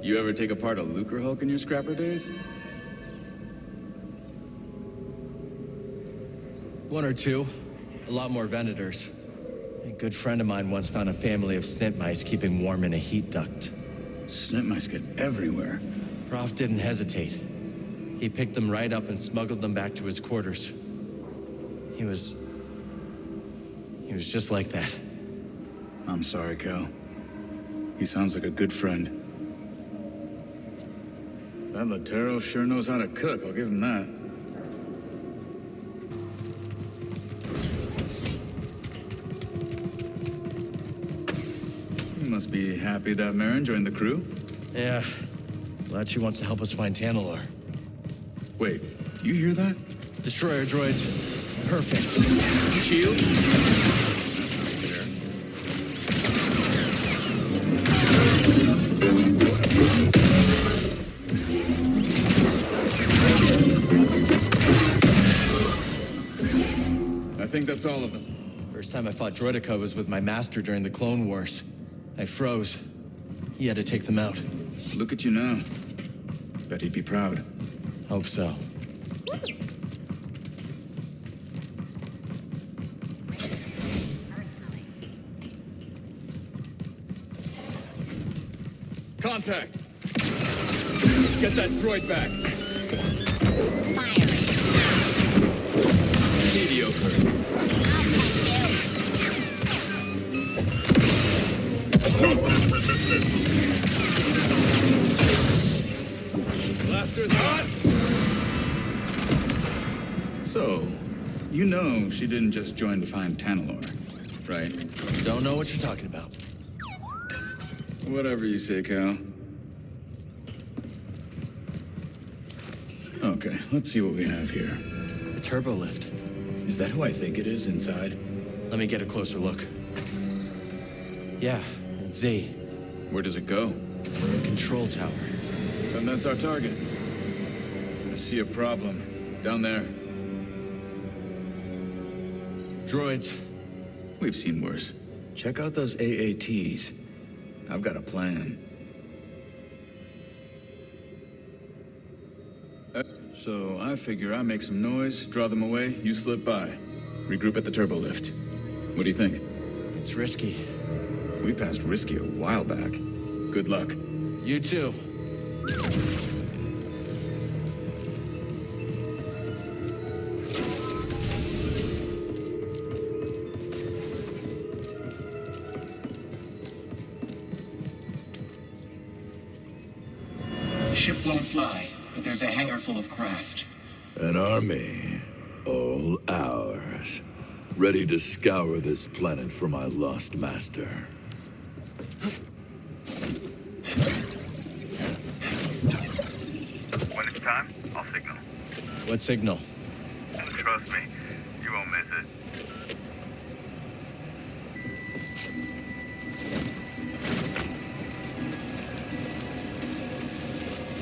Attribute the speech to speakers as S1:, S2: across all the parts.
S1: You ever take apart a Lucre Hulk in your scrapper days?
S2: One or two. A lot more Venators. A good friend of mine once found a family of snit mice keeping warm in a heat duct.
S1: Snit mice get everywhere.
S2: Prof didn't hesitate. He picked them right up and smuggled them back to his quarters. He was just like that.
S1: I'm sorry, Cal. He sounds like a good friend. That Latero sure knows how to cook, I'll give him that. You must be happy that Marin joined the crew?
S2: Yeah. Glad she wants to help us find Tanalor.
S1: Wait, you hear that?
S2: Destroyer droids. Perfect.
S1: Shield? I think that's all of them.
S2: First time I fought Droideka was with my master during the Clone Wars. I froze. He had to take them out.
S1: Look at you now. Bet he'd be proud.
S2: Hope so.
S3: Contact! Get that droid back!
S4: Firing.
S1: Mediocre.
S3: Blaster's hot!
S1: So, you know she didn't just join to find Tanalor, right?
S2: Don't know what you're talking about.
S1: Whatever you say, Cal. Okay, let's see what we have here.
S2: A turbo lift.
S1: Is that who I think it is inside?
S2: Let me get a closer look. Yeah, it's Z.
S1: Where does it go?
S2: Control tower.
S1: Then that's our target. I see a problem. Down there.
S2: Droids.
S1: We've seen worse. Check out those AATs. I've got a plan. So I figure I make some noise, draw them away, you slip by. Regroup at the turbo lift. What do you think?
S2: It's risky.
S1: We passed risky a while back. Good luck.
S2: You too.
S5: The ship won't fly, but there's a hangar full of craft.
S6: An army, all ours, ready to scour this planet for my lost master.
S7: When it's time, I'll signal.
S2: What signal?
S7: Trust me, you won't miss it.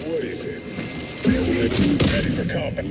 S3: What is it? Ready for combat.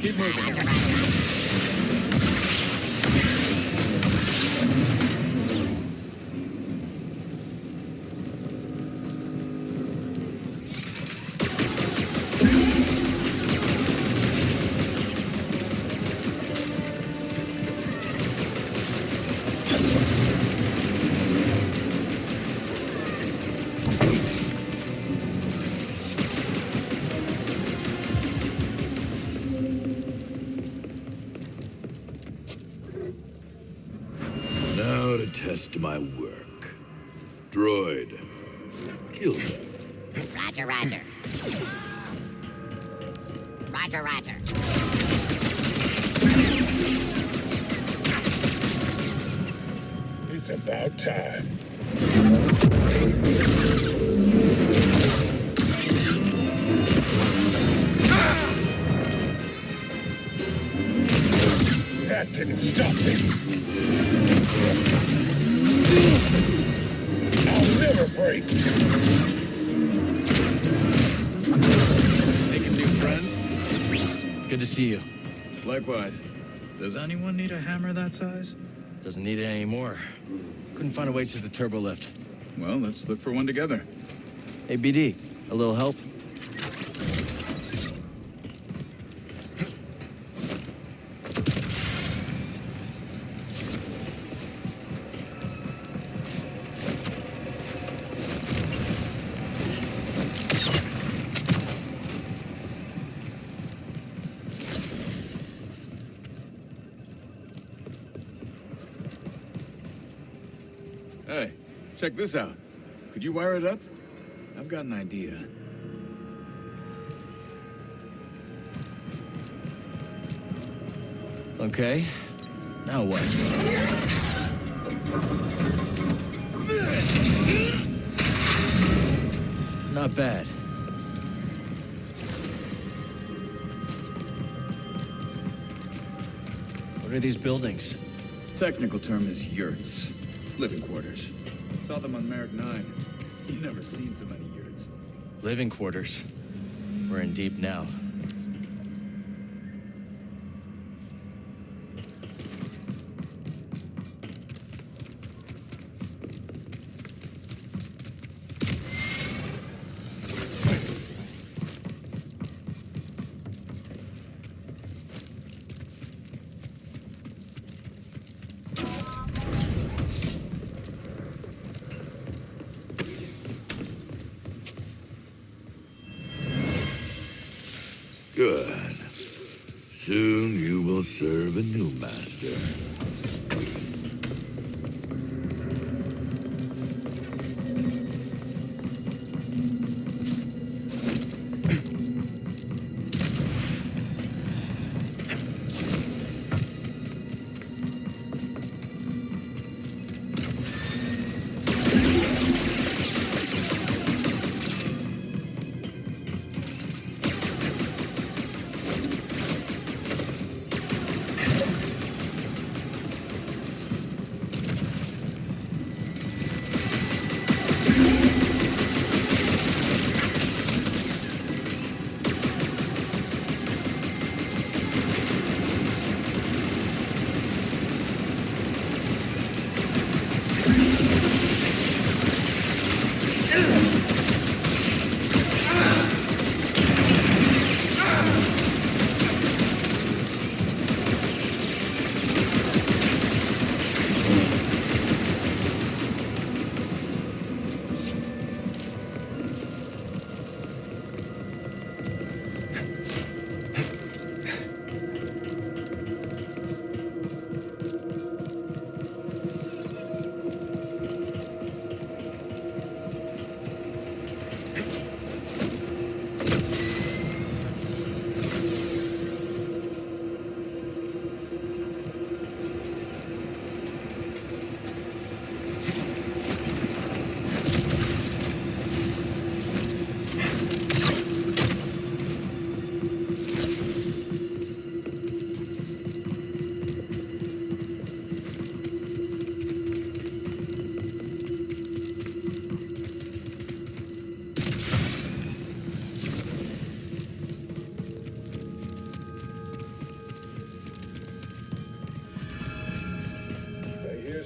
S3: Keep moving.
S6: test my work. Droid, kill them.
S4: Roger, roger. Roger, roger.
S3: It's about time. That didn't stop me. I'll never break.
S2: Making new friends? Good to see you.
S1: Likewise. Does anyone need a hammer that size?
S2: Doesn't need it anymore. Couldn't find a way to the turbo lift.
S1: Well, let's look for one together.
S2: Hey, BD, a little help?
S1: Hey, check this out. Could you wire it up? I've got an idea.
S2: Okay. Now what? Not bad. What are these buildings?
S1: Technical term is yurts. Living quarters. Saw them on Merrick 9. You never seen so many yurts.
S2: Living quarters. We're in deep now.
S6: Good. Soon you will serve a new master.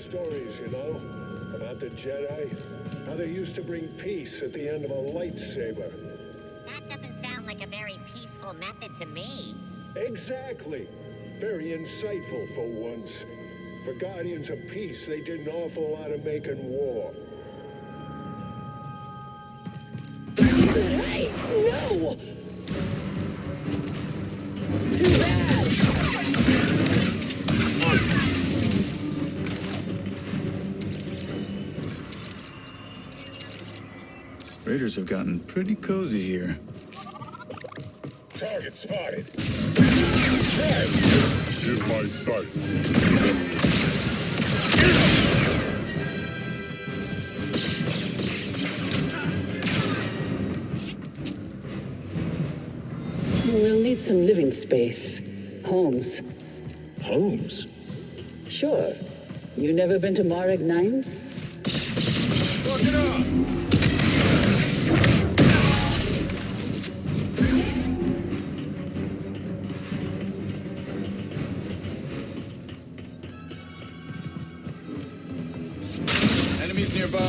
S3: Stories, you know, about the Jedi. How they used to bring peace at the end of a lightsaber.
S4: That doesn't sound like a very peaceful method to me.
S3: Exactly. Very insightful for once. For Guardians of Peace, they did an awful lot of making war.
S8: Hey, no! Too bad!
S1: Raiders have gotten pretty cozy here.
S3: Target spotted. In my sight.
S8: We'll need some living space. Homes.
S3: Holmes?
S8: Sure. You never been to Marek 9?
S1: Look it up! Enemies nearby.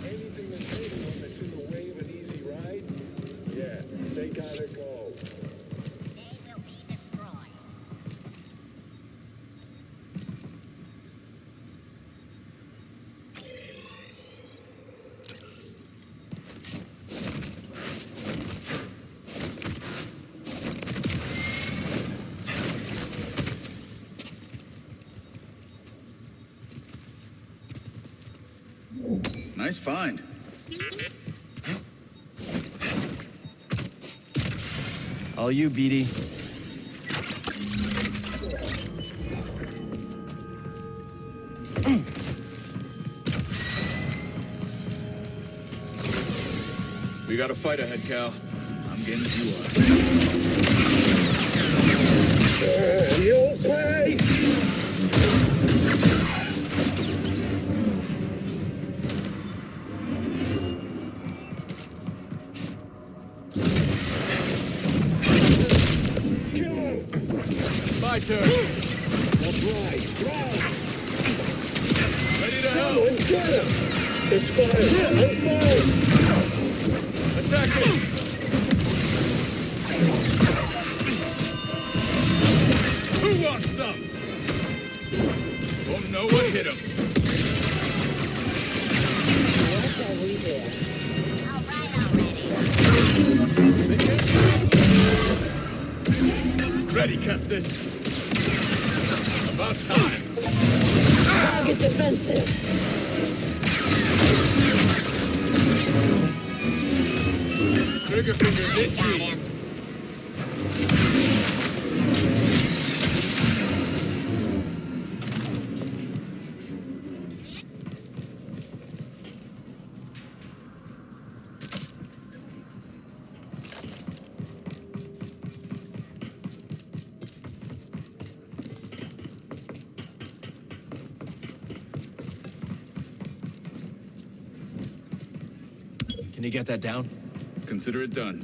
S3: Anything that's anyone that's in the way of an easy ride? Yeah, they gotta go.
S4: They will be destroyed.
S1: Nice find.
S2: All you, BD.
S1: We got a fight ahead, Cal. I'm game as you are.
S3: You'll pay! Kill him!
S1: My turn.
S3: That's right, run!
S1: Ready to help.
S3: Someone get him! It's fine! I'm fine!
S1: Attack him. Who wants some? Won't know what hit him.
S8: What have we here?
S4: All right already.
S1: Ready, Custis. About time.
S8: Target defensive.
S1: Trigger finger
S4: Got
S1: itchy.
S4: him.
S2: Can you get that down?
S1: Consider it done.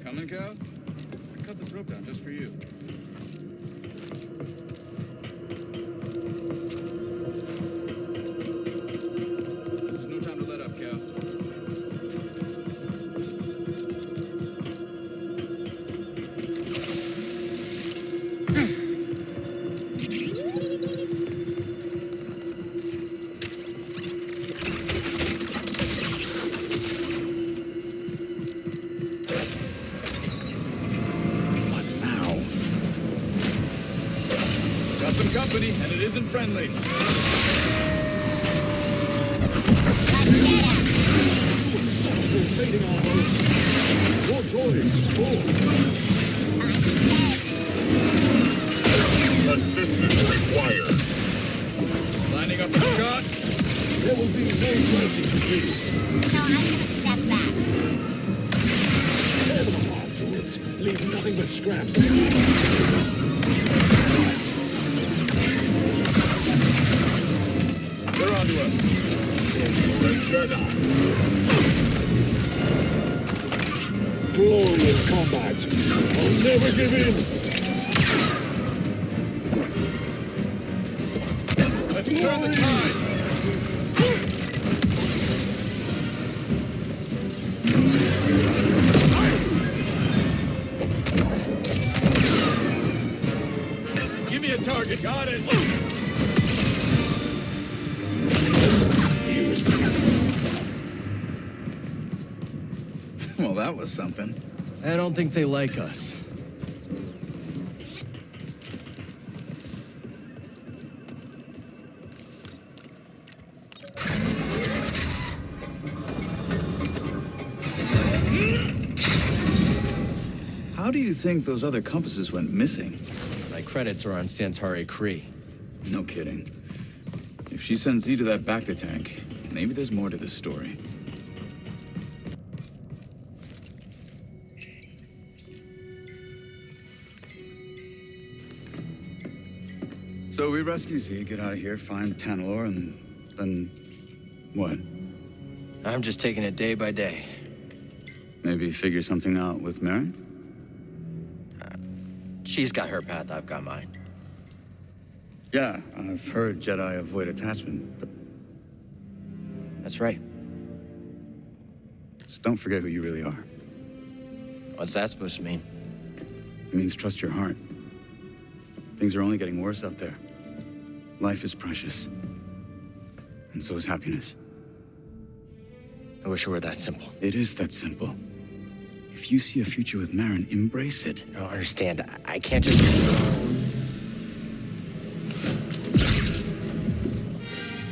S1: Coming, Cal? I cut this rope down just for you. This is no time to let up, Cal. What now? Got some company, and it isn't friendly.
S4: Let's get him.
S3: Invading our home. Your choice. Assistance required.
S1: Lining up a shot.
S3: There will be no mercy for you.
S4: So I'm gonna step back.
S3: Tear them apart to it. Leave nothing but scraps.
S1: They're onto us.
S3: The Jedi. Glorious combat. I'll never give in.
S1: Let's turn the tide. Give me a target. Got it. that was something.
S2: I don't think they like us.
S1: How do you think those other compasses went missing?
S2: My credits are on Santari Kree.
S1: No kidding. If she sends Z to that Bacta tank, maybe there's more to this story. So we rescue Z, get out of here, find Tanalor, and then what?
S2: I'm just taking it day by day.
S1: Maybe figure something out with Merrin?
S2: She's got her path, I've got mine.
S1: Yeah, I've heard Jedi avoid attachment, but
S2: That's right.
S1: just don't forget who you really are.
S2: What's that supposed to mean?
S1: It means trust your heart. Things are only getting worse out there. Life is precious. And so is happiness.
S2: I wish it were that simple.
S1: It is that simple. If you see a future with Merrin, embrace it.
S2: I don't understand. I can't just...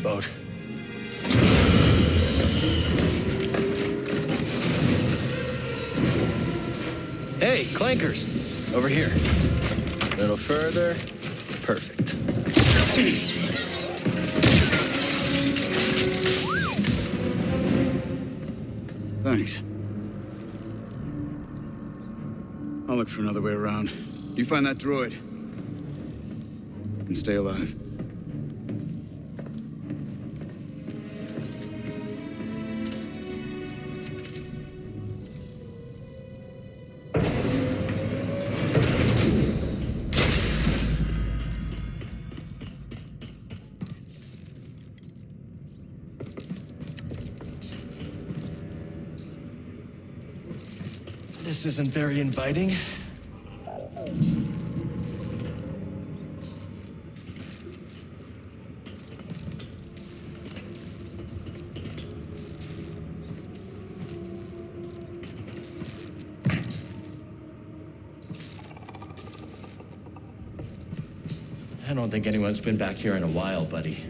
S2: Boat. Hey, clankers! Over here. A little further. Perfect.
S1: Thanks. I'll look for another way around. You find that droid. And stay alive.
S2: This isn't very inviting. I don't think anyone's been back here in a while, buddy.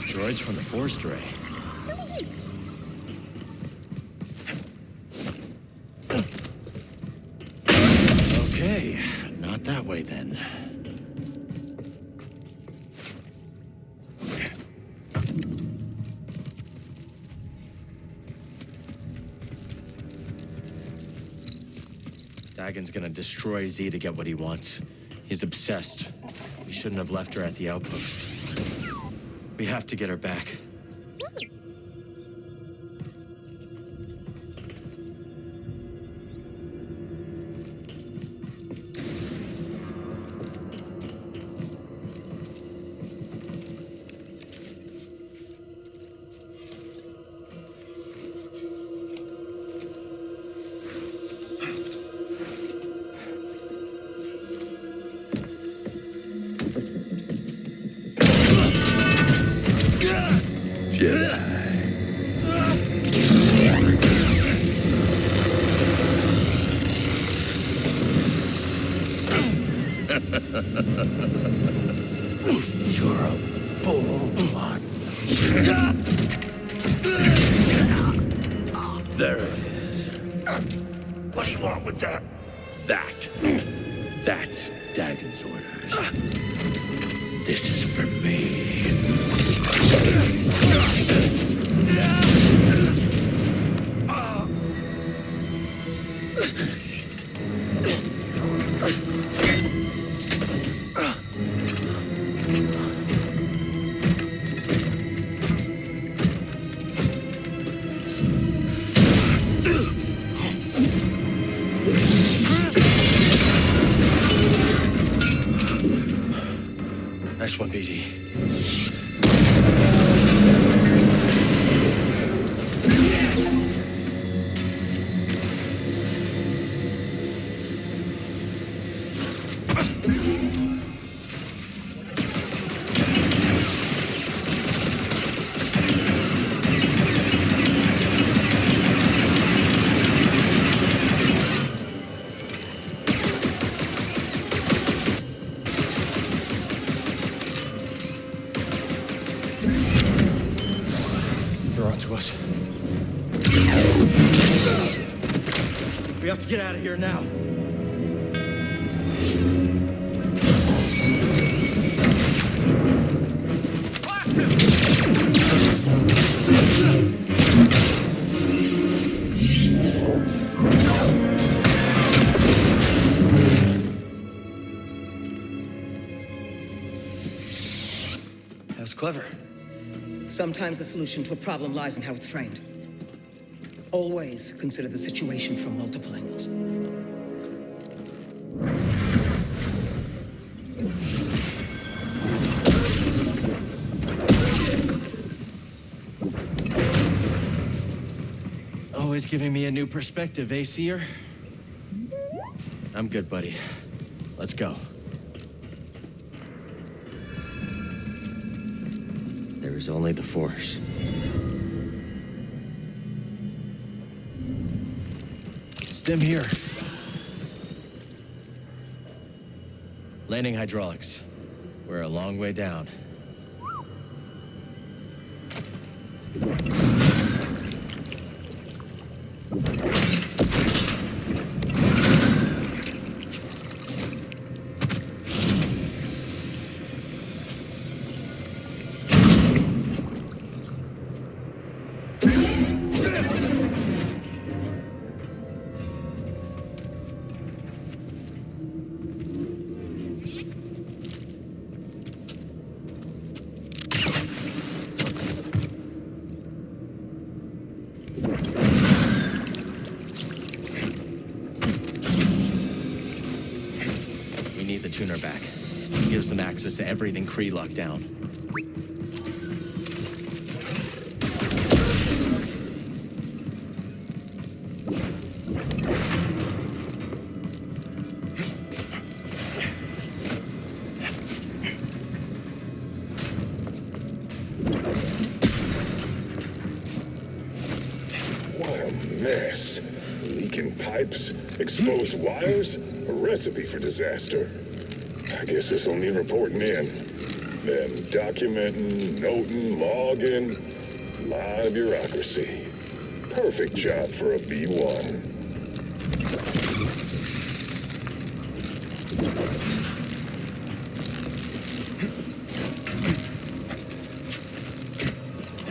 S2: Droids from the Force Ray. Okay, not that way then. Dagon's gonna destroy Z to get what he wants. He's obsessed. We shouldn't have left her at the outpost. We have to get her back.
S6: You're a bold one. There it is. What do you want with that? That's Dagon's orders. This is for me.
S2: Nice one, BD. have to get out of here now. That was clever.
S9: Sometimes the solution to a problem lies in how it's framed. Always consider the situation from multiple angles.
S2: Always giving me a new perspective, eh, Seer? I'm good, buddy. Let's go. There is only the Force. Stim here. Landing hydraulics. We're a long way down. We need the tuner back. It gives them access to everything Kree locked down.
S3: What a mess. Leaking pipes, exposed wires, a recipe for disaster. I guess this'll mean reporting in. Then documenting, noting, logging. A lot of bureaucracy. Perfect job for a B1.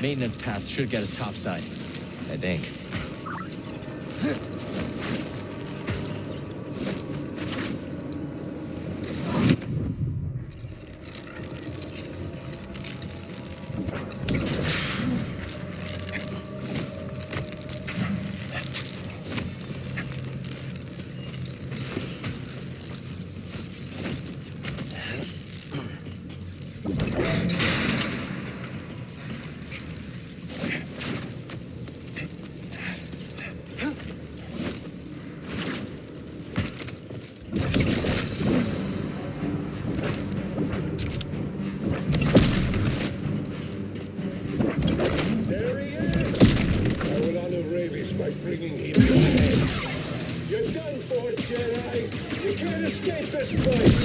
S2: Maintenance paths should get us topside, I think.
S3: There he is! Going on the rabies by bringing him to a head. You're done for, Jedi. You can't escape this place.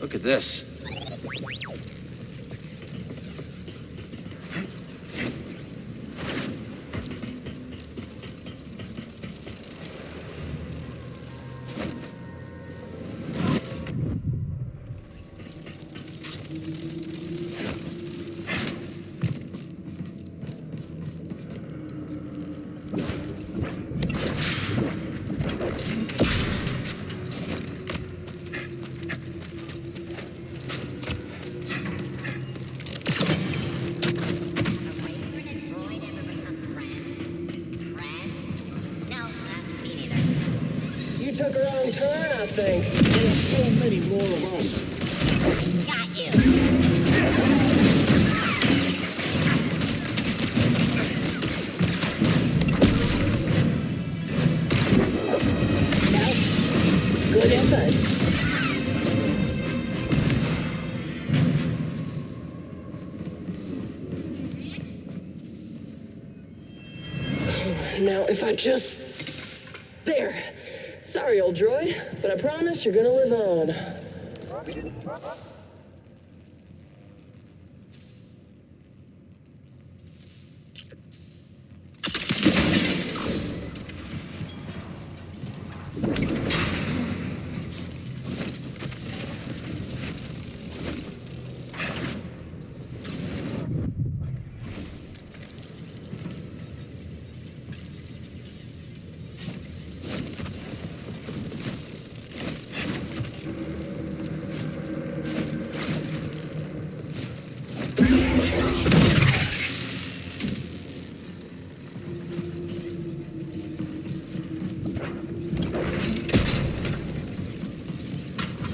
S2: Look at this.
S9: You took a wrong turn, I think. There's so many more of us.
S4: Got you.
S9: Now
S8: downsides. Now, if I just... There. Sorry, old droid, but I promise you're gonna live on.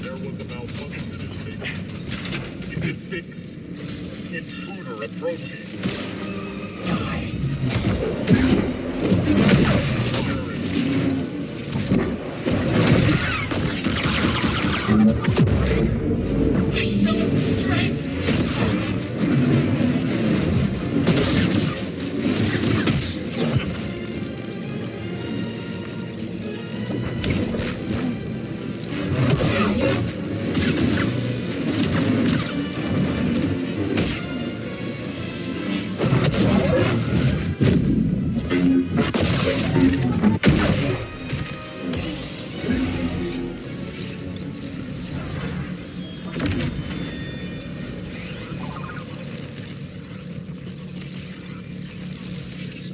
S3: There was a malfunction in this thing. Is it fixed? Intruder approaching.
S9: I summoned strength!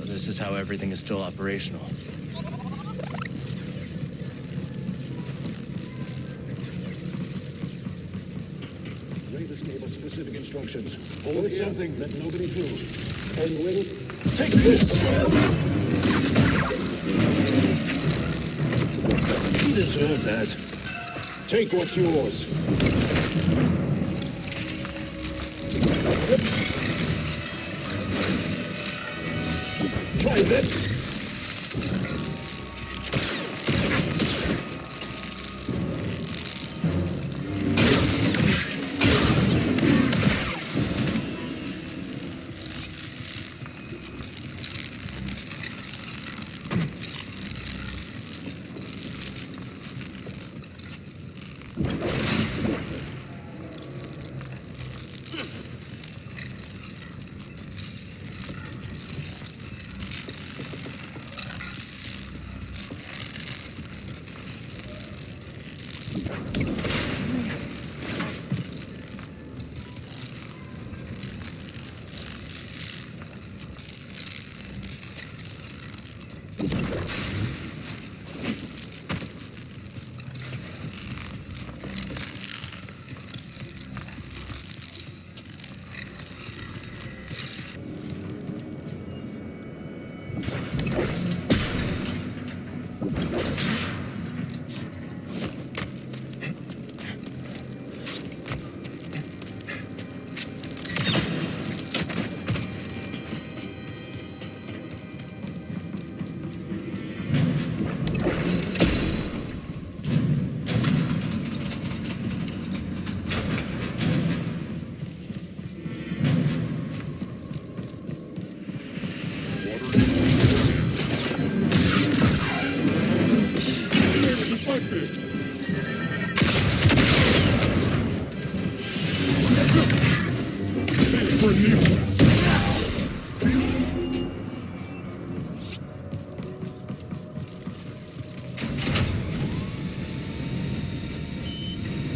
S2: This is how everything is still operational.
S3: Ravis gave us specific instructions. Hold something that nobody drew. And we'll take this! You deserve that. Take what's yours. Try this!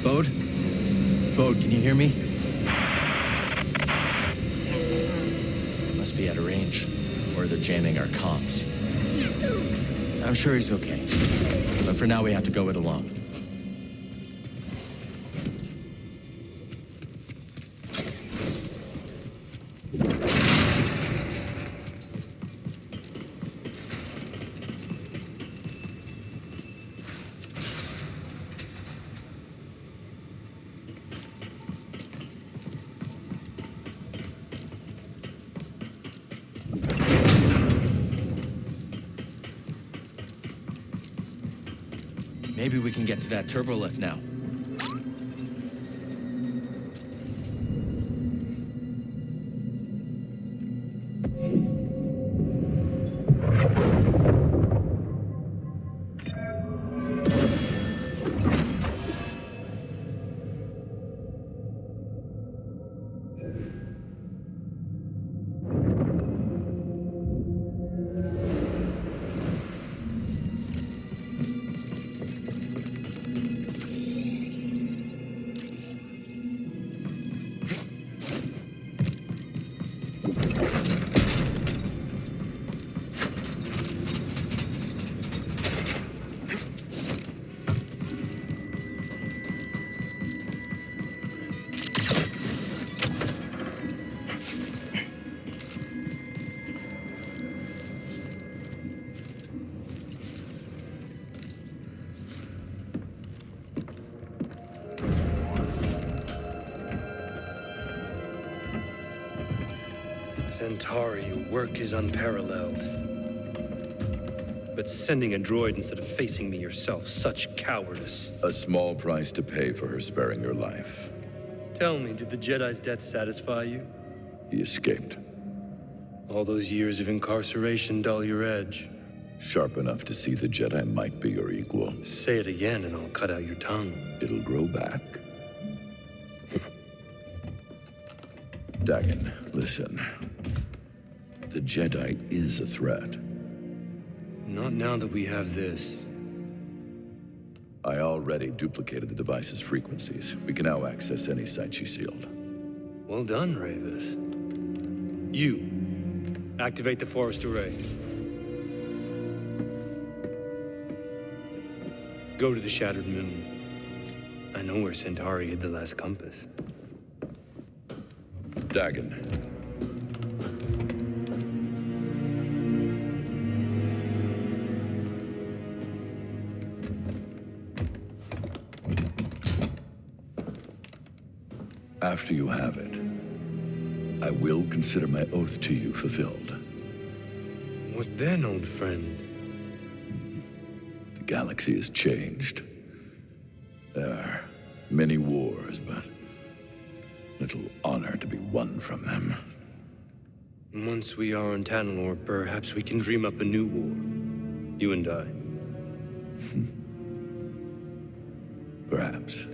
S2: Bode? Bode, can you hear me? Must be out of range, or they're jamming our comms. I'm sure he's okay, but for now we have to go it alone. Maybe we can get to that turbo lift now.
S10: Centauri, your work is unparalleled. But sending a droid instead of facing me yourself, such cowardice.
S6: A small price to pay for her sparing your life.
S10: Tell me, did the Jedi's death satisfy you?
S6: He escaped.
S10: All those years of incarceration dull your edge.
S6: Sharp enough to see the Jedi might be your equal.
S10: Say it again and I'll cut out your tongue.
S6: It'll grow back. Dagan, listen. The Jedi is a threat.
S10: Not now that we have this.
S6: I already duplicated the device's frequencies. We can now access any site she sealed.
S10: Well done, Ravis. You, activate the forest array. Go to the Shattered Moon. I know where Centauri hid the last compass.
S6: Dagan. After you have it, I will consider my oath to you fulfilled.
S10: What then, old friend?
S6: The galaxy has changed. There are many wars, but little honor to be won from them.
S10: Once we are on Tanalorr, perhaps we can dream up a new war. You and I.
S6: Perhaps.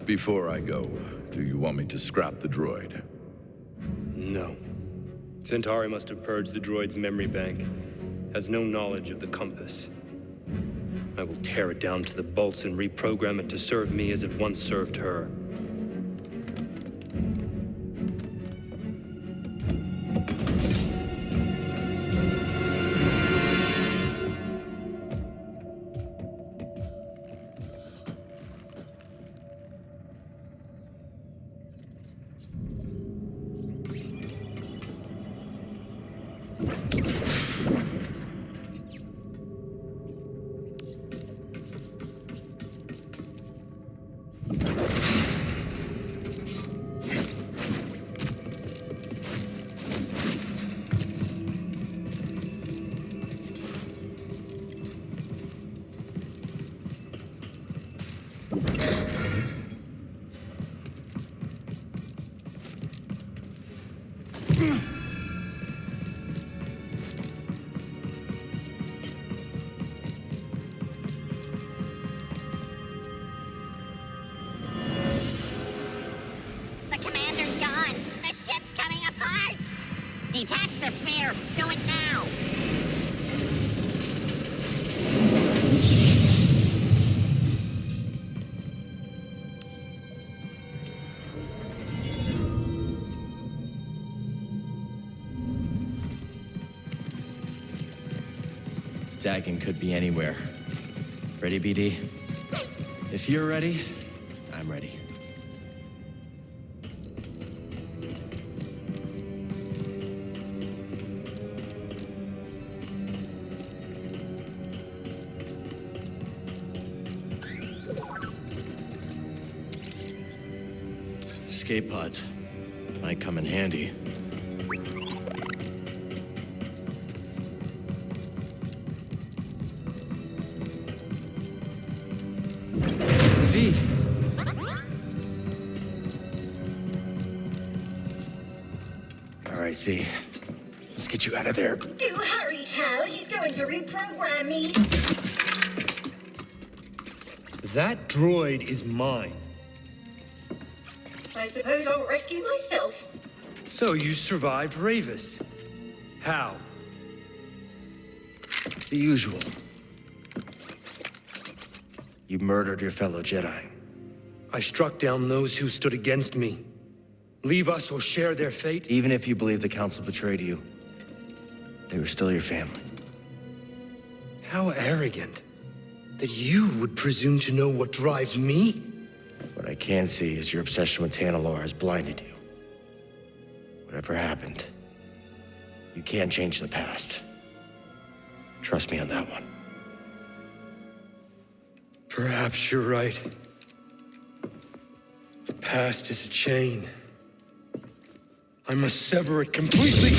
S6: Before I go, do you want me to scrap the droid?
S10: No. Centauri must have purged the droid's memory bank. Has no knowledge of the compass. I will tear it down to the bolts and reprogram it to serve me as it once served her.
S4: The commander's gone. The ship's coming apart. Detach the sphere. Do it now.
S2: Dagan could be anywhere. Ready, BD? If you're ready, I'm ready. Escape pods might come in handy. Z. Let's get you out of there.
S11: Do hurry, Cal. He's going to reprogram me.
S10: That droid is mine.
S11: I suppose I'll rescue myself.
S10: So you survived Ravis. How?
S2: The usual. You murdered your fellow Jedi.
S10: I struck down those who stood against me. Leave us or share their fate?
S2: Even if you believe the Council betrayed you, they were still your family.
S10: How arrogant. That you would presume to know what drives me?
S2: What I can see is your obsession with Tanalorr has blinded you. Whatever happened, you can't change the past. Trust me on that one.
S10: Perhaps you're right. The past is a chain. I must sever it completely.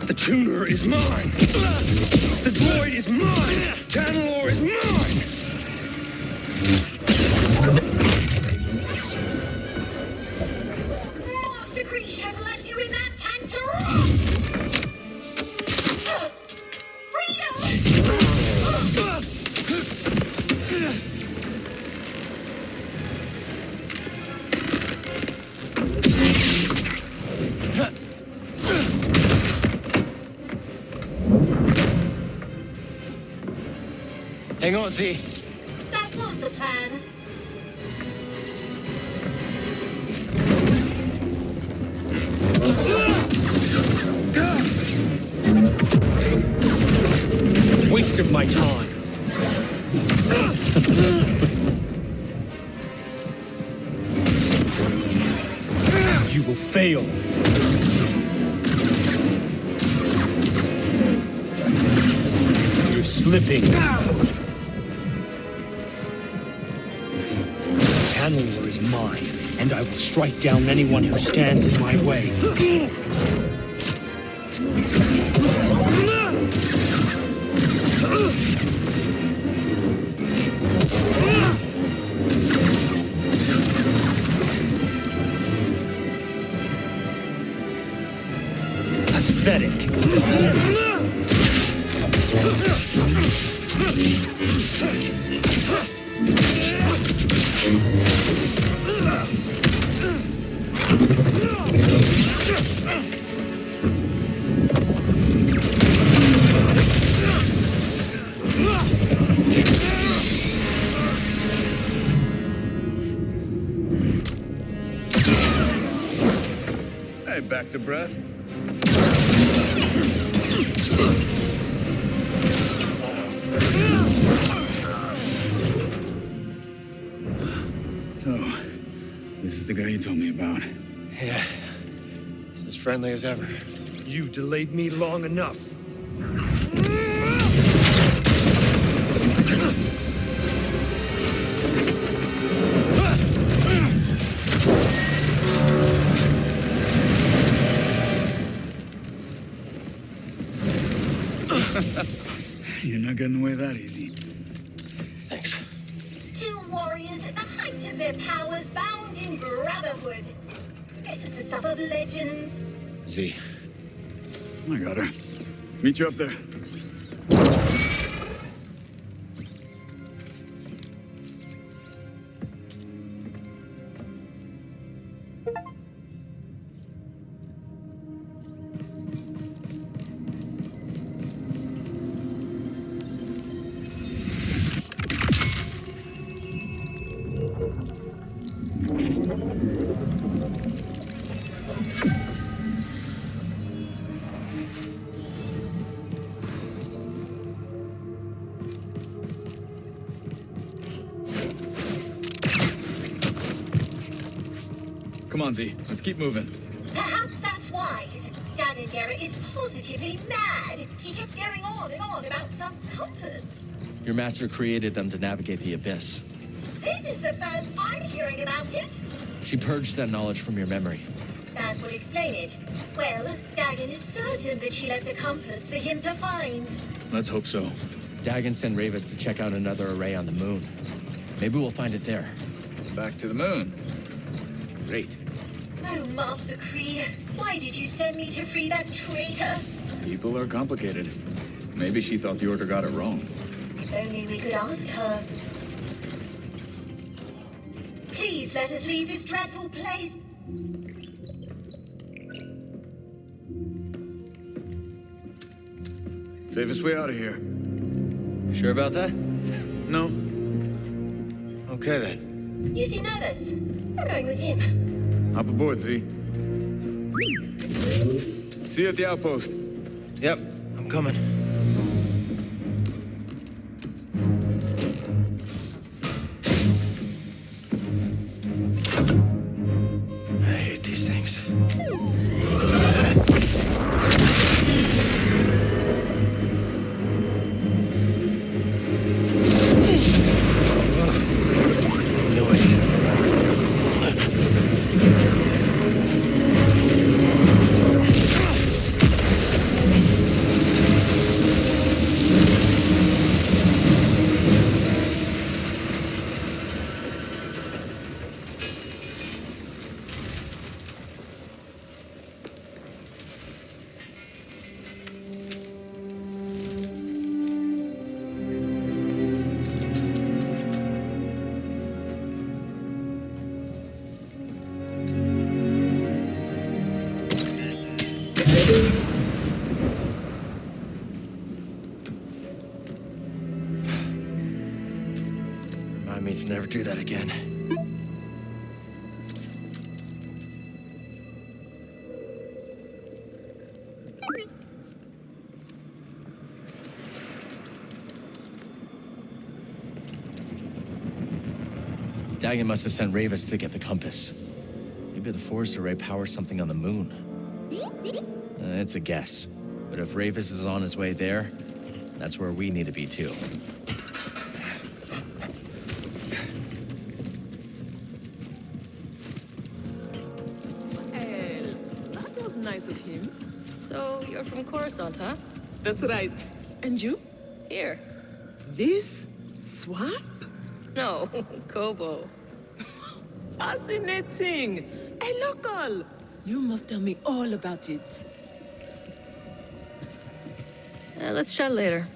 S10: The tuner is mine. The droid is mine. Tanalorr is mine.
S11: Master Creature have left you in that tank to rot!
S2: Hang on, Z.
S11: That was the plan.
S10: Waste of my time. You will fail. You're slipping. Tanalorr is mine, and I will strike down anyone who stands in my way. Pathetic.
S1: Hey, back to breath. So, this is the guy you told me about.
S2: Yeah. He's as friendly as ever.
S10: You've delayed me long enough.
S1: You're not getting away that easy.
S2: Thanks.
S11: Two warriors at the height of their powers, bound in brotherhood. This is the stuff of legends.
S2: Z.
S1: I got her. Meet you up there.
S12: Come on, Z. Let's keep moving.
S11: Perhaps that's wise. Daniel Garrett is positively mad. He kept going on and on about some compass.
S2: Your master created them to navigate the abyss.
S11: This is the first I'm hearing about it.
S2: She purged that knowledge from your memory.
S11: That would explain it. Well, Dagon is certain that she left a compass for him to find.
S12: Let's hope so.
S2: Dagon sent Ravis to check out another array on the moon. Maybe we'll find it there.
S12: Back to the moon. Great.
S11: Oh, Master Kree, why did you send me to free that traitor?
S12: People are complicated. Maybe she thought the Order got it wrong.
S11: If only we could ask her. Please let us leave this dreadful place.
S1: Safest way out of here.
S2: Sure about that?
S1: No.
S2: Okay then.
S11: You seem nervous. I'm going with him.
S1: Hop aboard, Z. See you at the outpost.
S2: Yep, I'm coming. I hate these things. Knew it. Remind me to never do that again. Dagon must have sent Ravis to get the compass. Maybe the force array powers something on the moon. It's a guess. But if Ravis is on his way there, that's where we need to be too.
S13: That was nice of him.
S8: So, you're from Coruscant, huh?
S13: That's right. And you?
S8: Here.
S13: This swamp?
S8: No, Kobo.
S13: Fascinating. A local. You must tell me all about it.
S8: Let's chat later.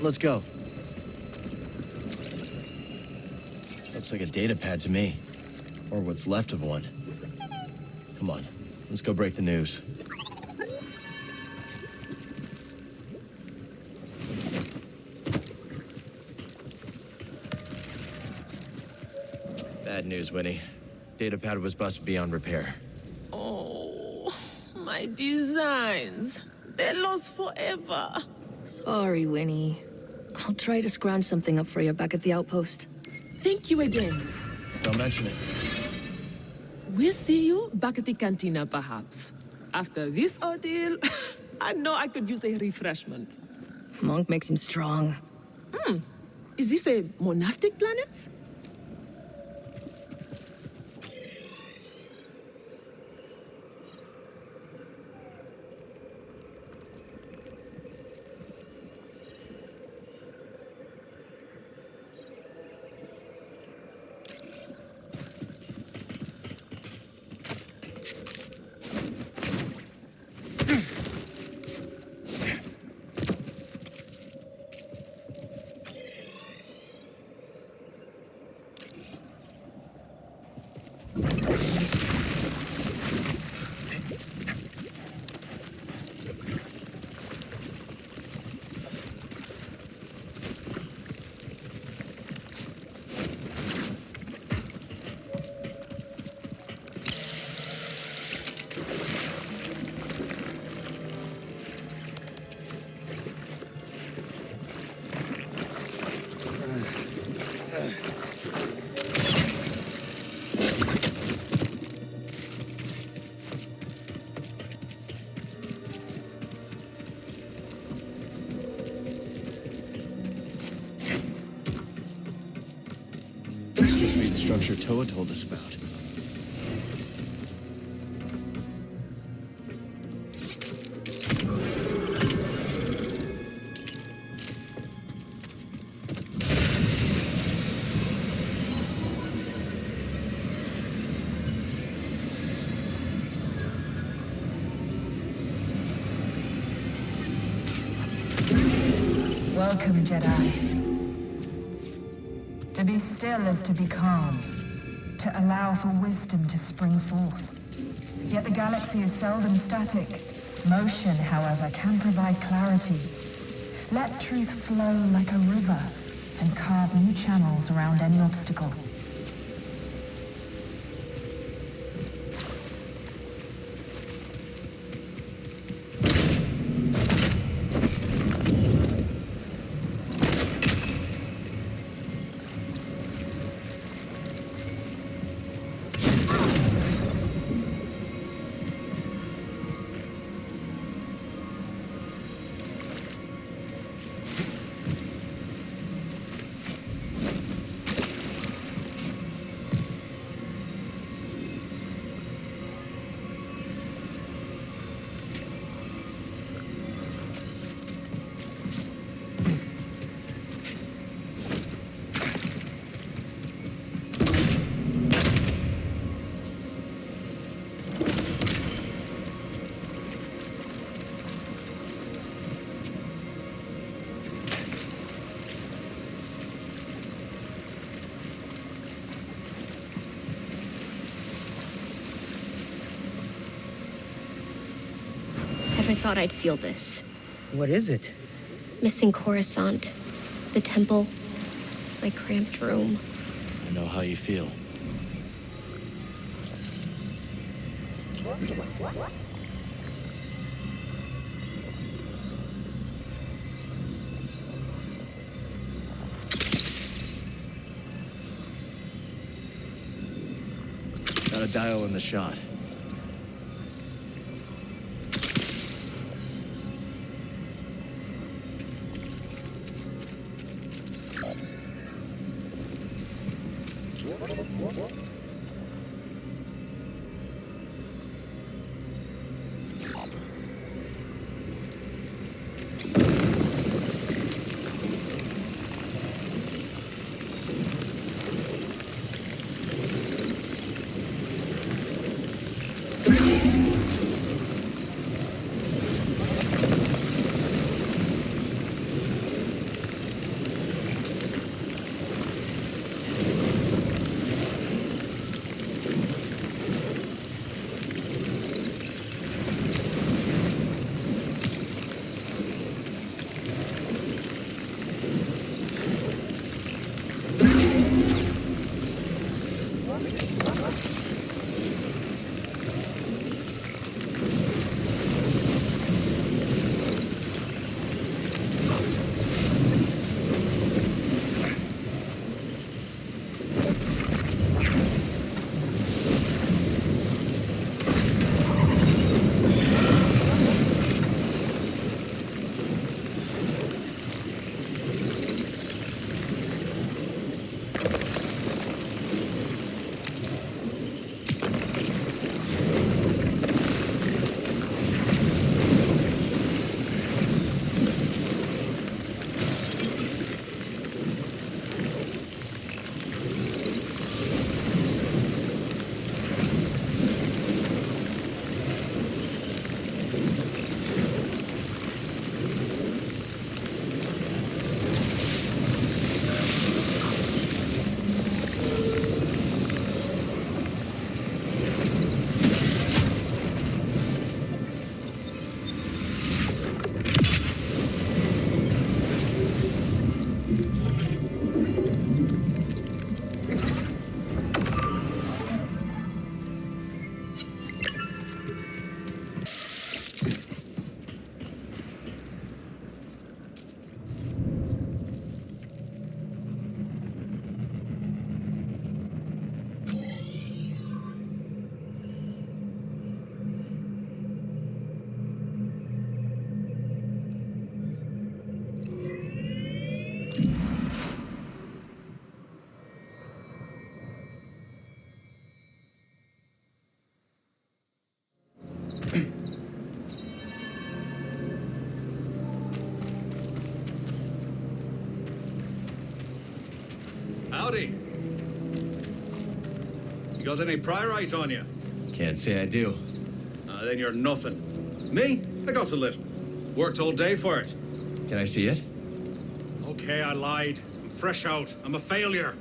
S2: Let's go. Looks like a data pad to me. Or what's left of one. Come on, let's go break the news. Bad news, Winnie. Data pad was busted beyond repair.
S13: Oh, my designs. They're lost forever.
S8: Sorry, Winnie. I'll try to scrounge something up for you back at the outpost.
S13: Thank you again.
S2: Don't mention it.
S13: We'll see you back at the cantina, perhaps. After this ordeal, I know I could use a refreshment.
S8: Monk makes him strong.
S13: Is this a monastic planet?
S2: must be the structure Toa told us about.
S14: Welcome, Jedi. To be still is to be calm, to allow for wisdom to spring forth. Yet the galaxy is seldom static. Motion, however, can provide clarity. Let truth flow like a river and carve new channels around any obstacle.
S15: I thought I'd feel this.
S16: What is it?
S15: Missing Coruscant, the temple, my cramped room.
S2: I know how you feel. Got a dial in the shot.
S16: Howdy. You got any priorite on you?
S2: Can't say I do.
S16: Then you're nothing. Me? I got a little. Worked all day for it.
S2: Can I see it?
S16: Okay, I lied. I'm fresh out. I'm a failure.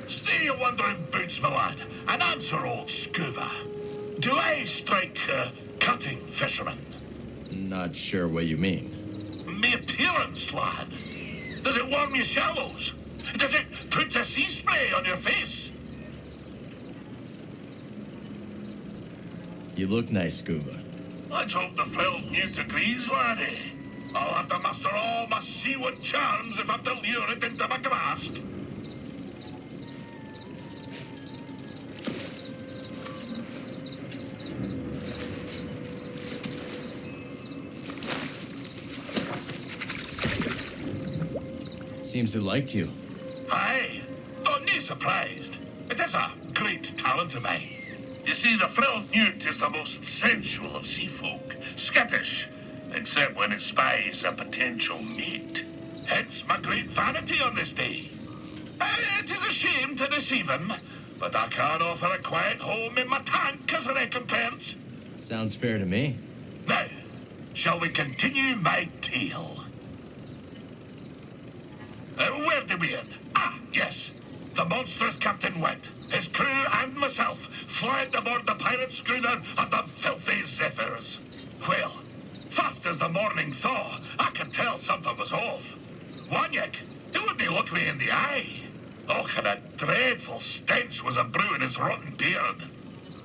S17: Stay your wandering boots, my lad, and answer old Scuba. Do I strike cutting fisherman?
S2: Not sure what you mean.
S17: Me appearance, lad. Does it warm your shallows? Does it put a sea spray on your face?
S2: You look nice, Scuba.
S17: Let's hope the frilled newt agrees, laddie. I'll have to muster all my seaward charms if I'm to lure it into my grasp.
S2: Seems he liked you.
S17: Aye. Don't be surprised. It is a great talent of mine. You see, the frilled newt is the most sensual of sea folk. Skittish, except when it spies a potential mate. Hence my great vanity on this day. It is a shame to deceive him, but I can offer a quiet home in my tank as a recompense.
S2: Sounds fair to me.
S17: Now, shall we continue my tale? Where did we end? Ah, yes. The monstrous Captain went. His crew and myself fled aboard the pirate schooner of the filthy Zephyrs. Well, fast as the morning thaw, I could tell something was off. Wanyek, he wouldn't look me in the eye. Oh, and a dreadful stench was a brewing his rotten beard.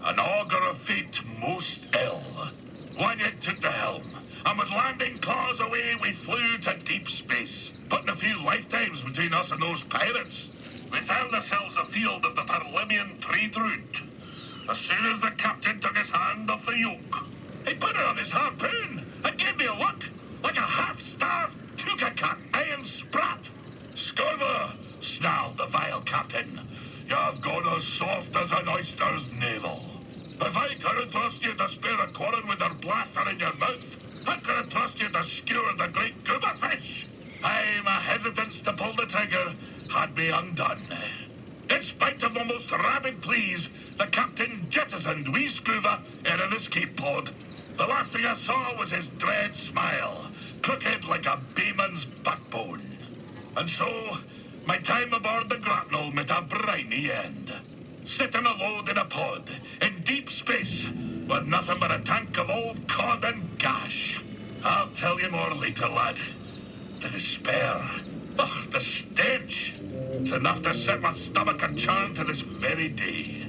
S17: An augur of fate most ill. Wanyek took the helm, and with landing claws away, we flew to deep space, putting a few lifetimes between us and those pirates. We found ourselves afield of the Paralimian trade route. As soon as the captain took his hand off the yoke, he put it on his harpoon and gave me a look like a half-starved Tuka-cat iron sprat. Scuba, snarled the vile captain. You've gone as soft as an oyster's navel. If I couldn't trust you to spare a quarren with your blaster in your mouth, how could I trust you to skewer the great gubba fish? Aye, my hesitance to pull the trigger had me undone. In spite of the most rabid pleas, the captain jettisoned wee Scuba in an escape pod. The last thing I saw was his dread smile, crooked like a bayman's backbone. And so, my time aboard the grapnel met a briny end. Sitting alone in a pod, in deep space, with nothing but a tank of old cod and gash. I'll tell you more later, lad. The despair. Ugh, the stench. It's enough to set my stomach a churn to this very day.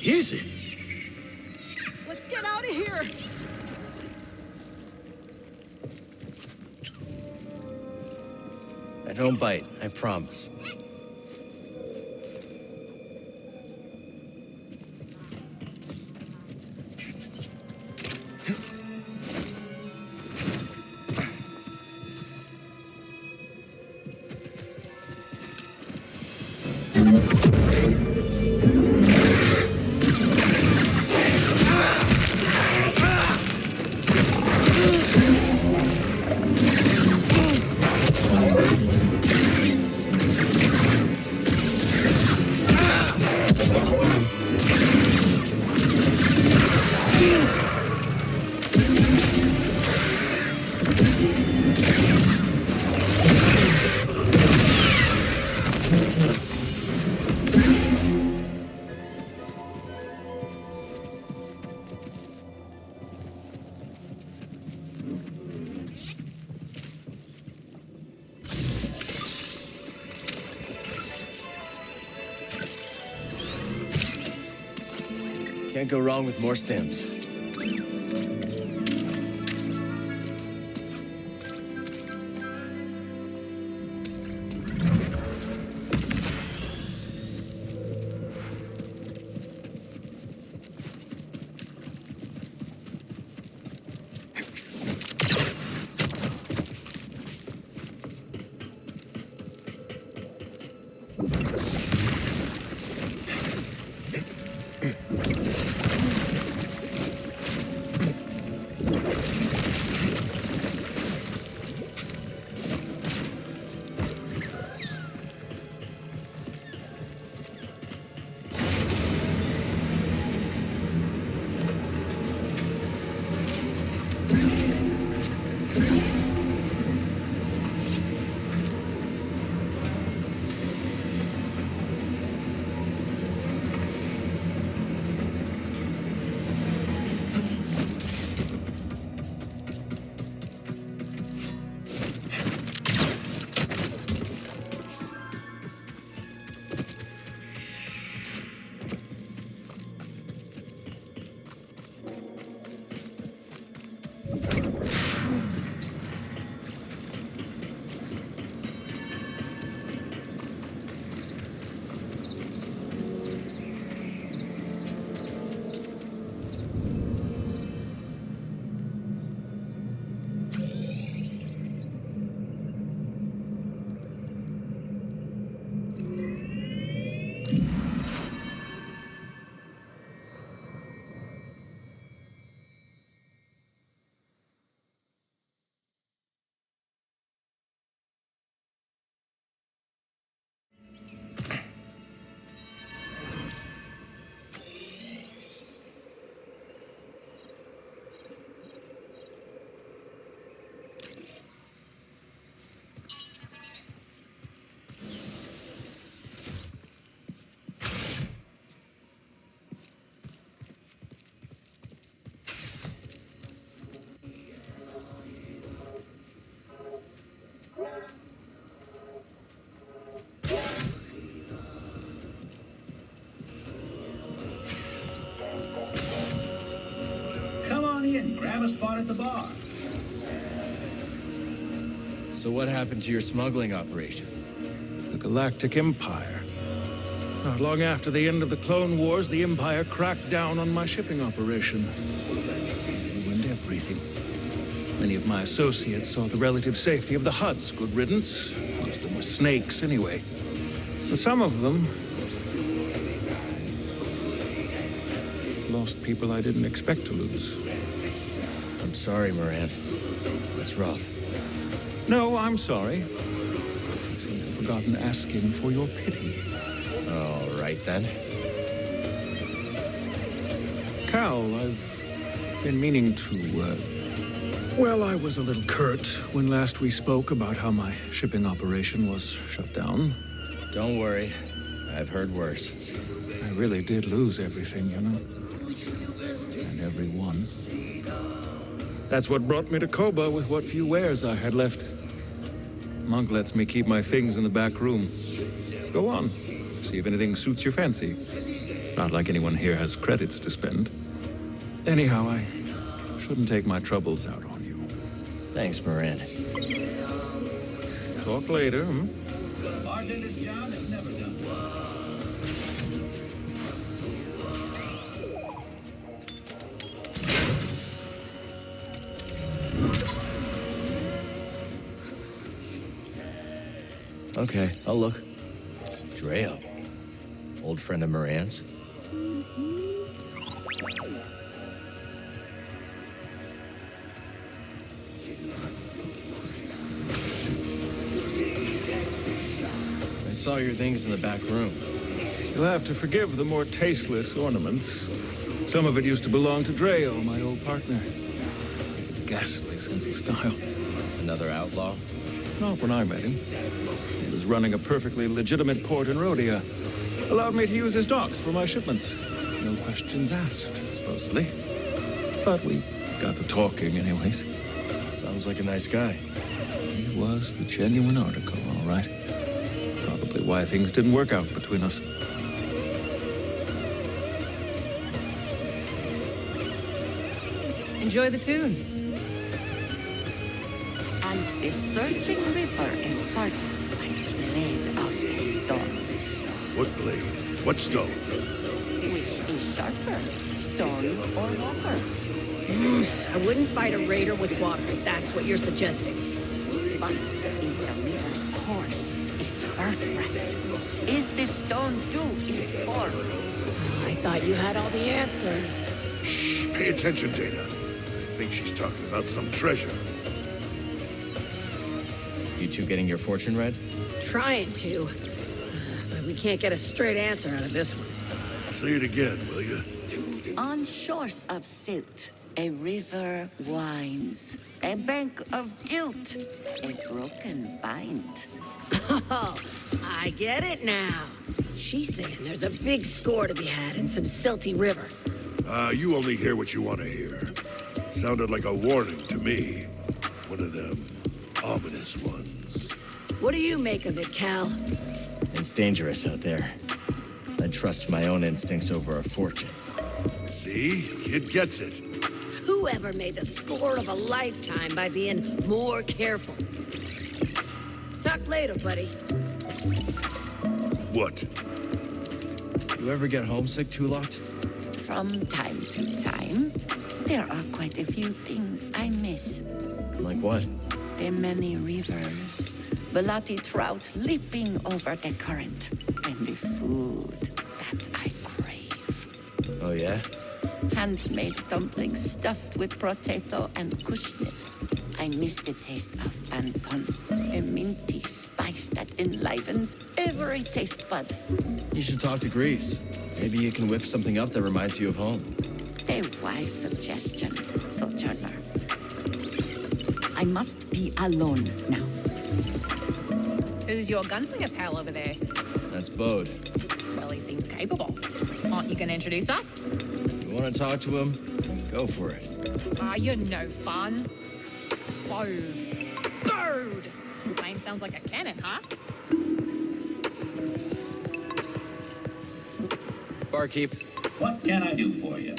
S13: Is it? Let's get out of here!
S2: I don't bite, I promise. Can't go wrong with more stims.
S18: Come on in, grab a spot at the bar.
S2: So what happened to your smuggling operation?
S19: The Galactic Empire. Not long after the end of the Clone Wars, the Empire cracked down on my shipping operation. Ruined everything. Many of my associates saw the relative safety of the Hutts. Good riddance. Most of them were snakes, anyway. And some of them lost people I didn't expect to lose.
S2: I'm sorry, Moran. That's rough.
S19: No, I'm sorry. I seem to have forgotten asking for your pity.
S2: All right, then.
S19: Cal, I've been meaning to, well, I was a little curt when last we spoke about how my shipping operation was shut down.
S2: Don't worry. I've heard worse.
S19: I really did lose everything, you know? And everyone. That's what brought me to Koba with what few wares I had left. Monk lets me keep my things in the back room. Go on. See if anything suits your fancy. Not like anyone here has credits to spend. Anyhow, I shouldn't take my troubles out on you.
S2: Thanks, Moran.
S19: Talk later, hmm?
S18: Bartender's job is never done.
S2: Okay, I'll look. Dreo. Old friend of Moran's. I saw your things in the back room.
S19: You'll have to forgive the more tasteless ornaments. Some of it used to belong to Dreo, my old partner. He had a ghastly sense of style.
S2: Another outlaw?
S19: Not when I met him. He was running a perfectly legitimate port in Rhodia. Allowed me to use his docks for my shipments. No questions asked, supposedly. But we got to talking anyways.
S2: Sounds like a nice guy.
S19: He was the genuine article, all right. Probably why things didn't work out between us.
S20: Enjoy the tunes.
S21: And the surging river is parted by the blade of the stone.
S17: What blade? What stone?
S21: Which is sharper, stone or water?
S20: I wouldn't fight a raider with water if that's what you're suggesting.
S21: But is the river's course its birthright? Is the stone due its form?
S20: I thought you had all the answers.
S17: Shh, pay attention, Dana. I think she's talking about some treasure.
S2: You two getting your fortune read?
S20: Trying to. But we can't get a straight answer out of this one.
S17: Say it again, will you?
S21: On shores of silt, a river winds. A bank of guilt, a broken bind.
S20: Oh, I get it now. She's saying there's a big score to be had in some silty river.
S17: You only hear what you want to hear. Sounded like a warning to me. One of them ominous ones.
S20: What do you make of it, Cal?
S2: It's dangerous out there. I'd trust my own instincts over a fortune.
S17: See? Kid gets it.
S20: Whoever made the score of a lifetime by being more careful. Talk later, buddy.
S17: What?
S2: You ever get homesick, Tulot?
S21: From time to time, there are quite a few things I miss.
S2: Like what?
S21: The many rivers, bloody trout leaping over the current, and the food that I crave.
S2: Oh, yeah?
S21: Handmade dumplings stuffed with potato and kushnip. I miss the taste of banson, a minty spice that enlivens every taste bud.
S2: You should talk to Grease. Maybe you can whip something up that reminds you of home.
S21: A wise suggestion, Sojourner. I must be alone now.
S22: Who's your gunslinger pal over there?
S2: That's Bode.
S22: Well, he seems capable. Aren't you gonna introduce us?
S2: You want to talk to him? Go for it.
S22: Ah, you're no fun. Bode. Bode! Name sounds like a cannon, huh?
S2: Barkeep.
S18: What can I do for you?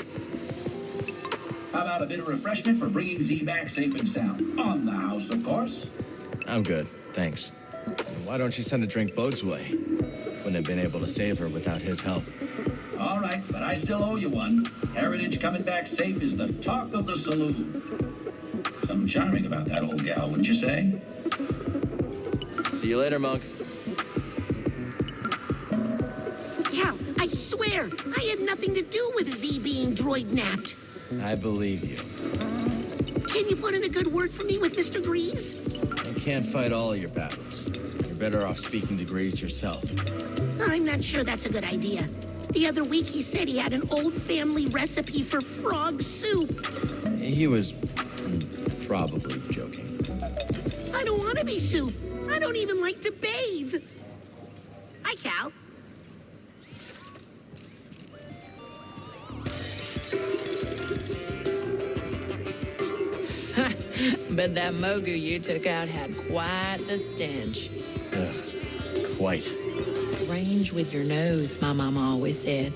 S18: How about a bit of refreshment for bringing Z back safe and sound? On the house, of course.
S2: I'm good, thanks. Why don't you send a drink Bode's way? Wouldn't have been able to save her without his help.
S18: All right, but I still owe you one. Heritage coming back safe is the talk of the saloon. Something charming about that old gal, wouldn't you say?
S2: See you later, Monk.
S23: Cal, I swear, I had nothing to do with Z being droid-napped.
S2: I believe you.
S23: Can you put in a good word for me with Mr. Grease?
S2: I can't fight all of your battles. You're better off speaking to Grease yourself.
S23: I'm not sure that's a good idea. The other week he said he had an old family recipe for frog soup.
S2: He was probably joking.
S23: I don't want to be soup. I don't even like to bathe. Hi, Cal.
S20: But that Mogu you took out had quite the stench.
S2: Ugh, quite.
S20: Range with your nose, my mama always said.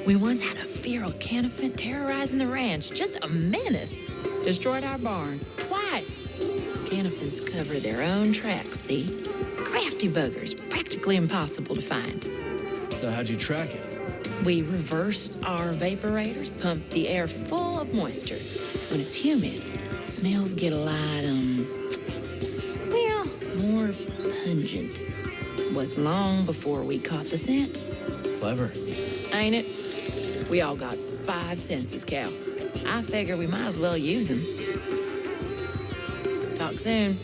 S20: We once had a feral canifant terrorizing the ranch. Just a menace. Destroyed our barn twice. Canifants cover their own tracks, see? Crafty buggers, practically impossible to find.
S2: So how'd you track it?
S20: We reversed our vaporators, pumped the air full of moisture. When it's humid, smells get a lot, well, more pungent. Was long before we caught the scent.
S2: Clever.
S20: Ain't it? We all got 5 senses, Cal. I figure we might as well use them. Talk soon.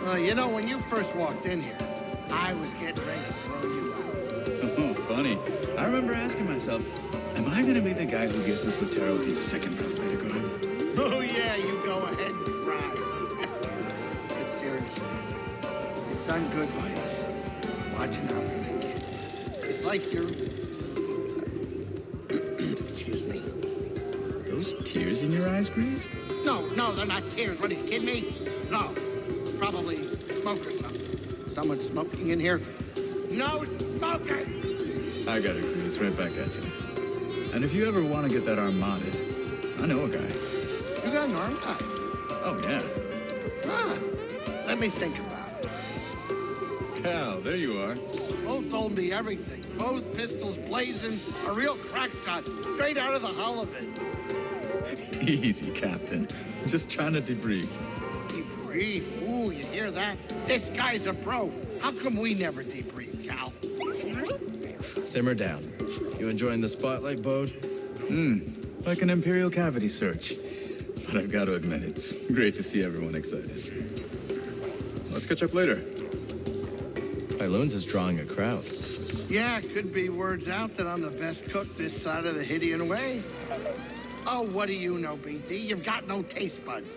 S24: Well, you know, when you first walked in here, I was getting ready to throw you out.
S1: Oh, funny. I remember asking myself, am I gonna be the guy who gives this Latero his second prosthetic arm?
S24: Oh, yeah, you go ahead and try. But seriously, you've done good by us. Watching out for that kid. It's like you're... Excuse me.
S1: Those tears in your eyes, Grease?
S24: No, they're not tears. What, are you kidding me? No. Probably smoke or something. Someone smoking in here? No smoking!
S1: I got it, Grease. Right back at you.
S12: And if you ever want to get that arm modded, I know a guy.
S24: You got an arm type?
S12: Oh, yeah.
S24: Ah, let me think about it.
S12: Cal, there you are.
S24: Both told me everything. Both pistols blazing, a real crack shot, straight out of the hull of it.
S12: Easy, Captain. Just trying to debrief.
S24: Debrief? Ooh, you hear that? This guy's a pro. How come we never debrief, Cal?
S2: Simmer down. You enjoying the spotlight, Bode?
S12: Like an Imperial cavity search. But I've got to admit, it's great to see everyone excited. Let's catch up later.
S2: Pyloon's is drawing a crowd.
S24: Yeah, could be words out that I'm the best cook this side of the Hydian Way. Oh, what do you know, BT? You've got no taste buds.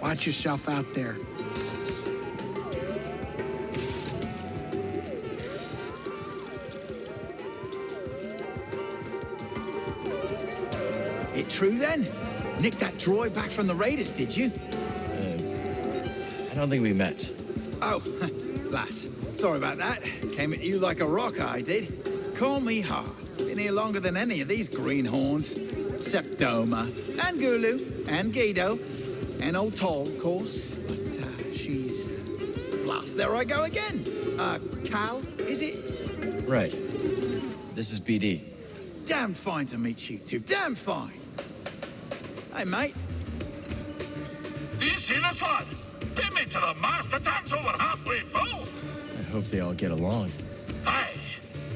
S24: Watch yourself out there.
S3: It true then? Nicked that droid back from the Raiders, did you?
S2: I don't think we met.
S3: Oh, lass. Sorry about that. Came at you like a rock, I did. Call me Ha. Been here longer than any of these greenhorns. Except Doma, and Gulu, and Guido, and old Toll, of course. But she's... Blast, there I go again. Cal, is it?
S2: Right. This is BD.
S3: Damn fine to meet you two. Damn fine. Hey, mate.
S17: Do you see this one? Beat me to the mast. The tank's over halfway full.
S2: I hope they all get along.
S17: Aye,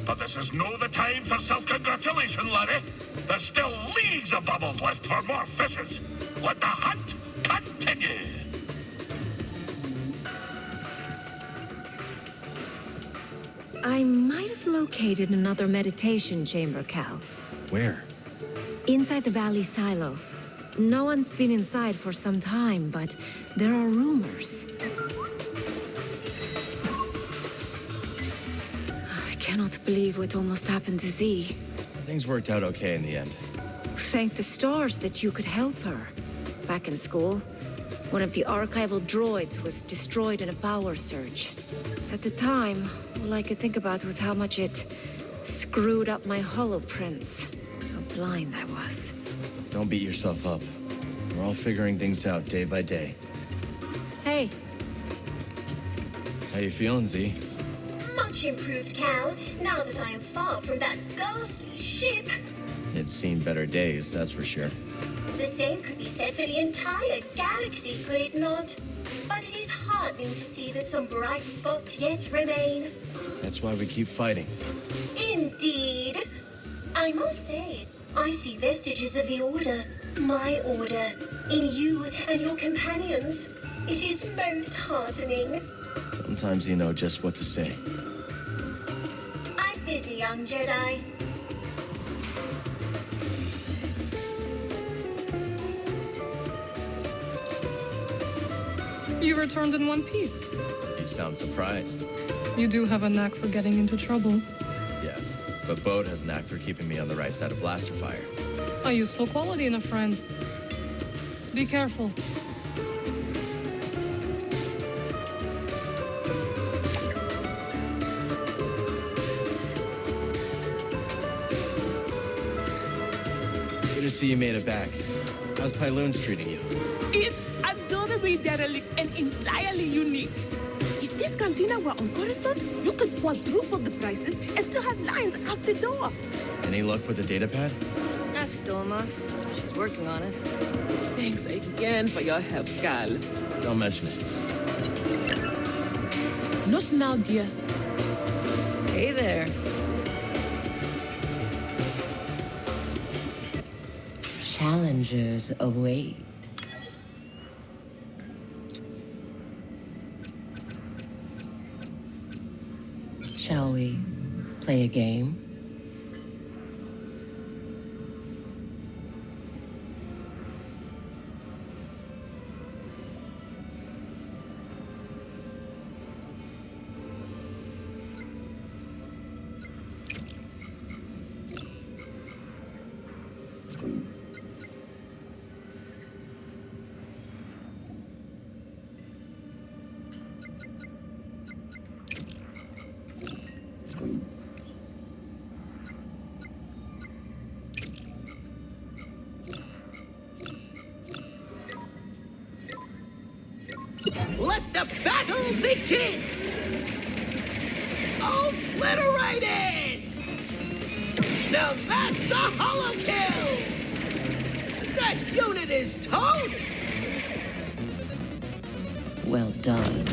S17: but this is no the time for self-congratulation, laddie. There's still leagues of bubbles left for more fishes. Let the hunt continue.
S5: I might have located another meditation chamber, Cal.
S2: Where?
S5: Inside the valley silo. No one's been inside for some time, but there are rumors. I cannot believe what almost happened to Z.
S2: Things worked out okay in the end.
S5: Thank the stars that you could help her. Back in school, one of the archival droids was destroyed in a power surge. At the time, all I could think about was how much it screwed up my holoprints. How blind I was.
S2: Don't beat yourself up. We're all figuring things out day by day.
S5: Hey.
S2: How you feeling, Z?
S11: Much improved, Cal, now that I am far from that ghastly ship.
S2: It's seen better days, that's for sure.
S11: The same could be said for the entire galaxy, could it not? But it is heartening to see that some bright spots yet remain.
S2: That's why we keep fighting.
S11: Indeed. I must say, I see vestiges of the Order, my Order, in you and your companions. It is most heartening.
S2: Sometimes you know just what to say.
S11: I'm busy, young Jedi.
S7: You returned in one piece.
S2: You sound surprised.
S7: You do have a knack for getting into trouble.
S2: Yeah, but Bode has a knack for keeping me on the right side of blaster fire.
S7: A useful quality in a friend. Be careful.
S2: Good to see you made it back. How's Pyloon's treating you?
S13: It's adorably derelict and entirely unique. If this cantina were on Coruscant, you could quadruple the prices and still have lines out the door.
S2: Any luck with the data pad?
S9: Ask Doma. She's working on it.
S13: Thanks again for your help, Cal.
S2: Don't mention it.
S13: Not now, dear.
S9: Hey there. Challengers await. Shall we play a game?
S4: Let the battle begin! Obliterated! Now that's a hollow kill! That unit is toast!
S9: Well done.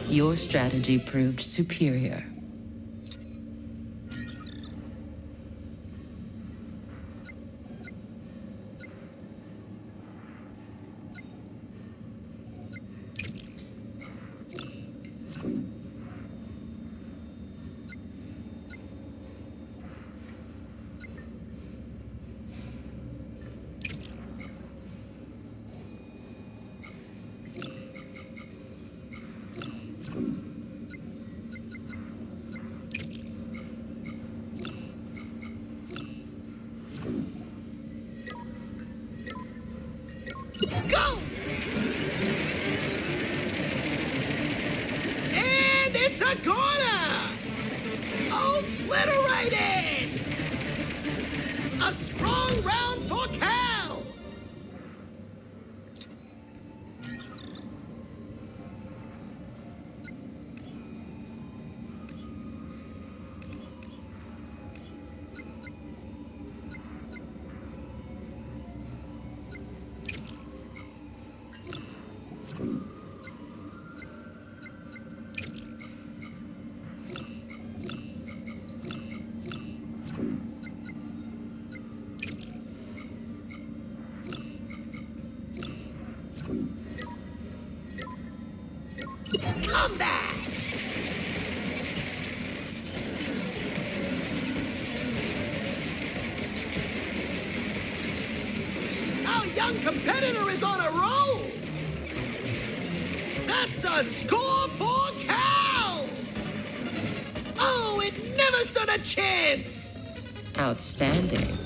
S9: Your strategy proved superior.
S4: Go! And it's a corner! Obliterated! A strong round for Cal! Combat! Our young competitor is on a roll! That's a score for Cal! Oh, it never stood a chance!
S9: Outstanding.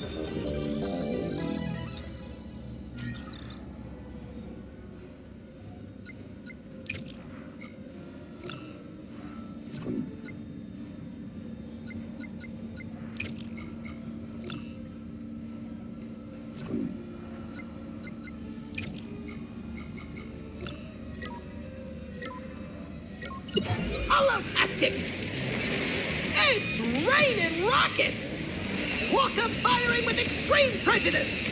S4: Hollow tactics! It's raining rockets! Walker firing with extreme prejudice!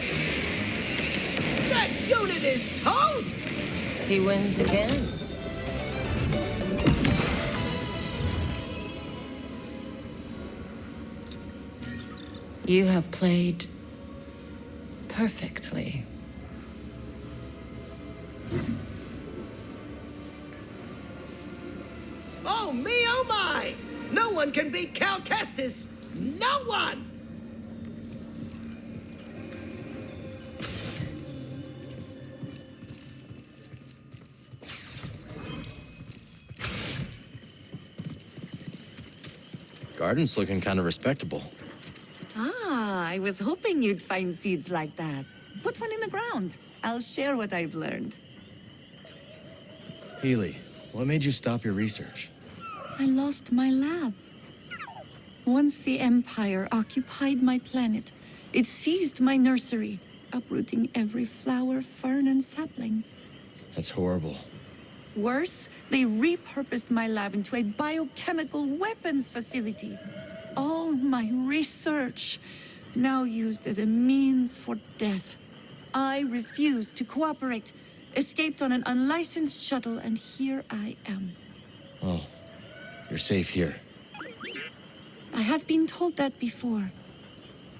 S4: That unit is toast!
S9: He wins again. You have played perfectly.
S4: Oh, me, oh my! No one can beat Cal Kestis! No one!
S2: Garden's looking kind of respectable.
S6: Ah, I was hoping you'd find seeds like that. Put one in the ground. I'll share what I've learned.
S2: Healy, what made you stop your research?
S6: I lost my lab. Once the Empire occupied my planet, it seized my nursery, uprooting every flower, fern, and sapling.
S2: That's horrible.
S6: Worse, they repurposed my lab into a biochemical weapons facility. All my research, now used as a means for death. I refused to cooperate, escaped on an unlicensed shuttle, and here I am.
S2: Oh, you're safe here.
S6: I have been told that before,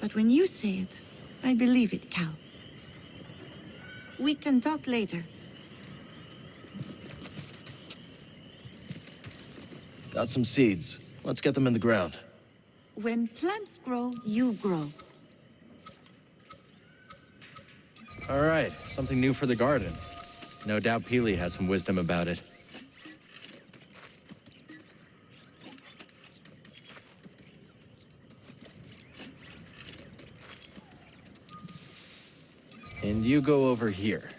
S6: but when you say it, I believe it, Cal. We can talk later.
S2: Got some seeds. Let's get them in the ground.
S6: When plants grow, you grow.
S2: All right, something new for the garden. No doubt Peely has some wisdom about it. And you go over here.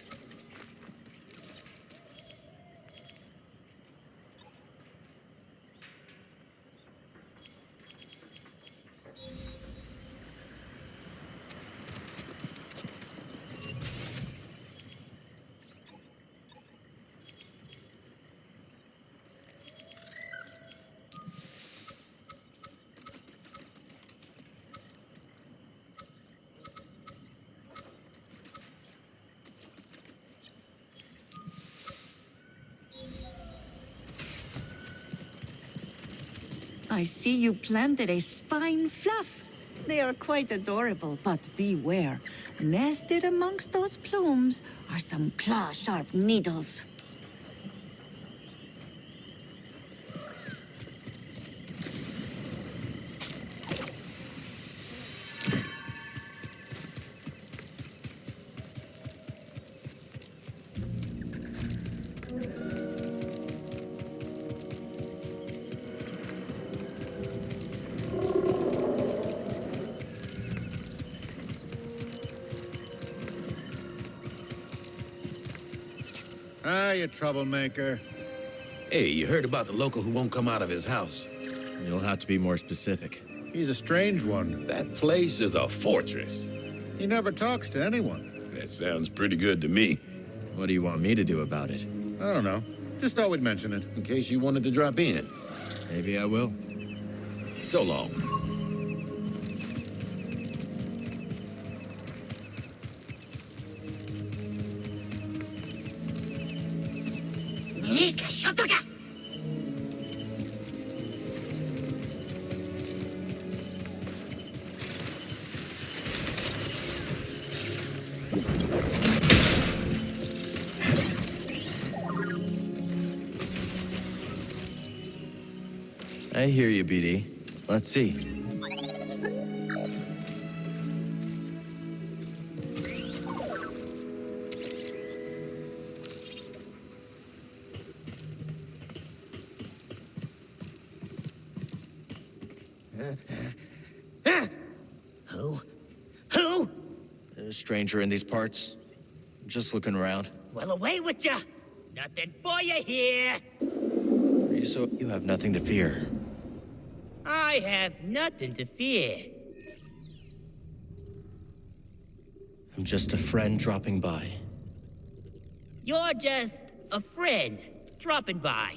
S6: I see you planted a spine fluff. They are quite adorable, but beware. Nested amongst those plumes are some claw-sharp needles.
S8: Ah, you troublemaker.
S10: Hey, you heard about the local who won't come out of his house?
S2: You'll have to be more specific.
S8: He's a strange one.
S10: That place is a fortress.
S8: He never talks to anyone.
S10: That sounds pretty good to me.
S2: What do you want me to do about it?
S8: I don't know. Just thought we'd mention it.
S10: In case you wanted to drop in.
S2: Maybe I will.
S10: So long.
S2: I hear you, BD. Let's see.
S4: Who?
S2: A stranger in these parts. Just looking around.
S4: Well, away with ya! Nothing for you here!
S2: So you have nothing to fear.
S4: I have nothing to fear.
S2: I'm just a friend dropping by.
S4: You're just a friend dropping by.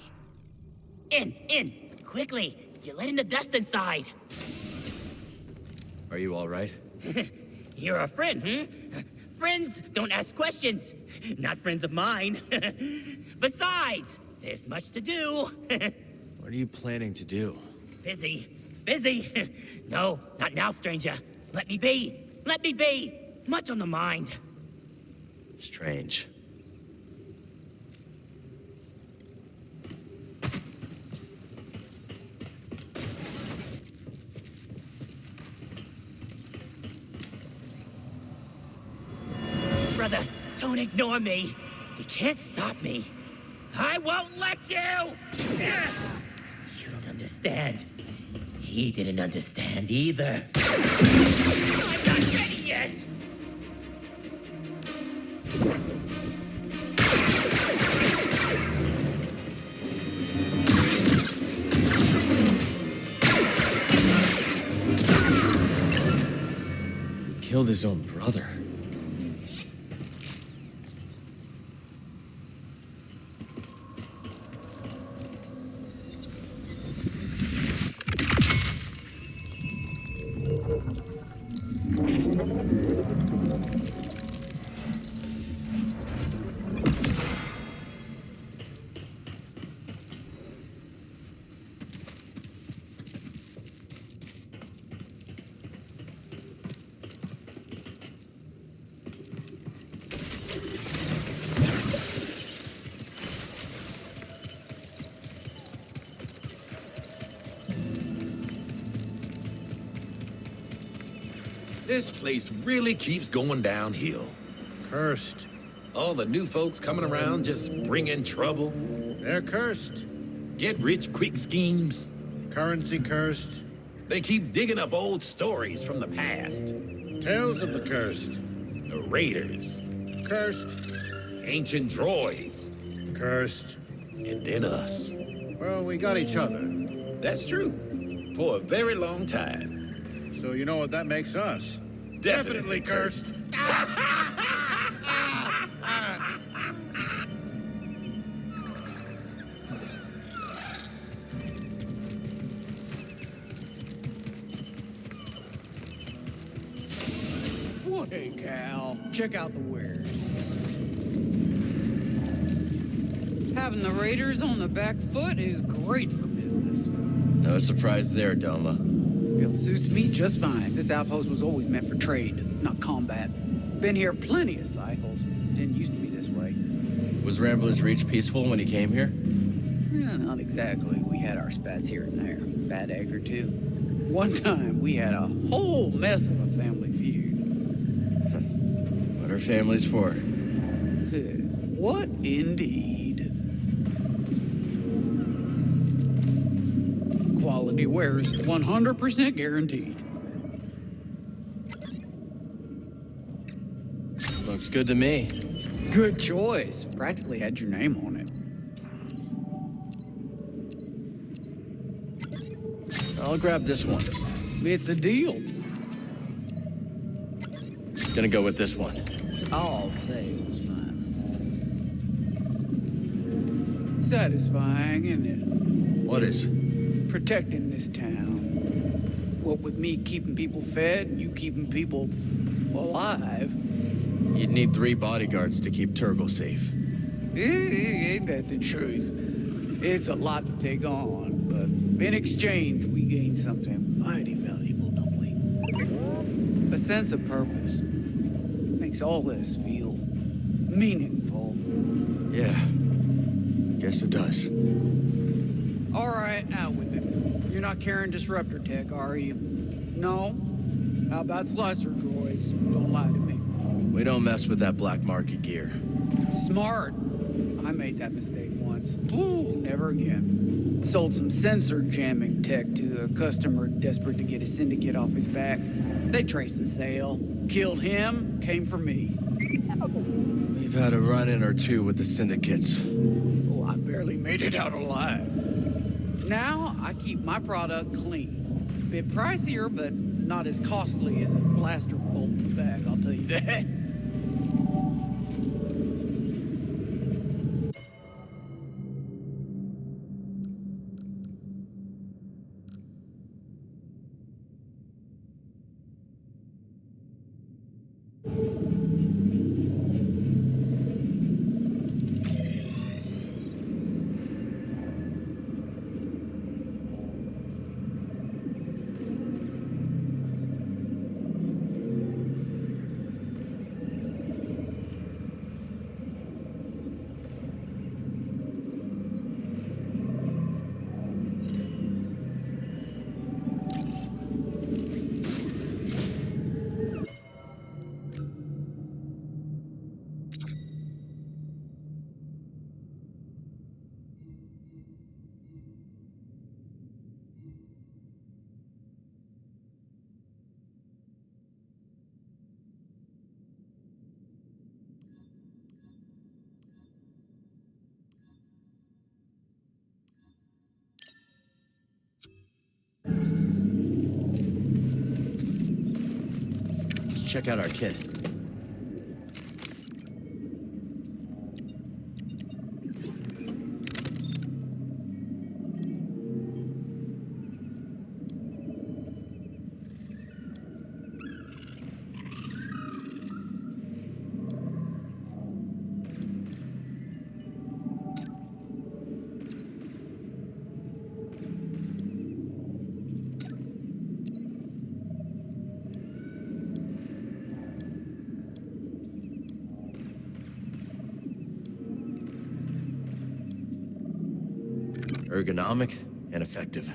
S4: In, quickly. You're letting the dust inside.
S2: Are you all right?
S4: You're a friend, Friends don't ask questions. Not friends of mine. Besides, there's much to do.
S2: What are you planning to do?
S4: Busy. No, not now, stranger. Let me be. Much on the mind.
S2: Strange.
S4: Brother, don't ignore me. You can't stop me. I won't let you! You don't understand. He didn't understand either. I'm not ready yet!
S2: He killed his own brother.
S10: This place really keeps going downhill.
S8: Cursed.
S10: All the new folks coming around just bringing trouble.
S8: They're cursed.
S10: Get-rich-quick schemes.
S8: Currency cursed.
S10: They keep digging up old stories from the past.
S8: Tales of the cursed.
S10: The Raiders.
S8: Cursed.
S10: Ancient droids.
S8: Cursed.
S10: And then us.
S8: Well, we got each other.
S10: That's true. For a very long time.
S8: So you know what that makes us?
S10: Definitely cursed.
S14: Hey, Cal, check out the wares. Having the Raiders on the back foot is great for business.
S2: No surprise there, Doma.
S14: It suits me just fine. This outpost was always meant for trade, not combat. Been here plenty of cycles. Didn't used to be this way.
S2: Was Rambler's Reach peaceful when he came here?
S14: Yeah, not exactly. We had our spats here and there. Bad egg or two. One time, we had a whole mess of a family feud.
S2: What are families for?
S14: What indeed? Quality wares, 100% guaranteed.
S2: Looks good to me.
S14: Good choice. Practically had your name on it.
S2: I'll grab this one.
S14: It's a deal.
S2: Gonna go with this one.
S14: I'll say it was fun. Satisfying, isn't it?
S2: What is?
S14: Protecting this town. What with me keeping people fed, you keeping people alive.
S2: You'd need 3 bodyguards to keep Turgle safe.
S14: Ain't that the truth? It's a lot to take on, but in exchange, we gain something mighty valuable, don't we? A sense of purpose. Makes all this feel meaningful.
S2: Yeah, guess it does.
S14: All right, out with it. You're not carrying disruptor tech, are you? No? How about slicer droids? Don't lie to me.
S2: We don't mess with that black market gear.
S14: Smart. I made that mistake once. Ooh, never again. Sold some sensor jamming tech to a customer desperate to get a syndicate off his back. They traced the sale. Killed him, came for me.
S2: We've had a run-in or two with the syndicates.
S14: Oh, I barely made it out alive. Now, I keep my product clean. It's a bit pricier, but not as costly as a blaster bolt in the bag, I'll tell you that.
S2: Check out our kit. Ergonomic and effective.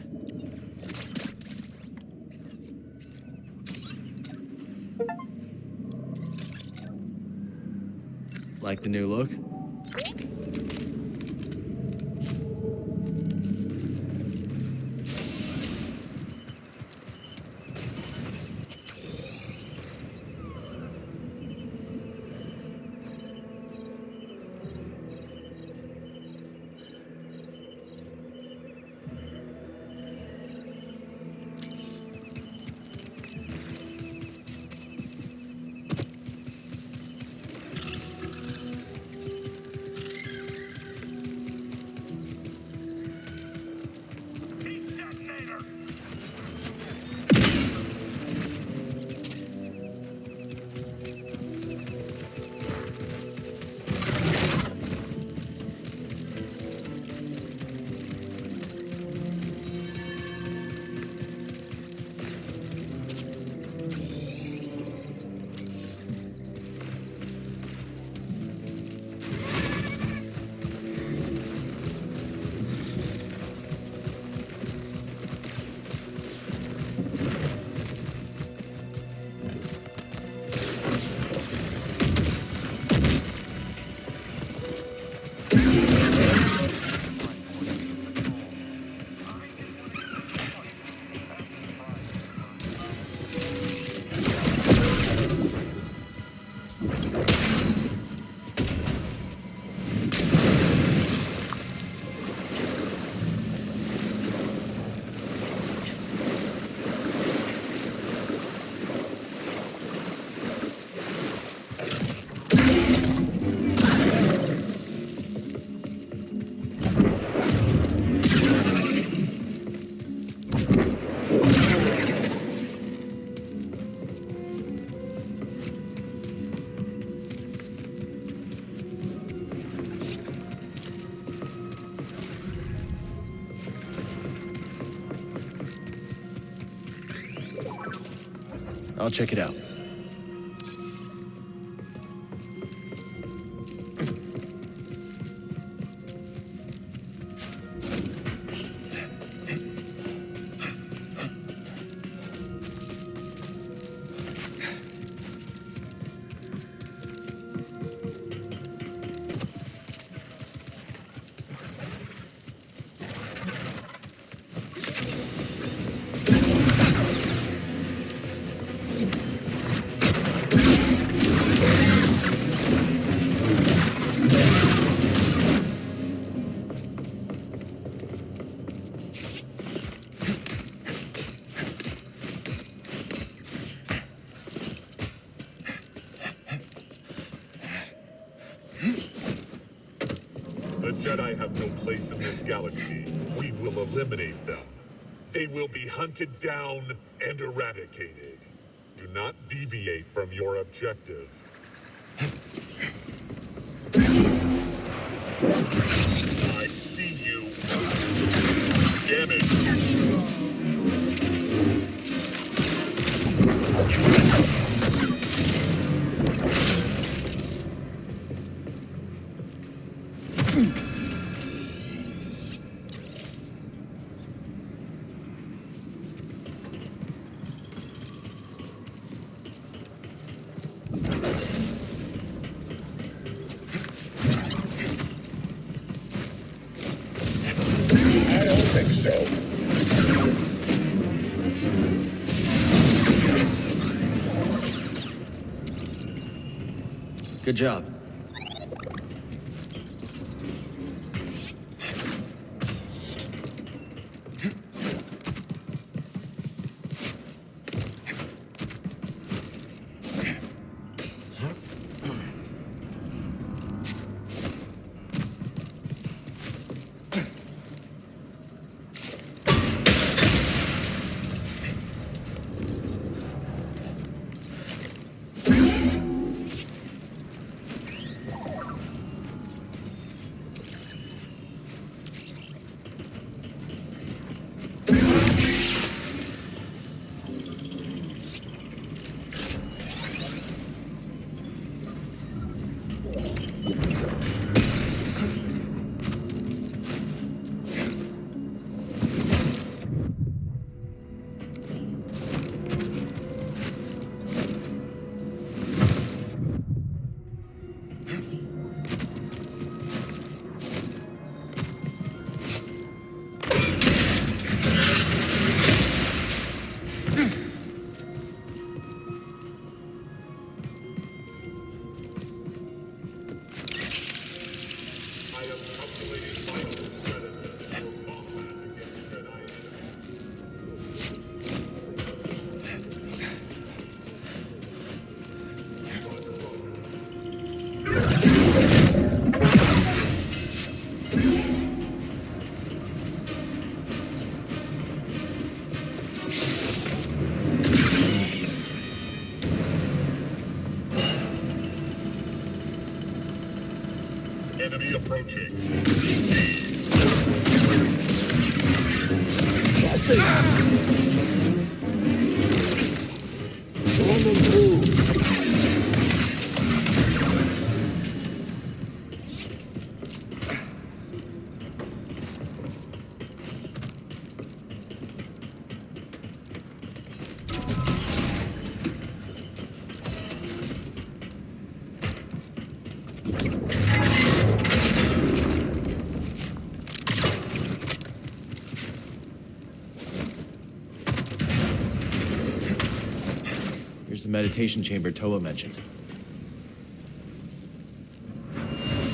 S2: Like the new look? I'll check it out.
S15: The Jedi have no place in this galaxy. We will eliminate them. They will be hunted down and eradicated. Do not deviate from your objective. I see you. Damn it.
S17: I don't think so.
S2: Good job.
S15: Enemy approaching.
S2: Here's the meditation chamber Toa mentioned.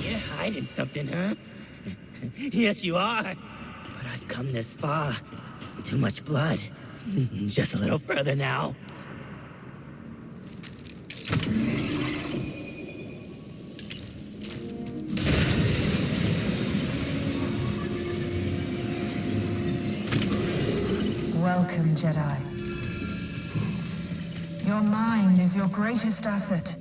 S4: You're hiding something, huh? Yes, you are. But I've come this far. Too much blood. Just a little further now.
S16: Welcome, Jedi. Your mind is your greatest asset.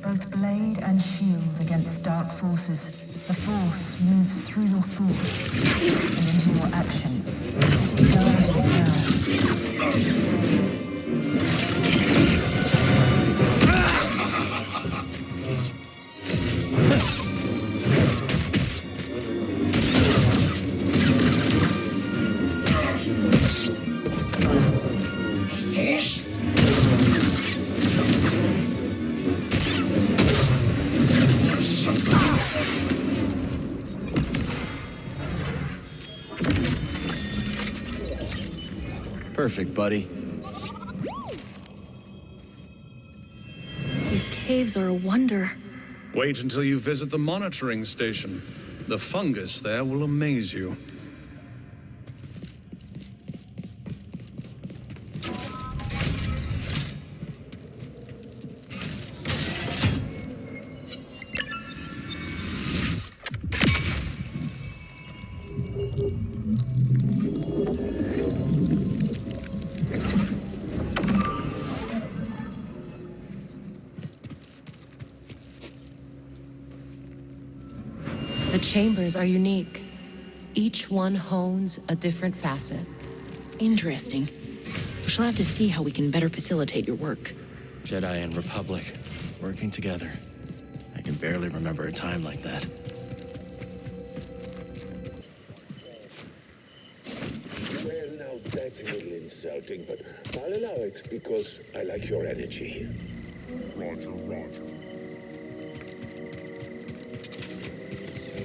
S16: Both blade and shield against dark forces. The Force moves through your thoughts and into your actions. Let it guide your path.
S2: Perfect, buddy.
S5: These caves are a wonder.
S18: Wait until you visit the monitoring station. The fungus there will amaze you.
S9: The chambers are unique. Each one hones a different facet.
S20: Interesting. We shall have to see how we can better facilitate your work.
S2: Jedi and Republic, working together. I can barely remember a time like that.
S19: Well, now that's a little insulting, but I'll allow it because I like your energy.
S15: Roger, roger.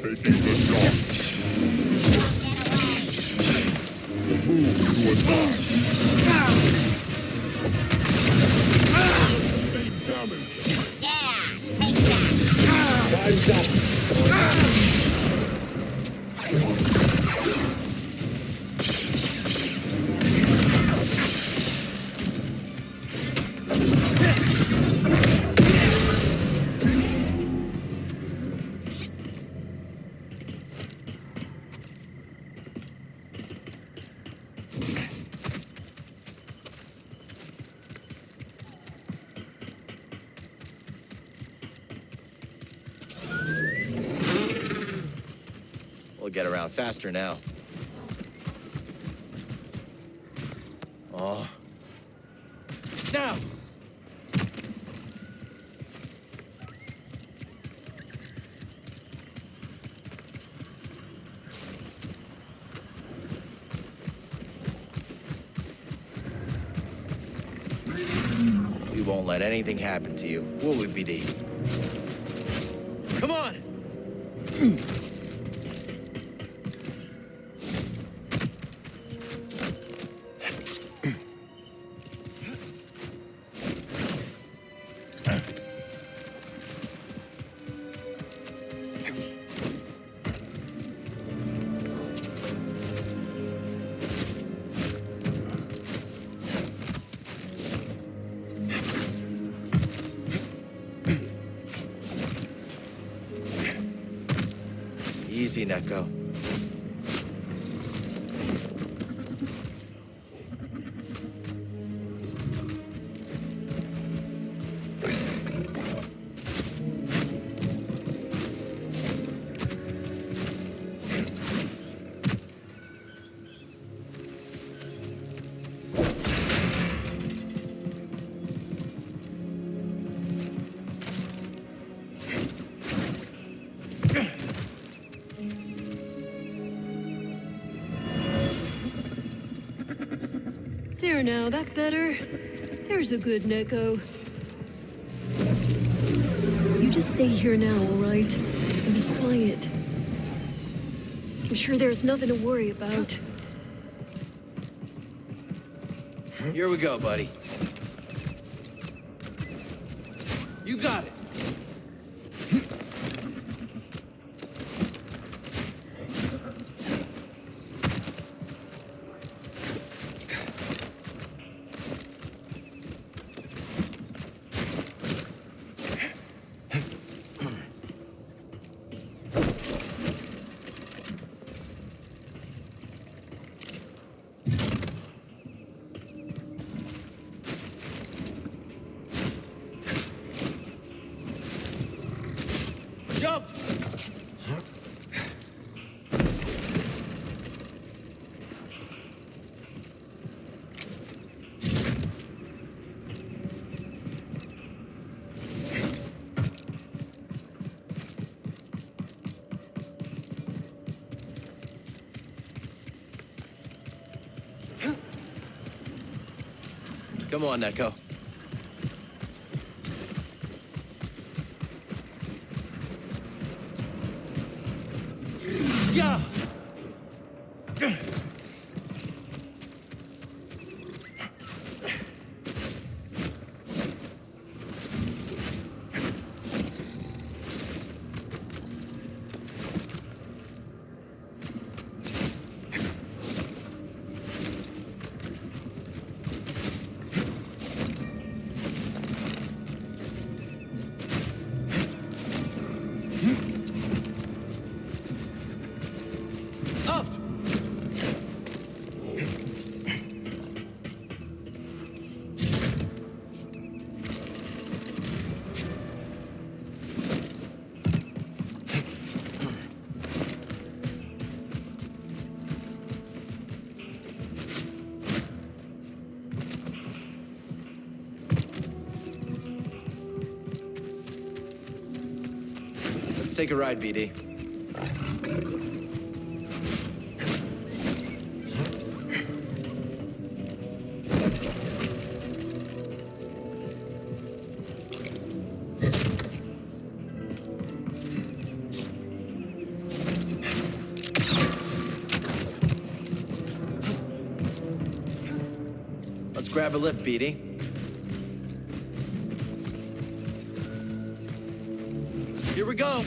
S15: Taking the shot. Move to attack. Take damage.
S17: Yeah, take that.
S19: Time's up.
S2: We'll get around faster now. Oh. Now! We won't let anything happen to you, will we, BD? Come on! Easy, Neko.
S21: There now, that better? There's a good Neko. You just stay here now, all right? And be quiet. I'm sure there's nothing to worry about.
S2: Here we go, buddy. You got it. Jump! Come on, Neko. Yeah. take a ride, BD. Let's grab a lift, BD. Here we go.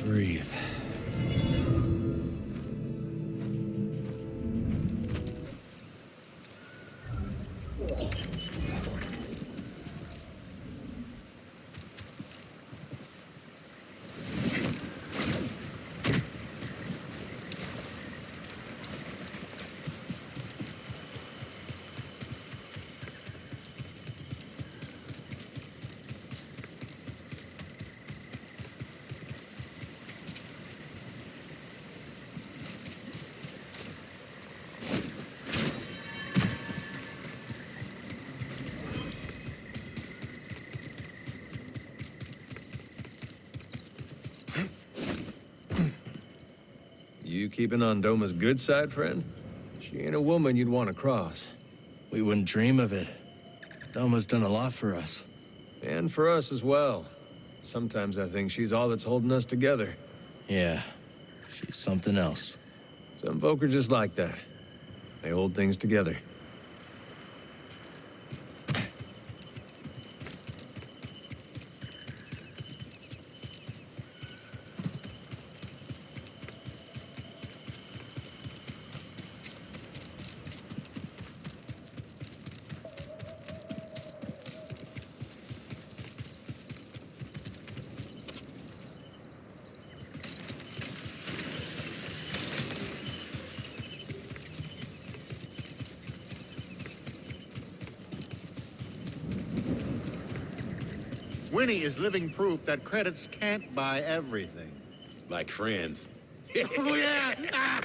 S2: Breathe.
S18: You keeping on Doma's good side, friend? She ain't a woman you'd want to cross.
S2: We wouldn't dream of it. Doma's done a lot for us.
S18: And for us as well. Sometimes I think she's all that's holding us together.
S2: Yeah, she's something else.
S18: Some folk are just like that. They hold things together.
S8: Winnie is living proof that credits can't buy everything.
S10: Like friends.
S8: Oh, yeah!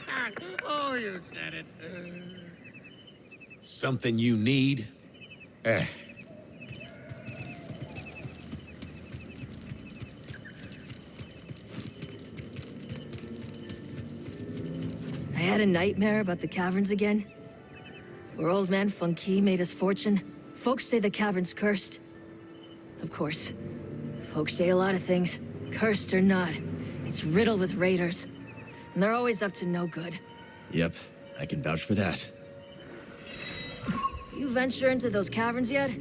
S8: Oh, you said it.
S10: Something you need?
S8: Eh.
S21: I had a nightmare about the caverns again. Where old man Funky made his fortune. Folks say the cavern's cursed. Of course. Folks say a lot of things. Cursed or not. It's riddled with raiders. And they're always up to no good.
S2: Yep, I can vouch for that.
S21: You venture into those caverns yet?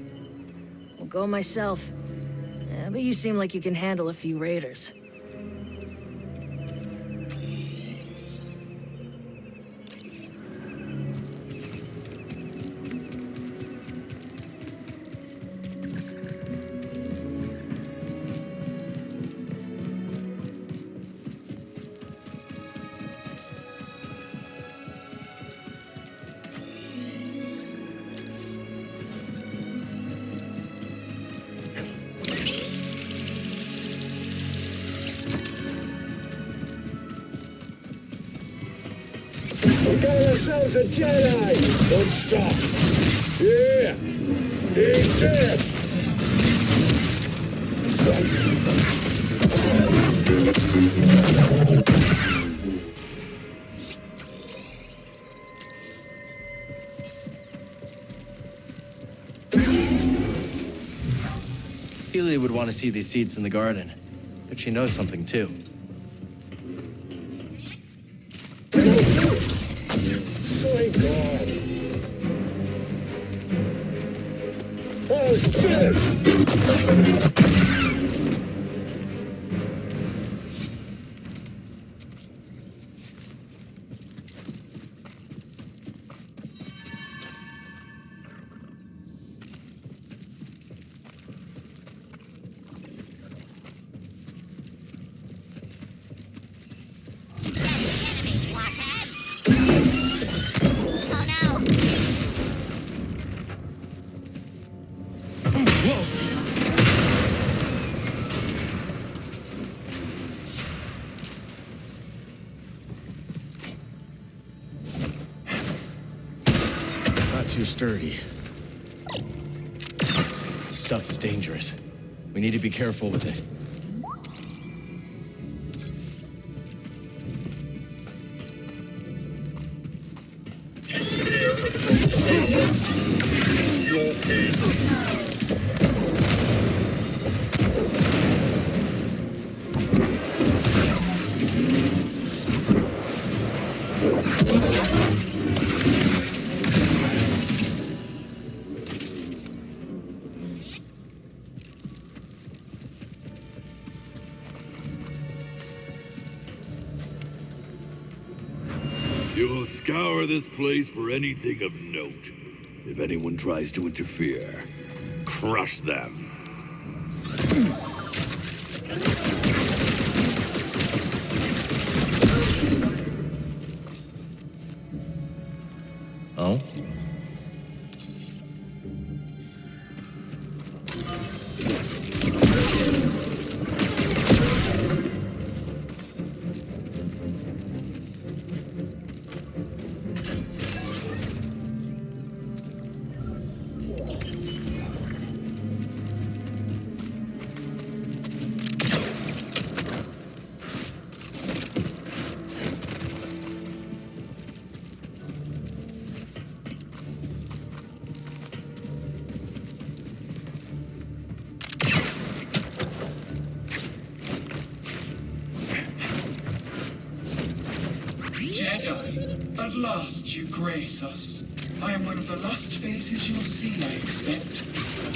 S21: I'll go myself. But you seem like you can handle a few raiders.
S19: We got ourselves a Jedi! Don't stop! Yeah! Eat this!
S2: Healy would want to see these seeds in the garden, but she knows something too.
S19: My God! Oh, shit!
S2: too sturdy. This stuff is dangerous. We need to be careful with it.
S1: You will scour this place for anything of note. If anyone tries to interfere, crush them.
S2: Oh?
S12: Jedi, at last you grace us. I am one of the last faces you'll see, I expect.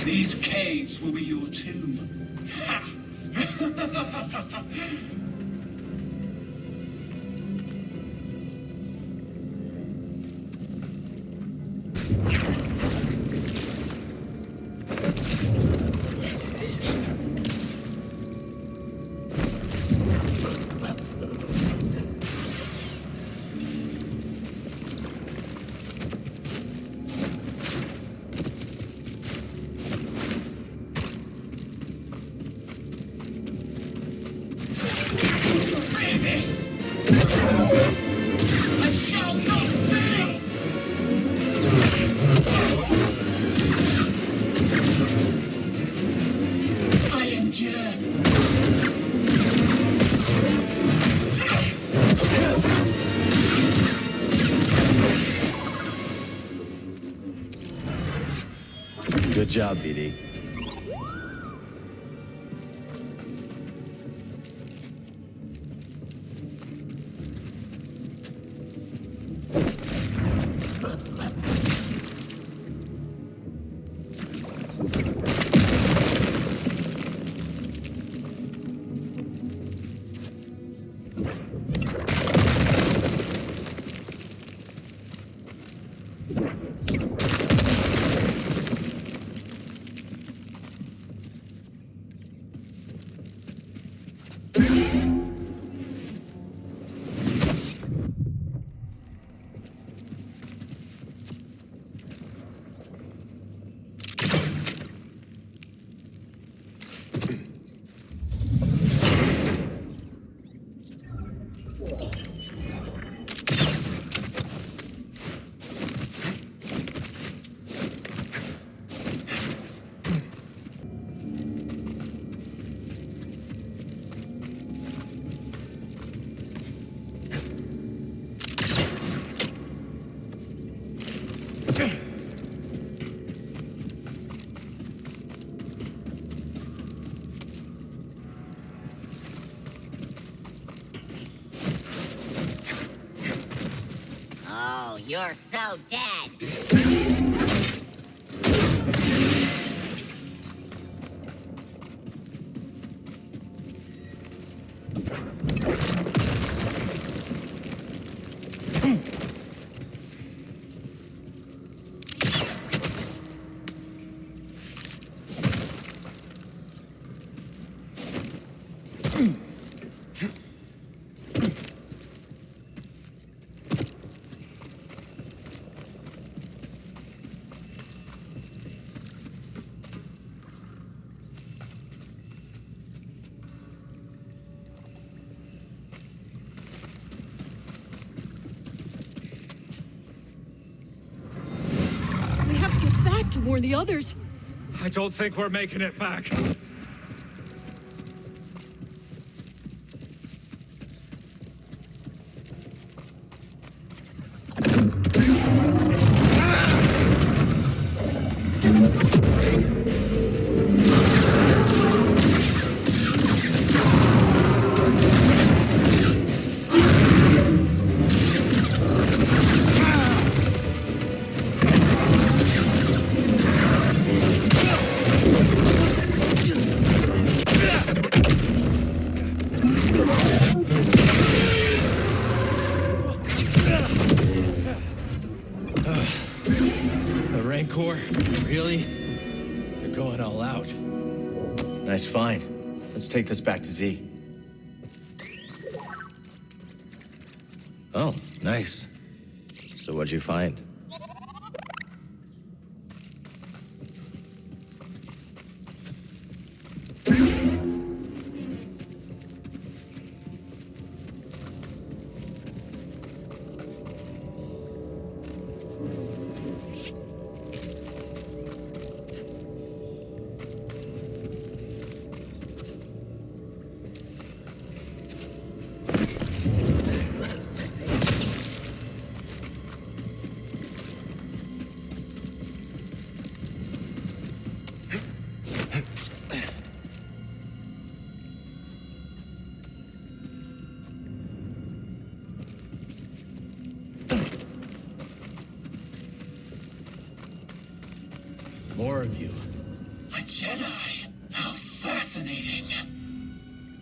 S12: These caves will be your tomb. Ha! I shall not fail! I endure.
S2: Good job, BD.
S22: Oh, you're so dead.
S6: to warn the others.
S18: I don't think we're making it back.
S2: The Rancor? Really? They're going all out. Nice find. Let's take this back to Z. Oh, nice. So what'd you find? More of you.
S12: A Jedi? How fascinating.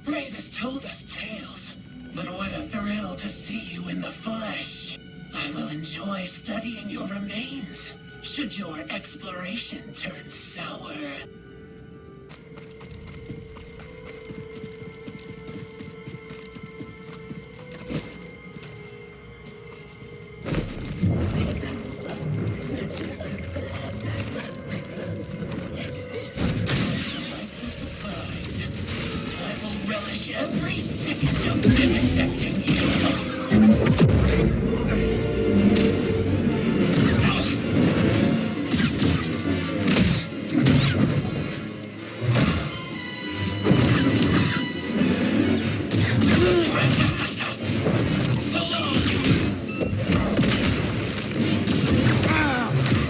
S12: Ravis told us tales, but what a thrill to see you in the flesh. I will enjoy studying your remains, should your exploration turn sour. Every second of vivisecting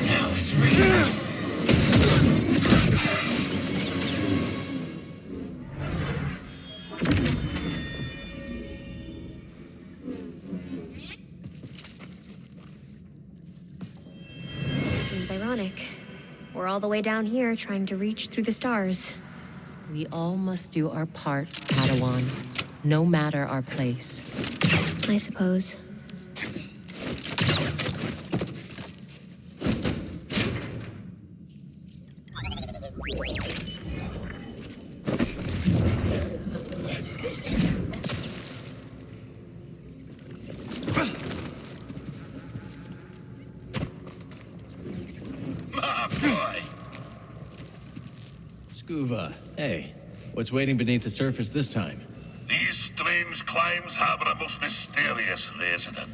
S12: Now it's real.
S3: Seems ironic. We're all the way down here trying to reach through the stars.
S9: We all must do our part, Padawan, no matter our place.
S3: I suppose.
S2: Scuva, hey. What's waiting beneath the surface this time?
S17: These strange climes have a most mysterious resident.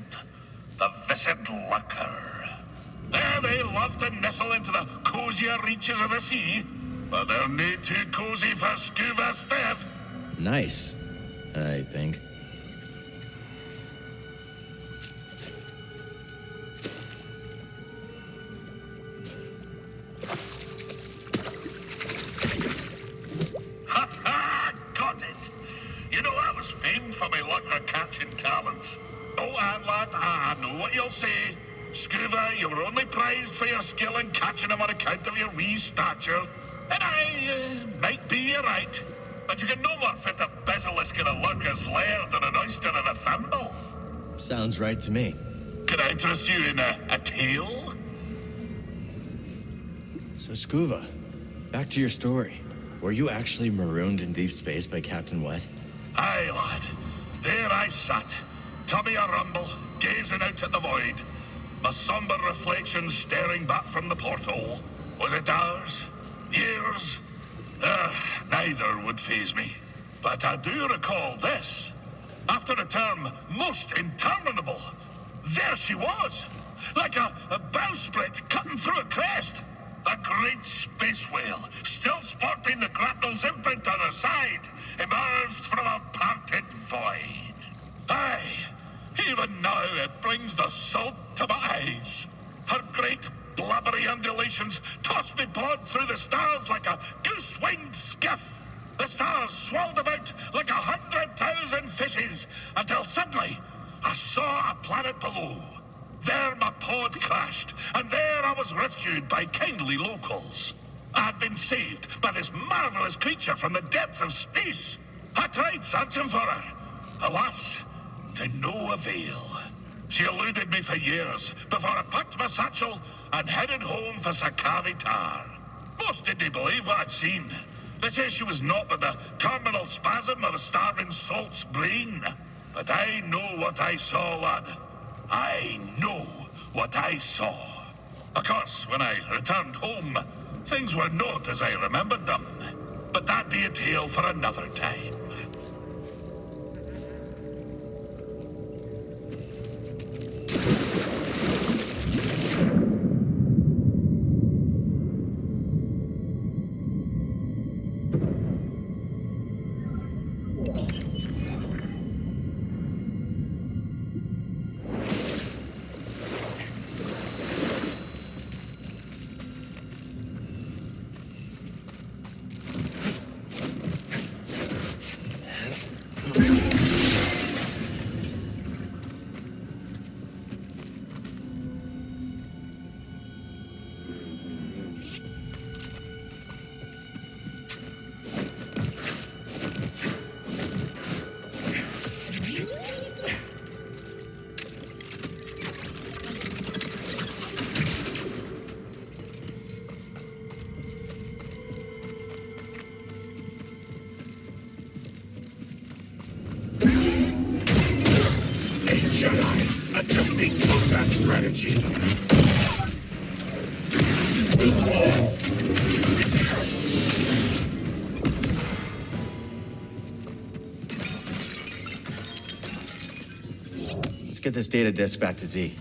S17: The Viscid Lurker. There they love to nestle into the cozier reaches of the sea, but they're not too cozy for Scuba Steph.
S2: Nice, I think.
S17: Got it. You know, I was famed for my lurker catching talents. Oh, and lad, I know what you'll say. Scuba, you were only prized for your skill in catching them on account of your wee stature. And I might be you're right. But you can no more fit a basilisk in a lurker's lair than an oyster in a thimble.
S2: Sounds right to me.
S17: Could I interest you in a tale?
S2: So, Scuva, back to your story. Were you actually marooned in deep space by Captain Wet?
S17: Aye, lad. There I sat, tummy a-rumble, gazing out at the void. My somber reflection staring back from the porthole. Was it hours? Years? Neither would faze me. But I do recall this. After a term most interminable, there she was! Like a bowsprit cutting through a crest. The great space whale, still sporting the grapnel's imprint on her side, emerged from a parted void. Aye, even now it brings the salt to my eyes. Her great blubbery undulations tossed me pod through the stars like a goose-winged skiff. The stars swirled about like 100,000 fishes until suddenly I saw a planet below. There my pod crashed, and there I was rescued by kindly locals. I had been saved by this marvelous creature from the depth of space. I tried searching for her. Alas, to no avail. She eluded me for years before I packed my satchel and headed home for Sakari Tar. Most didn't believe what I'd seen. They say she was not but the terminal spasm of a starving salt's brain. But I know what I saw, lad. I know what I saw. Of course, when I returned home, things were not as I remembered them. But that be a tale for another time. Jedi, adjusting combat strategy.
S2: Let's get this data disk back to Z.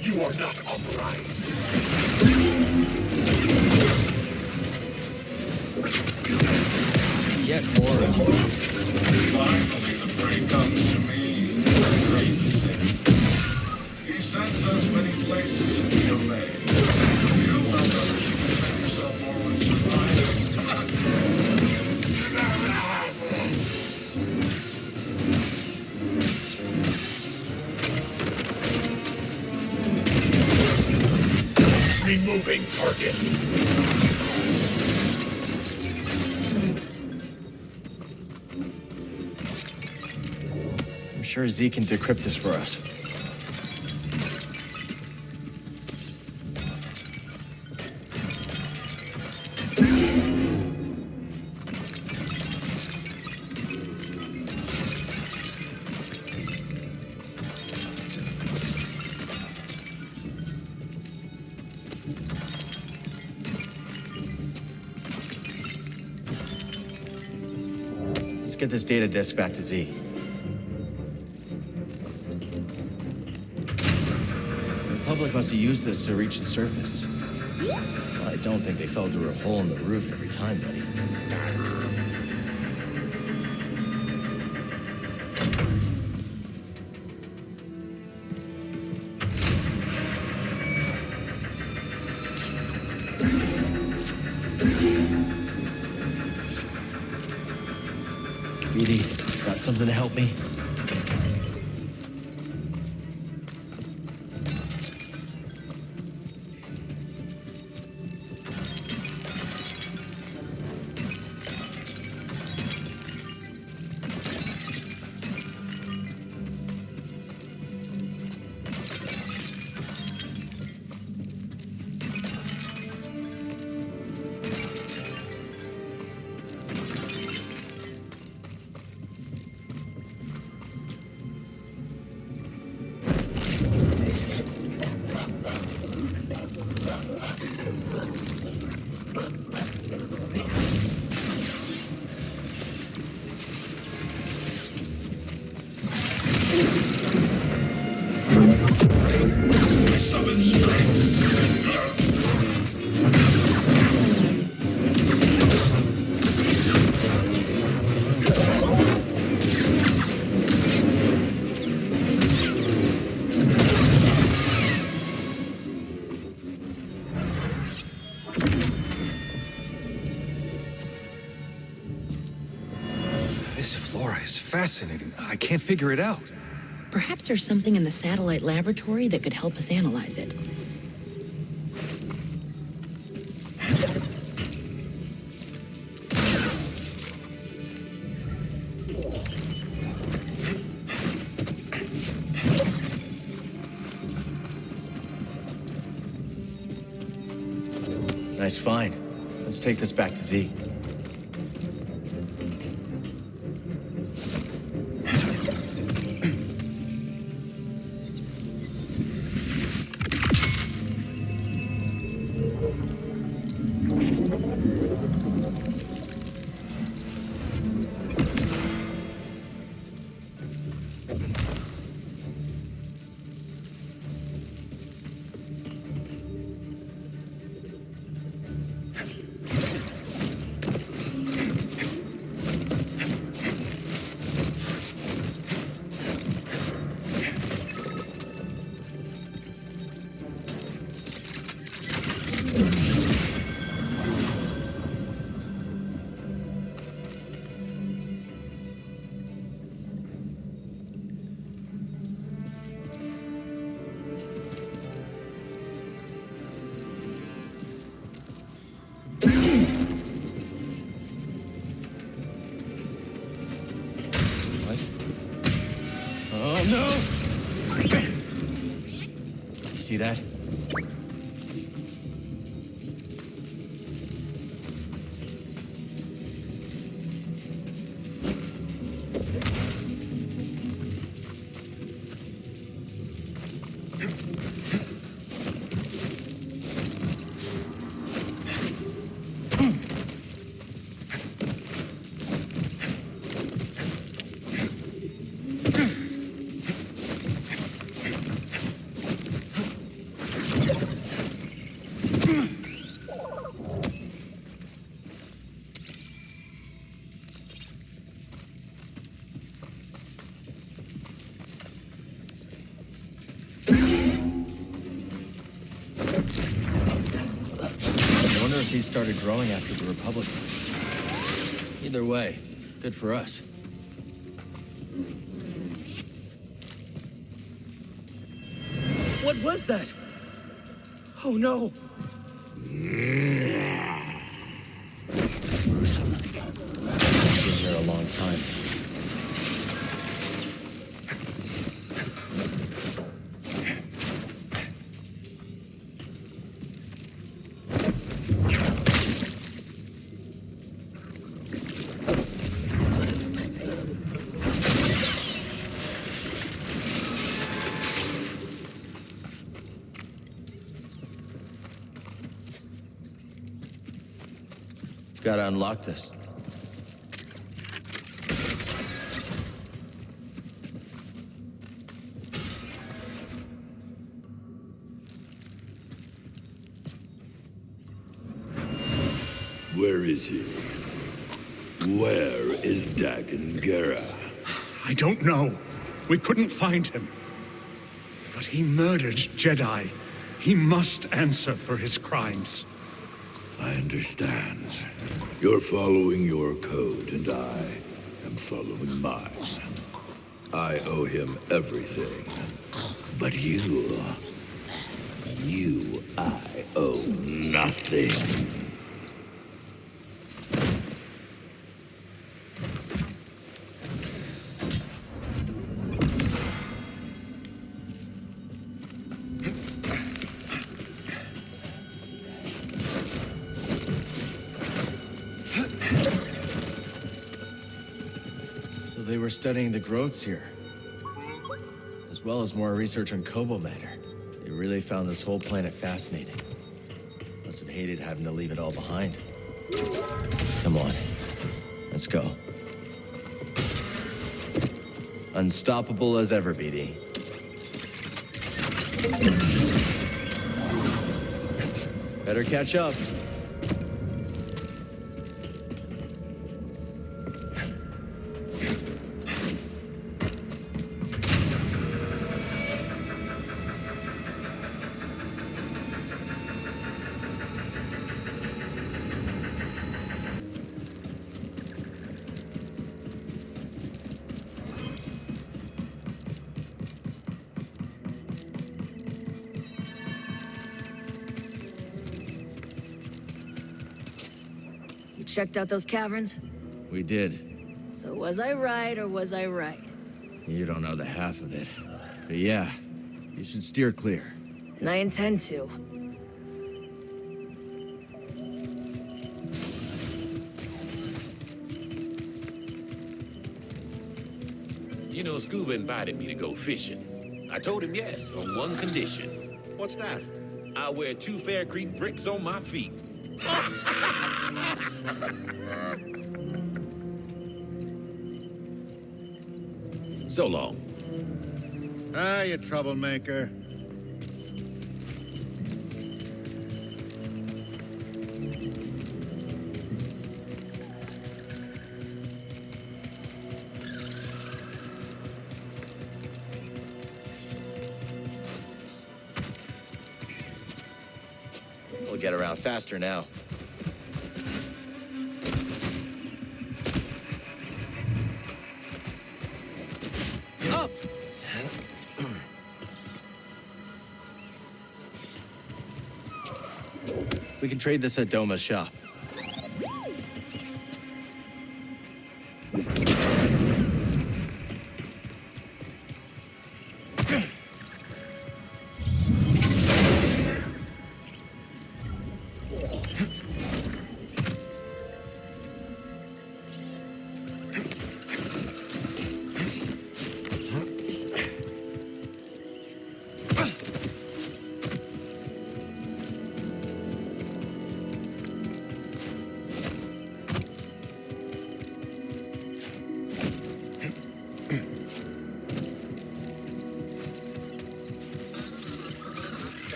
S17: You are not authorized.
S2: Yet more.
S7: Finally, the prey comes to me. Great Sith. He sends us many places and we obey. You, however, concern yourself more with surviving.
S17: Removing target.
S2: I'm sure Z can decrypt this for us. Let's get this data disk back to Z. The public must have used this to reach the surface. Well, I don't think they fell through a hole in the roof every time, buddy. BD, got something to help me?
S7: Summon strength.
S11: fascinating. I can't figure it out.
S20: Perhaps there's something in the satellite laboratory that could help us analyze it.
S2: Nice find. Let's take this back to Z. Oh no! You see that? He started growing after the Republic. Either way, good for us.
S4: What was that? Oh no!
S2: Gruesome. Been here a long time. Gotta unlock this.
S1: Where is he? Where is Dagon Gera?
S13: I don't know. We couldn't find him. But he murdered Jedi. He must answer for his crimes.
S1: I understand. You're following your code, and I am following mine. I owe him everything. But you, I owe nothing.
S2: They were studying the growths here, as well as more research on Kobo matter. They really found this whole planet fascinating. Must have hated having to leave it all behind. Come on, let's go. Unstoppable as ever, BD. Better catch up.
S21: checked out those caverns?
S2: We did.
S21: So was I right or was I right?
S2: You don't know the half of it. But yeah, you should steer clear.
S21: And I intend to.
S14: You know, Scuba invited me to go fishing. I told him yes, on one condition.
S8: What's that?
S14: I wear 2 Fair Creek bricks on my feet. So long.
S8: Ah, you troublemaker.
S2: We'll get around faster now. Up! We can trade this at Doma's shop.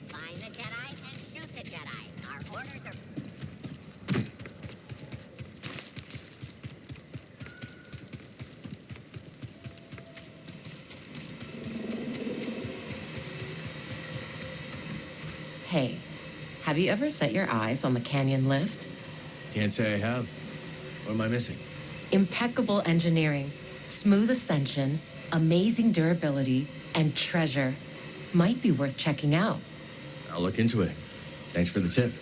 S22: Find the Jedi and shoot the Jedi. Our orders are...
S9: Hey, have you ever set your eyes on the canyon lift?
S2: Can't say I have. What am I missing?
S9: Impeccable engineering, smooth ascension, amazing durability, and treasure. Might be worth checking out.
S2: I'll look into it. Thanks for the tip.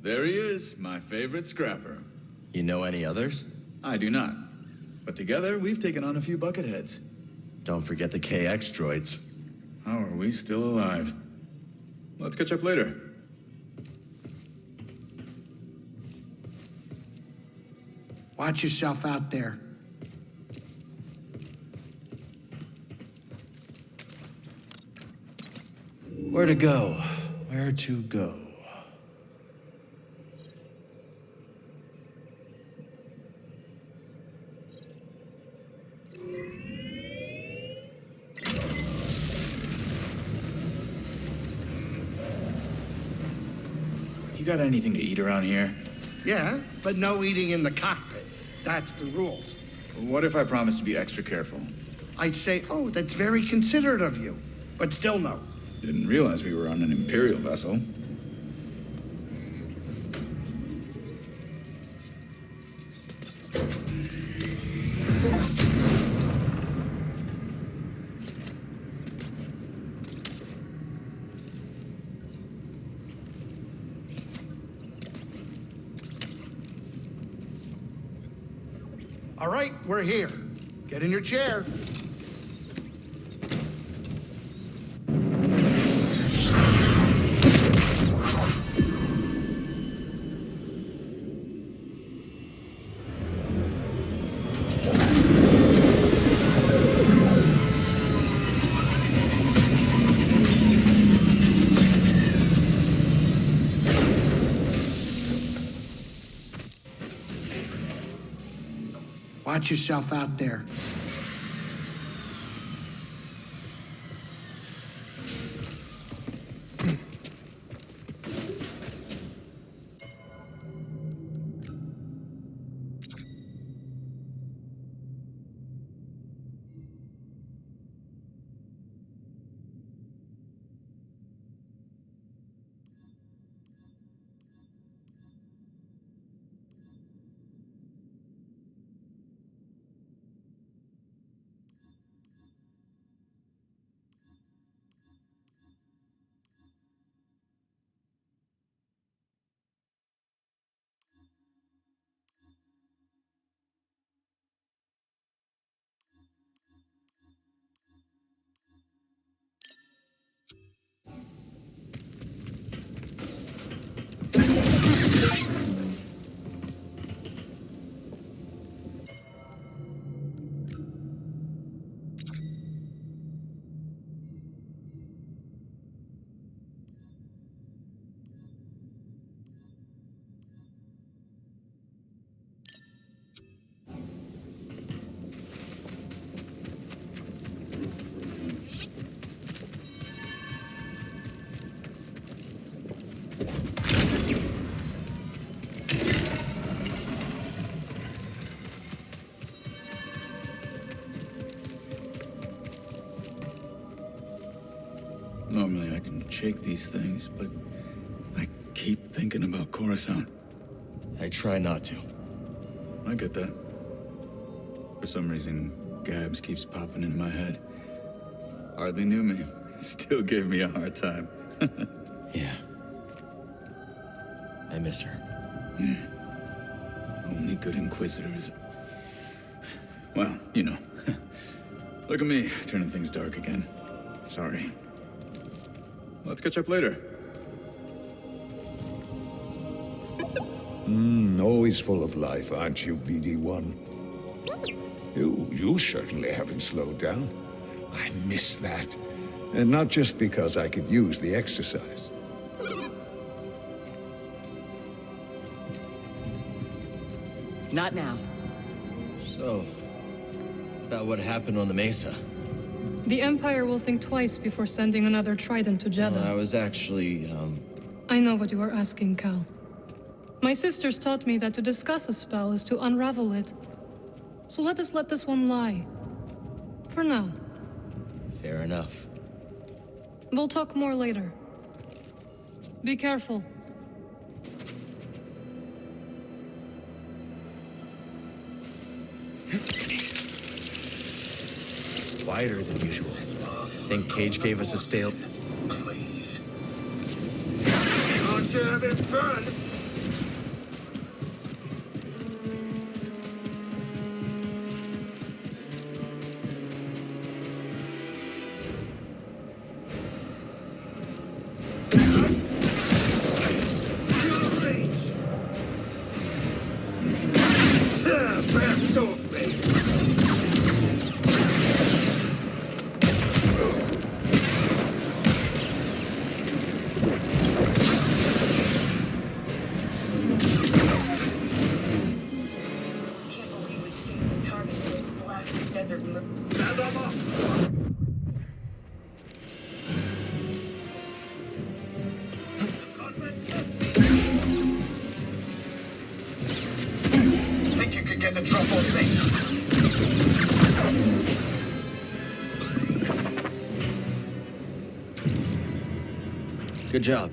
S16: There he is, my favorite scrapper.
S2: You know any others?
S16: I do not. But together, we've taken on a few bucketheads.
S2: Don't forget the KX droids.
S16: How are we still alive? Let's catch up later.
S23: Watch yourself out there.
S2: Where to go? Where to go?
S16: You got anything to eat around here?
S23: Yeah, but no eating in the cockpit. That's the rules.
S16: What if I promise to be extra careful?
S23: I'd say, oh, that's very considerate of you. But still no.
S16: Didn't realize we were on an Imperial vessel.
S23: All right, we're here. Get in your chair. Watch yourself out there.
S16: Normally I can shake these things, but I keep thinking about Coruscant.
S2: I try not to.
S16: I get that. For some reason, Gabs keeps popping in my head. Hardly knew me. Still gave me a hard time.
S2: Yeah. I miss her.
S16: Yeah. Only good Inquisitors. Well, you know. Look at me, turning things dark again. Sorry. Let's catch up later.
S5: Always full of life, aren't you, BD-1? You certainly haven't slowed down. I miss that. And not just because I could use the exercise.
S9: Not now.
S2: So, about what happened on the Mesa.
S10: The Empire will think twice before sending another Trident to Jeddah.
S2: Well, I was actually,
S10: I know what you are asking, Cal. My sisters taught me that to discuss a spell is to unravel it. So let us let this one lie. For now.
S2: Fair enough.
S10: We'll talk more later. Be careful.
S2: Quieter than usual. Think Cage gave us a stale...
S17: Please. Don't you have it burn? Think you could get the drop on me?
S2: Good job.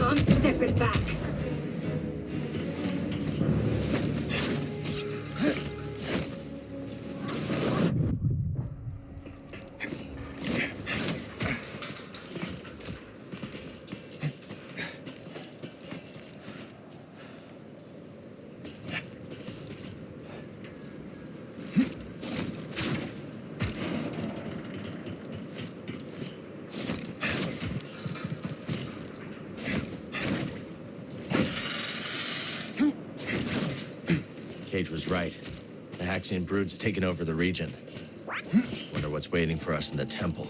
S21: I'm stepping back.
S2: Cage was right. The Haxian brood's taken over the region. Wonder what's waiting for us in the temple.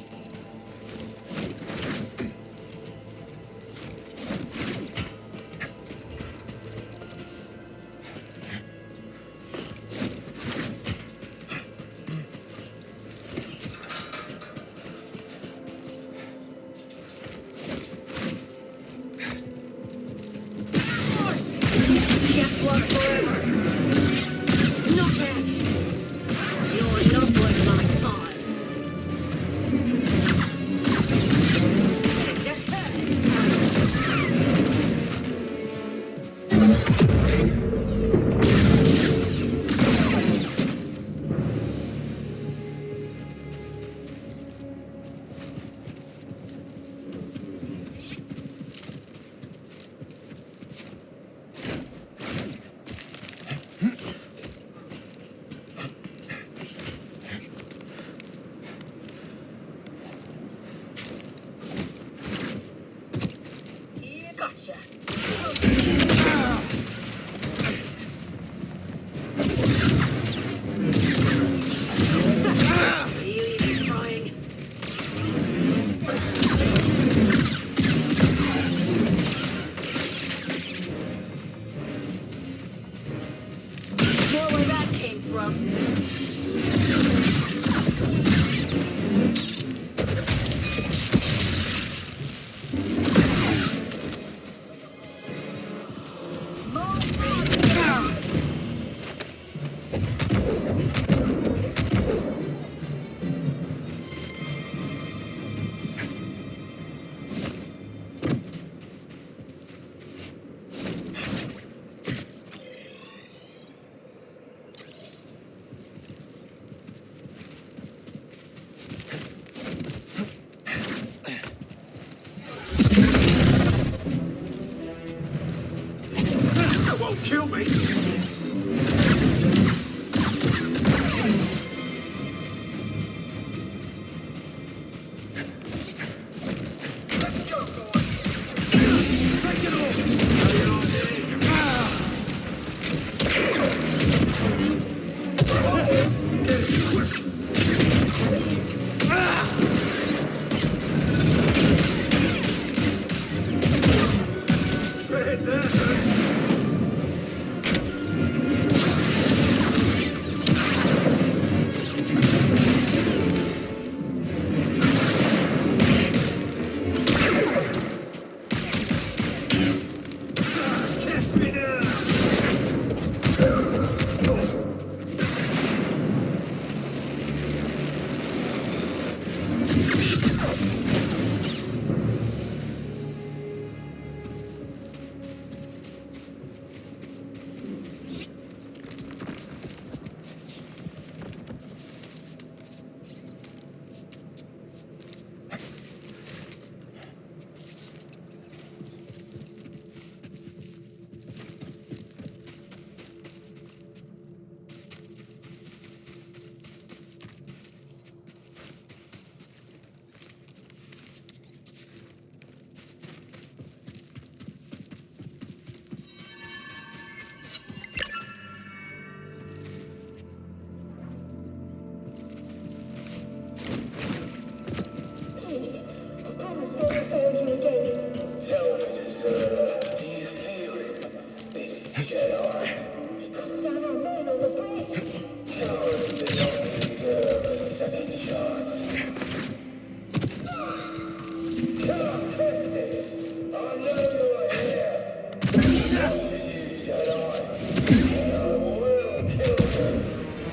S17: Kill me!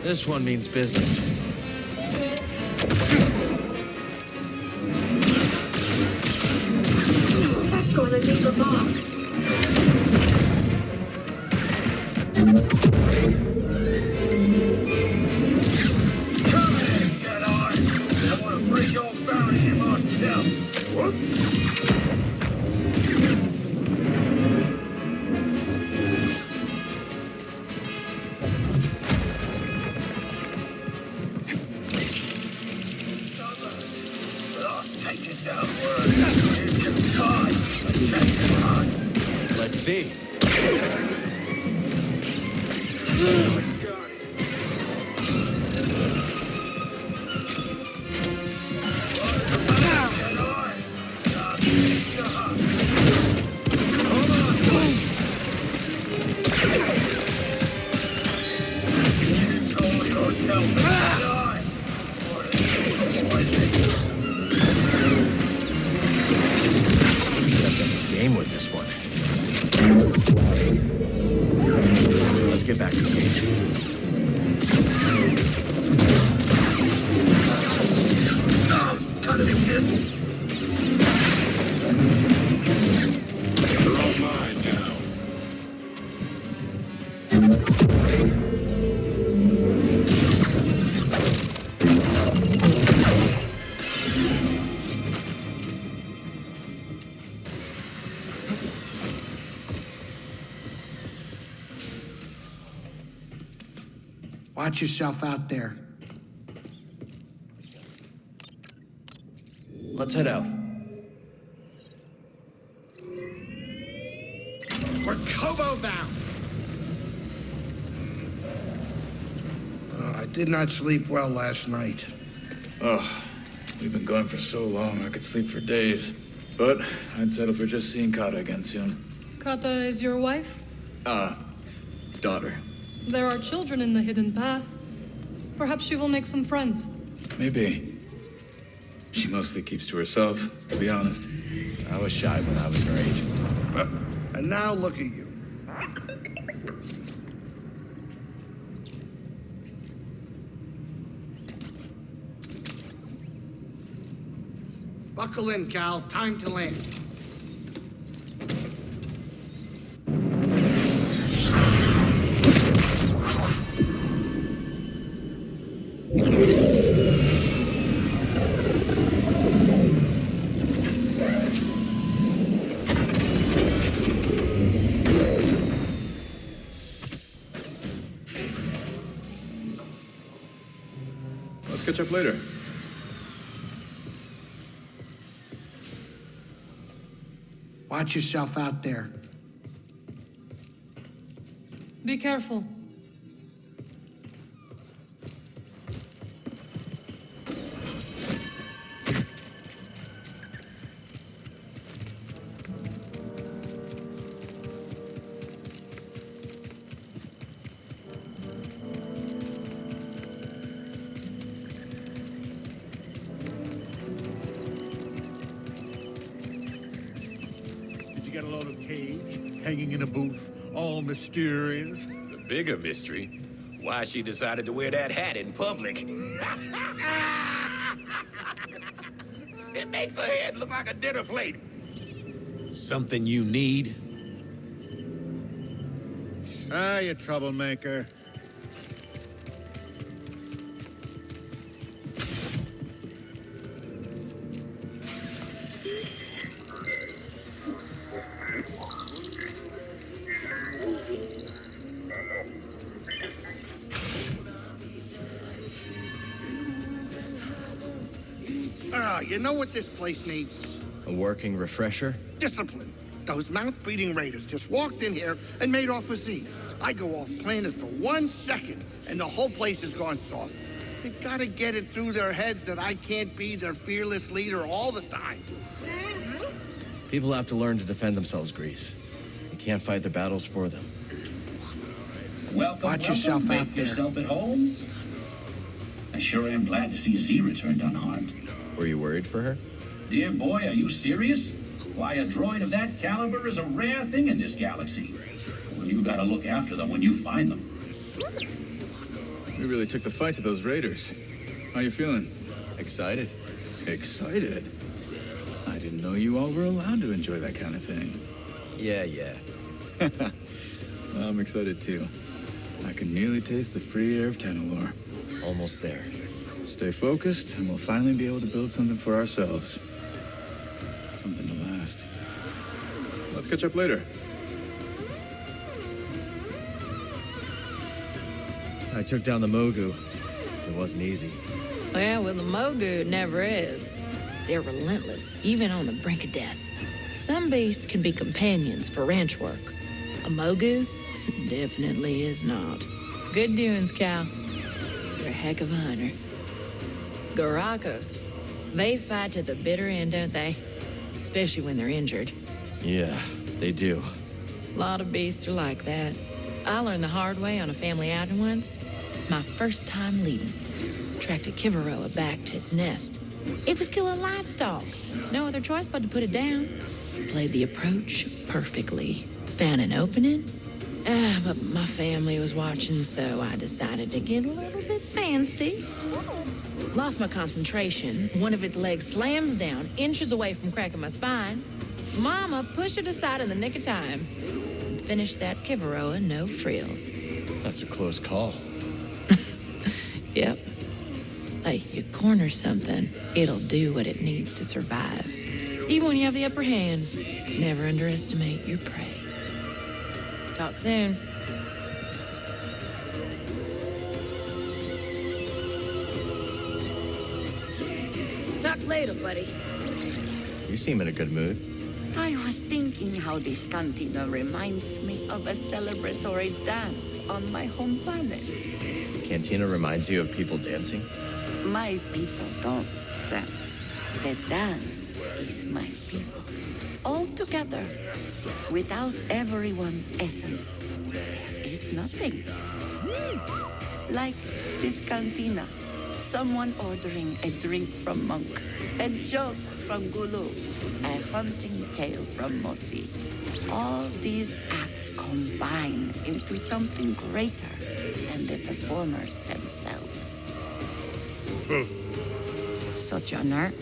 S2: This one means business.
S6: That's gonna leave a mark.
S17: Come in, Jedi! I want to bring your bounty in myself. Whoops!
S2: Let's see. Game with this one. Let's get back to the cage.
S7: You're all mine now.
S23: Watch yourself out there.
S2: Let's head out.
S23: We're Kobo bound. I did not sleep well last night.
S16: Oh, we've been going for so long, I could sleep for days. But I'd settle for just seeing Kata again soon.
S10: Kata is your wife?
S16: Daughter.
S10: There are children in the hidden path. Perhaps she will make some friends.
S16: Maybe. She mostly keeps to herself, to be honest.
S2: I was shy when I was her age.
S23: And now look at you. Buckle in, Cal. Time to land.
S16: Let's catch up later.
S23: Watch yourself out there.
S10: Be careful.
S8: Get a load of Cage hanging in a booth, all mysterious.
S14: The bigger mystery, why she decided to wear that hat in public. It makes her head look like a dinner plate. Something you need?
S8: Ah, you troublemaker.
S23: You know what this place needs?
S2: A working refresher?
S23: Discipline. Those mouth-breathing raiders just walked in here and made off with Z. I go off planet for 1 second, and the whole place has gone soft. They've got to get it through their heads that I can't be their fearless leader all the time.
S2: People have to learn to defend themselves, Grease. You can't fight their battles for them.
S15: Welcome,
S23: Watch yourself
S15: Make
S23: out there.
S15: yourself at home. I sure am glad to see Z returned unharmed.
S2: Were you worried for her?
S15: Dear boy, are you serious? Why, a droid of that caliber is a rare thing in this galaxy. Well, you gotta look after them when you find them.
S16: We really took the fight to those raiders. How you feeling?
S2: Excited.
S16: Excited? I didn't know you all were allowed to enjoy that kind of thing.
S2: Yeah.
S16: I'm excited too. I can nearly taste the free air of Tanalor.
S2: Almost there.
S16: Stay focused, and we'll finally be able to build something for ourselves. Something to last. Let's catch up later.
S2: I took down the Mogu. It wasn't easy.
S20: Well, with the Mogu, it never is. They're relentless, even on the brink of death. Some beasts can be companions for ranch work. A Mogu definitely is not. Good doings, Cal. You're a heck of a hunter. Garakos. They fight to the bitter end, don't they? Especially when they're injured.
S2: Yeah, they do.
S20: A lot of beasts are like that. I learned the hard way on a family outing once. My first time leading. Tracked a Kivaroa back to its nest. It was killing livestock. No other choice but to put it down. Played the approach perfectly. Found an opening. But my family was watching, so I decided to get a little bit fancy. Lost my concentration. One of its legs slams down, inches away from cracking my spine. Mama pushed it aside in the nick of time. Finished that Kivaroa, no frills.
S2: That's a close call.
S20: Yep. Hey, you corner something, it'll do what it needs to survive. Even when you have the upper hand, never underestimate your prey. Talk soon. Talk later, buddy.
S2: You seem in a good mood.
S12: I was thinking how this cantina reminds me of a celebratory dance on my home planet.
S2: Cantina reminds you of people dancing?
S12: My people don't dance. The dance is my people. All together, without everyone's essence, there is nothing. Like this cantina. Someone ordering a drink from Monk, a joke from Gulu, a hunting tale from Mosi. All these acts combine into something greater than the performers themselves. Sojourner.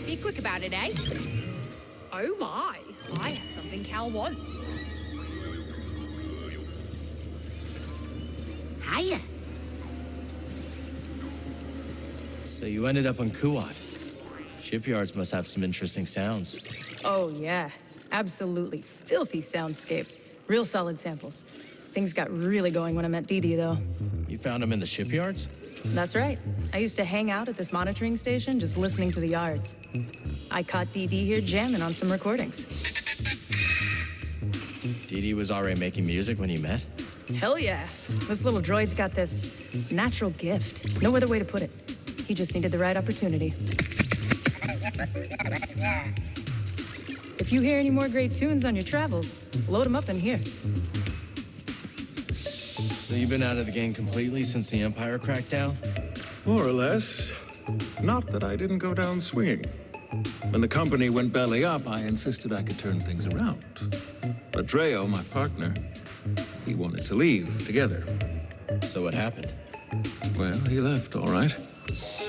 S18: Be quick about it, eh? Oh my, I have something Cal wants.
S12: Hiya.
S2: So you ended up on Kuat. Shipyards must have some interesting sounds.
S19: Oh, yeah. Absolutely filthy soundscape. Real solid samples. Things got really going when I met Dee Dee, though.
S2: You found him in the shipyards?
S19: That's right. I used to hang out at this monitoring station just listening to the yards. I caught Dee Dee here jamming on some recordings.
S2: Dee Dee was already making music when you met?
S19: Hell yeah. This little droid's got this natural gift. No other way to put it. He just needed the right opportunity. If you hear any more great tunes on your travels, load them up in here.
S2: So you've been out of the game completely since the Empire crackdown?
S13: More or less. Not that I didn't go down swinging. When the company went belly up, I insisted I could turn things around. But Dreo, my partner, he wanted to leave together.
S2: So what happened?
S13: Well, he left, all right.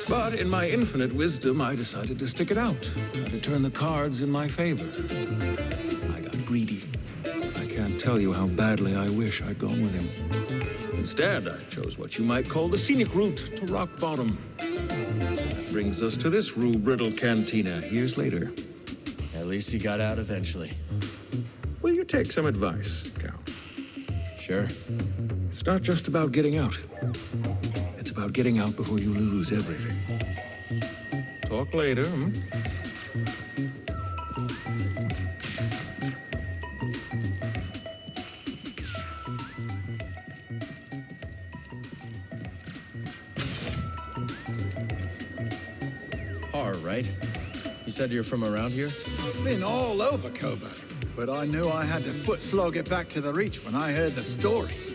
S13: But in my infinite wisdom, I decided to stick it out. To turn the cards in my favor. I got greedy. I can't tell you how badly I wish I'd gone with him. Instead, I chose what you might call the scenic route to rock bottom. That brings us to this rue-brittle cantina years later.
S2: At least you got out eventually.
S13: Will you take some advice, Cal?
S2: Sure.
S13: It's not just about getting out. It's about getting out before you lose everything. Talk later, hmm?
S2: All right. You said you're from around here?
S24: Been all over Koba, but I knew I had to foot slog it back to the Reach when I heard the stories.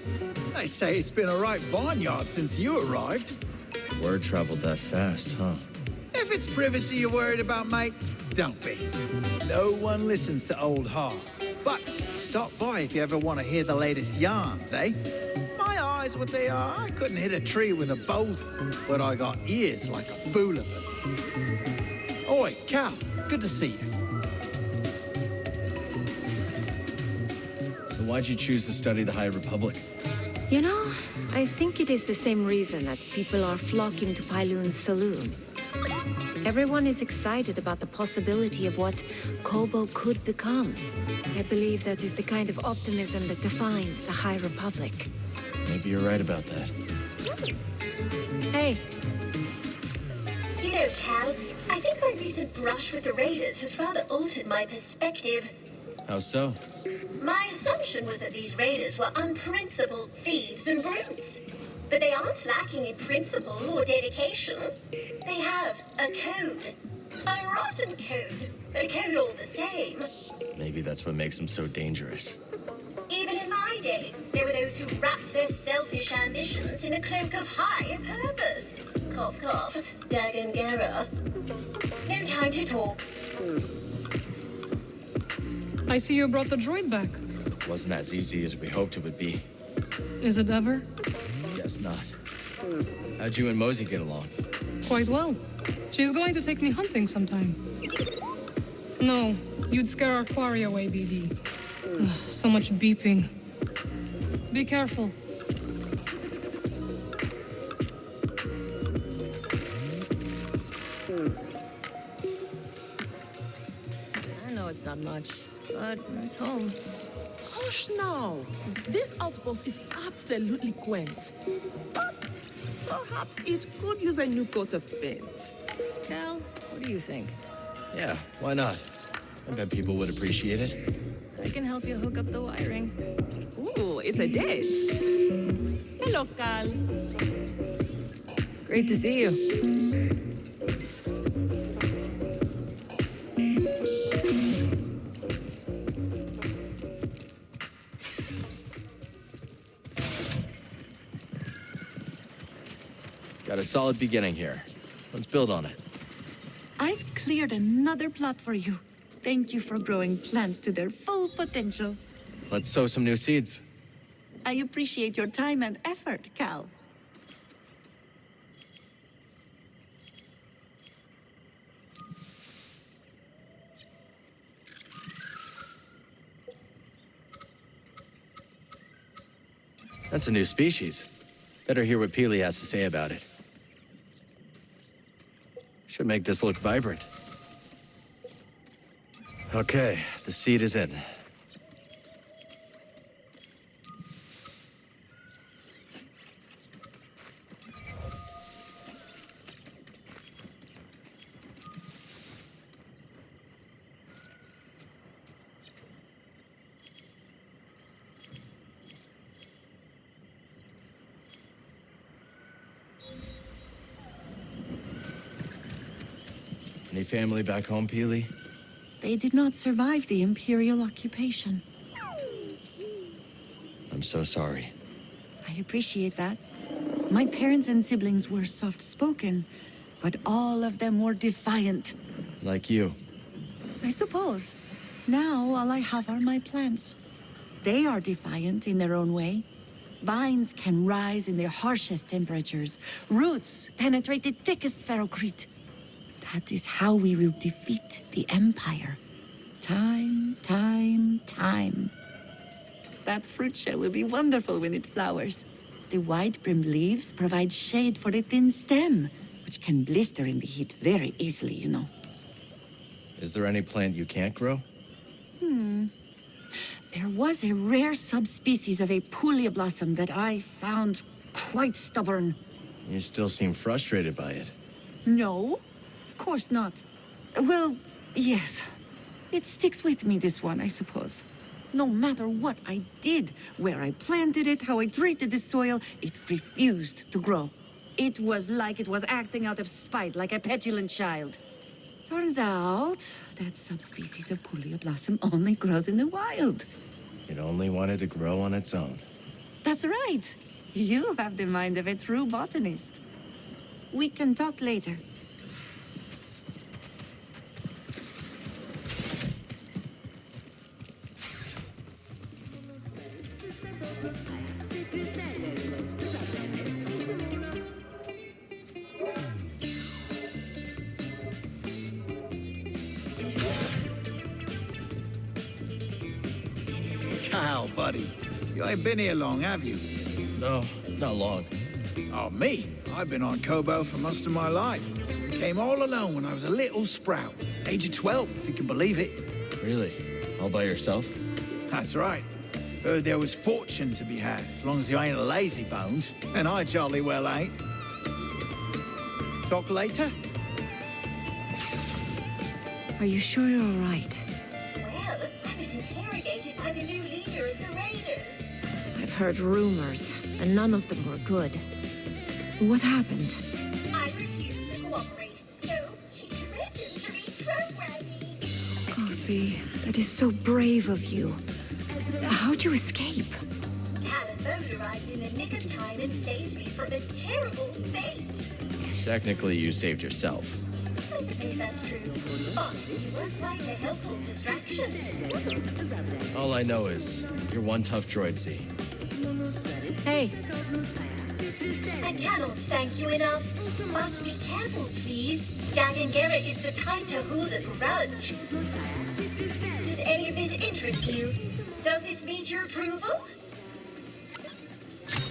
S24: They say it's been a right barnyard since you arrived.
S2: Word traveled that fast, huh?
S24: If it's privacy you're worried about, mate, don't be. No one listens to old Har. But stop by if you ever want to hear the latest yarns, eh? My eyes, what they are, I couldn't hit a tree with a boulder, but I got ears like a boulevard. Oi, Cal, good to see you.
S2: So why'd you choose to study the High Republic?
S25: You know, I think it is the same reason that people are flocking to Pyloon's saloon. Everyone is excited about the possibility of what Kobo could become. I believe that is the kind of optimism that defined the High Republic.
S2: Maybe you're right about that.
S25: Hey.
S26: You know, Cal, I think my recent brush with the Raiders has rather altered my perspective.
S2: How so?
S26: My assumption was that these raiders were unprincipled thieves and brutes. But they aren't lacking in principle or dedication. They have a code. A rotten code. But a code all the same.
S2: Maybe that's what makes them so dangerous.
S26: Even in my day, there were those who wrapped their selfish ambitions in a cloak of higher purpose. Cough, cough. Dagon Gera. No time to talk.
S10: I see you brought the droid back.
S2: Wasn't as easy as we hoped it would be.
S10: Is it ever?
S2: Guess not. How'd you and Mosey get along?
S10: Quite well. She's going to take me hunting sometime. No, you'd scare our quarry away, BD. Ugh, so much beeping. Be careful.
S21: I know it's not much, but it's home.
S1: Hush now. This outpost is absolutely quaint. But perhaps it could use a new coat of paint.
S21: Cal, what do you think?
S2: Yeah, why not? I bet people would appreciate it.
S21: I can help you hook up the wiring.
S1: Ooh, it's a date. Hello, Cal.
S21: Great to see you.
S2: Got a solid beginning here. Let's build on it.
S3: I've cleared another plot for you. Thank you for growing plants to their full potential.
S2: Let's sow some new seeds.
S3: I appreciate your time and effort, Cal.
S2: That's a new species. Better hear what Peely has to say about it. Should make this look vibrant. Okay, the seed is in. Any family back home, Peely?
S3: They did not survive the Imperial occupation.
S2: I'm so sorry.
S3: I appreciate that. My parents and siblings were soft-spoken, but all of them were defiant.
S2: Like you.
S3: I suppose. Now all I have are my plants. They are defiant in their own way. Vines can rise in the harshest temperatures. Roots penetrate the thickest ferrocrete. That is how we will defeat the Empire. Time, time, time. That fruit shell will be wonderful when it flowers. The wide-brimmed leaves provide shade for the thin stem, which can blister in the heat very easily, you know.
S2: Is there any plant you can't grow?
S3: There was a rare subspecies of a Puglia blossom that I found quite stubborn.
S2: You still seem frustrated by it.
S3: No, of course not. Well, yes. It sticks with me, this one, I suppose. No matter what I did, where I planted it, how I treated the soil, it refused to grow. It was like it was acting out of spite, like a petulant child. Turns out, that subspecies of Puglia blossom only grows in the wild.
S2: It only wanted to grow on its own.
S3: That's right. You have the mind of a true botanist. We can talk later.
S24: Cal, buddy. You ain't been here long, have you?
S2: No, not long.
S24: Oh, me? I've been on Kobo for most of my life. Came all alone when I was a little sprout. Age of 12, if you can believe it.
S2: Really? All by yourself?
S24: That's right. Heard there was fortune to be had, as long as you ain't a lazy bones. And I jolly well ain't. Talk later?
S25: Are you sure you're all right?
S26: Well, I was interrogated interrogated by the new leader of the Raiders.
S25: I've heard rumors, and none of them were good. What happened?
S26: I refused to cooperate, so he threatened to reprogram me.
S25: Oh, see, that is so brave of you. How'd you escape?
S26: Caliban arrived in the nick of time and saved me from a terrible fate.
S2: Technically, you saved yourself.
S26: I suppose that's true, but you were quite a helpful distraction.
S2: All I know is, you're one tough droid, Z.
S25: Hey.
S26: I cannot thank you enough. But be careful, please. Dagan Gera is the type to hold a grudge. Does any of this interest you? Does this meet your approval?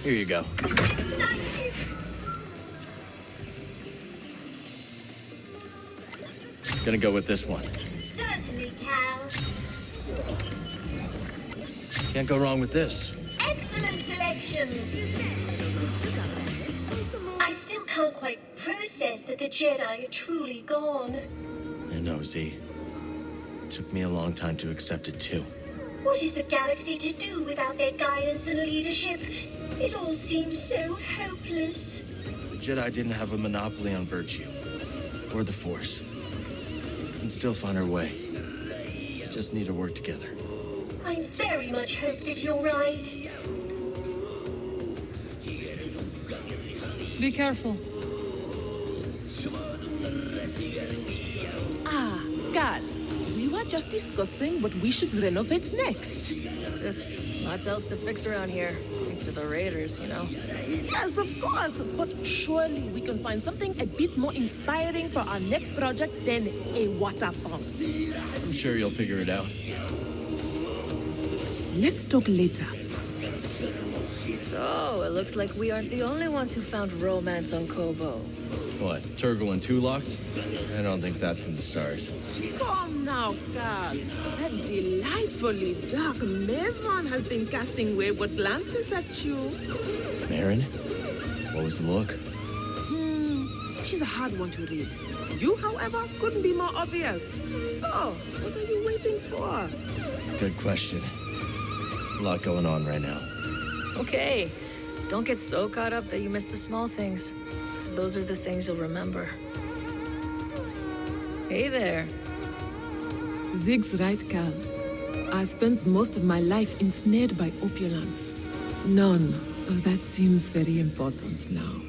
S2: Here you go.
S26: Decisive.
S2: Gonna go with this one.
S26: Certainly, Cal.
S2: Can't go wrong with this.
S26: Excellent selection. I still can't quite process that the Jedi are truly gone.
S2: I know, Z. It took me a long time to accept it, too.
S26: What is the galaxy to do without their guidance and leadership? It all seems so hopeless.
S2: The Jedi didn't have a monopoly on virtue. Or the Force. We can still find our way. Just need to work together.
S26: I very much hope that you're right.
S10: Be careful.
S1: Ah, Gal, we were just discussing what we should renovate next.
S19: Just lots else to fix around here. Thanks to the Raiders, you know.
S1: Yes, of course, but surely we can find something a bit more inspiring for our next project than a water pump.
S2: I'm sure you'll figure it out.
S1: Let's talk later.
S19: So, it looks like we aren't the only ones who found romance on Kobo.
S2: What, Turgle and Two locked? I don't think that's in the stars.
S1: Come now, Gal. That delightfully dark Maven has been casting wayward glances at you.
S2: Marin? What was the look?
S1: She's a hard one to read. You, however, couldn't be more obvious. So, what are you waiting for?
S2: Good question. A lot going on right now.
S19: Okay, don't get so caught up that you miss the small things, because those are the things you'll remember. Hey there.
S1: Zig's right, Cal. I spent most of my life ensnared by opulence. None of that seems very important now.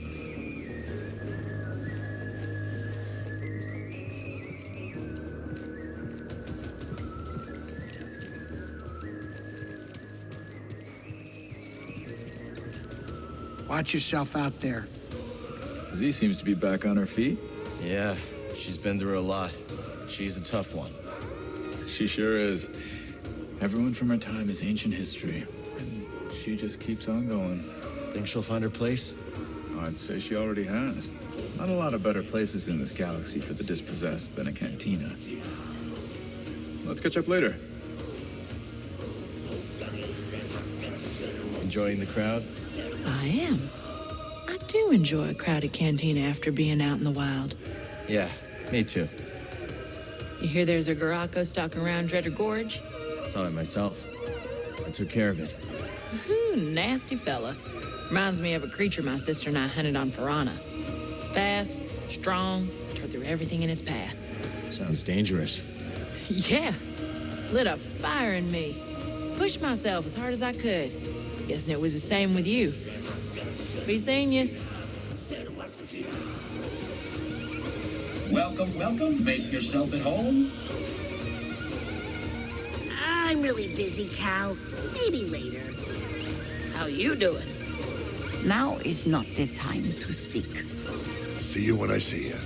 S23: Watch yourself out there.
S16: Z seems to be back on her feet.
S2: Yeah, she's been through a lot. She's a tough one.
S16: She sure is. Everyone from her time is ancient history, and she just keeps on going.
S2: Think she'll find her place?
S16: Oh, I'd say she already has. Not a lot of better places in this galaxy for the dispossessed than a cantina. Let's catch up later.
S2: Enjoying the crowd?
S20: I am. I do enjoy a crowded cantina after being out in the wild.
S2: Yeah, me too.
S20: You hear there's a Garako stalking around Dreader Gorge?
S2: Saw it myself. I took care of it.
S20: Ooh, nasty fella. Reminds me of a creature my sister and I hunted on Piranha. Fast, strong, tore through everything in its path.
S2: Sounds dangerous.
S20: Yeah. Lit a fire in me. Pushed myself as hard as I could. Guessing it was the same with you. Be seeing you.
S15: Welcome, welcome. Make yourself at home.
S26: I'm really busy, Cal. Maybe later.
S20: How you doing?
S3: Now is not the time to speak.
S17: See you when I see you.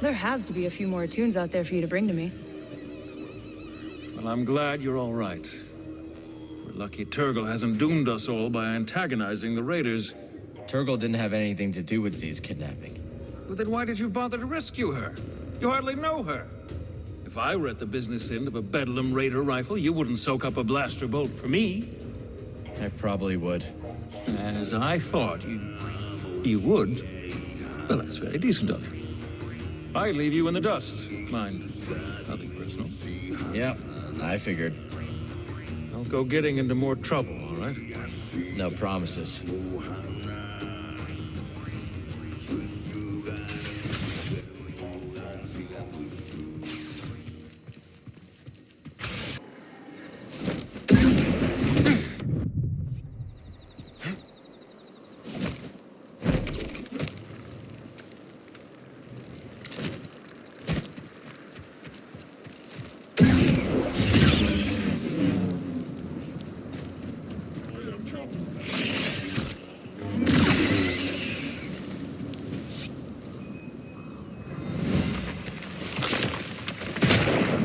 S19: There has to be a few more tunes out there for you to bring to me.
S13: Well, I'm glad you're all right. We're lucky Turgle hasn't doomed us all by antagonizing the Raiders.
S2: Turgle didn't have anything to do with Z's kidnapping.
S13: Well, then why did you bother to rescue her? You hardly know her. If I were at the business end of a Bedlam Raider rifle, you wouldn't soak up a blaster bolt for me.
S2: I probably would.
S13: As I thought you would. Well, that's very decent of you. I leave you in the dust. Mind, nothing personal.
S2: Yeah, I figured.
S13: Don't go getting into more trouble, all right?
S2: No promises.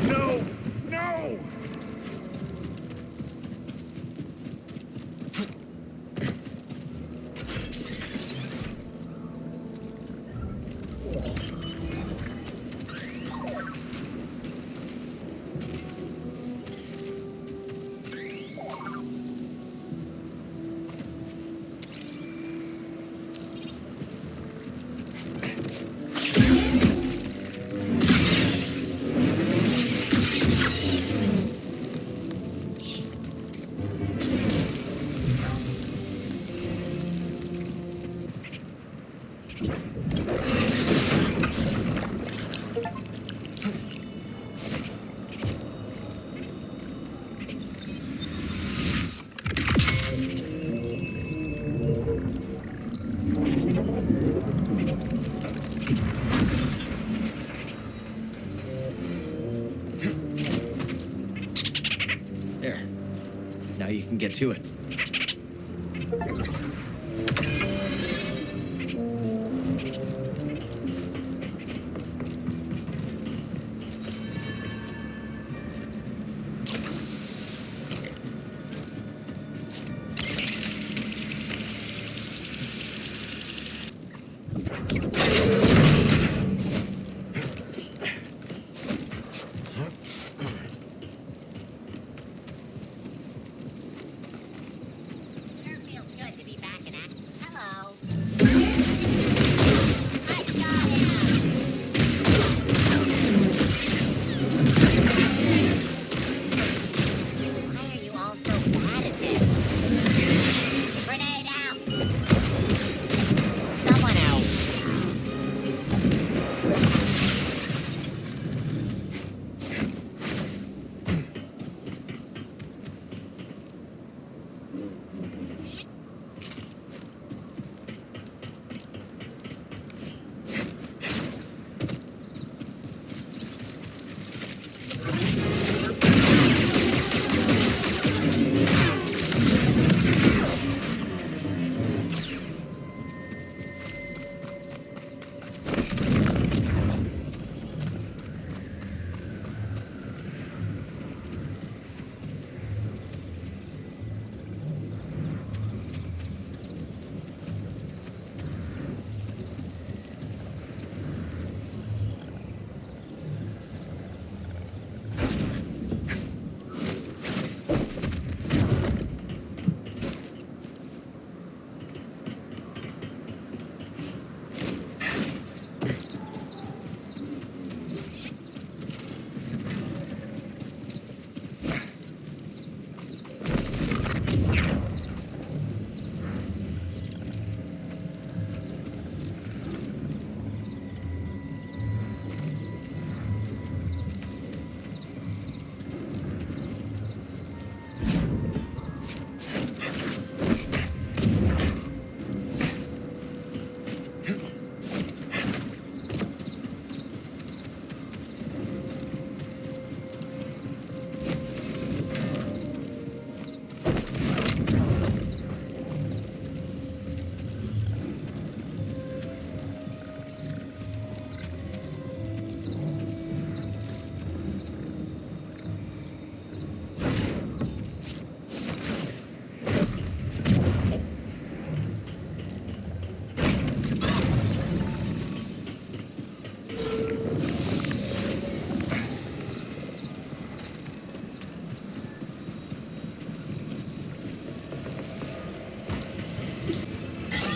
S8: No! No!
S2: There. Now you can get to it.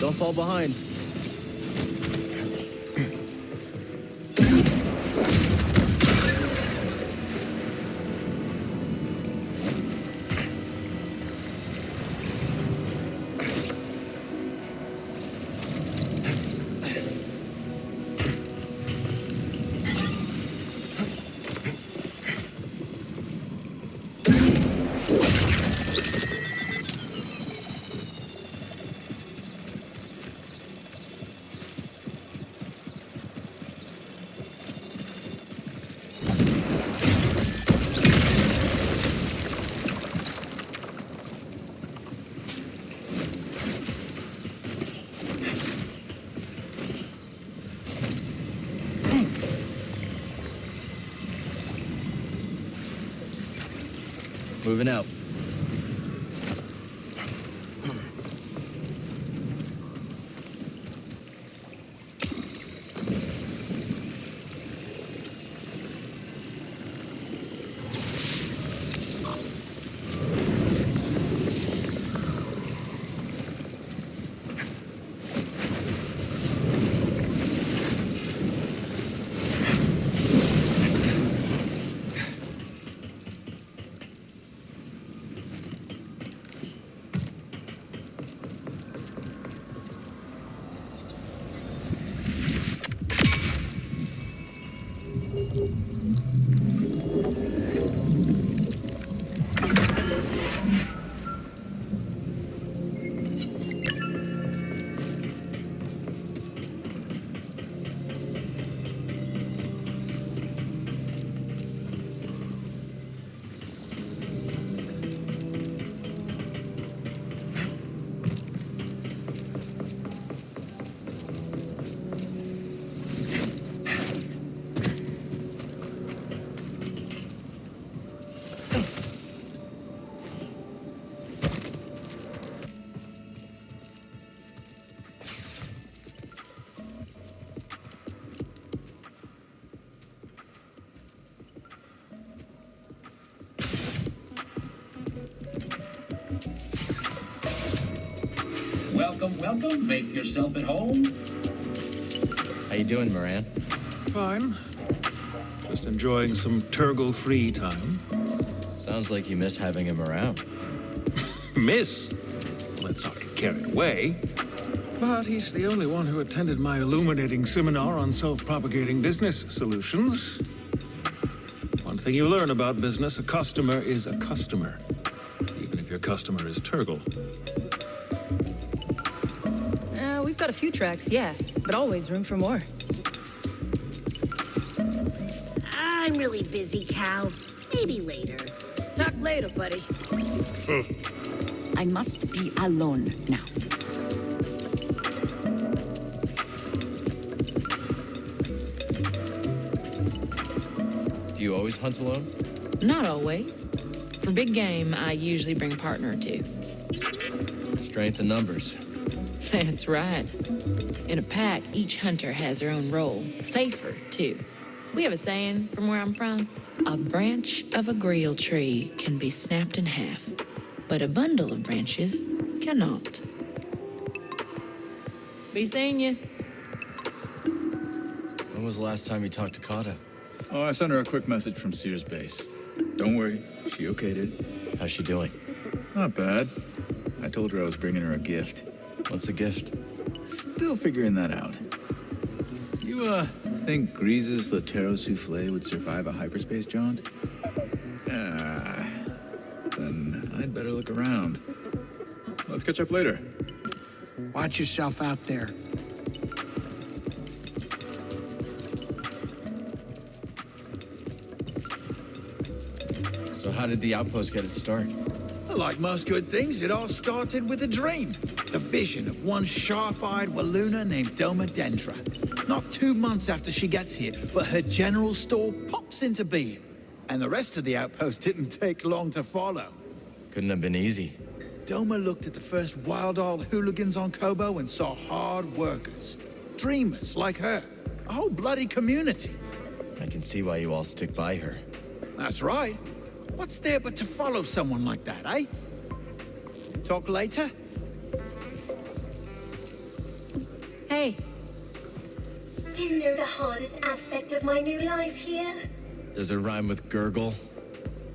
S2: Don't fall behind. Moving out.
S15: Welcome, welcome. Make yourself at home.
S2: How you doing, Moran?
S13: Fine. Just enjoying some Turgle-free time.
S2: Sounds like you miss having him around.
S13: Miss? Let's not get carried away. But he's the only one who attended my illuminating seminar on self-propagating business solutions. One thing you learn about business, a customer is a customer. Even if your customer is Turgle.
S19: We've got a few tracks, yeah, but always room for more.
S3: I'm really busy, Cal. Maybe later.
S21: Talk later, buddy.
S3: I must be alone now.
S2: Do you always hunt alone?
S20: Not always. For big game, I usually bring a partner or two.
S2: Strength in numbers.
S20: That's right. In a pack, each hunter has their own role. Safer, too. We have a saying from where I'm from. A branch of a greel tree can be snapped in half, but a bundle of branches cannot. Be seeing you.
S2: When was the last time you talked to Kata?
S16: Oh, I sent her a quick message from Sears Base. Don't worry, she okayed it.
S2: How's she doing?
S16: Not bad. I told her I was bringing her a gift.
S2: What's a gift?
S16: Still figuring that out. You, think Grease's Latero Souffle would survive a hyperspace jaunt? Then I'd better look around. Let's catch up later.
S23: Watch yourself out there.
S2: So how did the outpost get its start?
S24: Like most good things, it all started with a dream. The vision of one sharp-eyed Walloona named Doma Dendra. Not 2 months after she gets here, but her general store pops into being. And the rest of the outpost didn't take long to follow.
S2: Couldn't have been easy.
S24: Doma looked at the first wild-eyed hooligans on Kobo and saw hard workers. Dreamers like her. A whole bloody community.
S2: I can see why you all stick by her.
S24: That's right. What's there but to follow someone like that, eh? Talk later?
S26: Do you know the hardest aspect of my new life here?
S2: Does it rhyme with gurgle?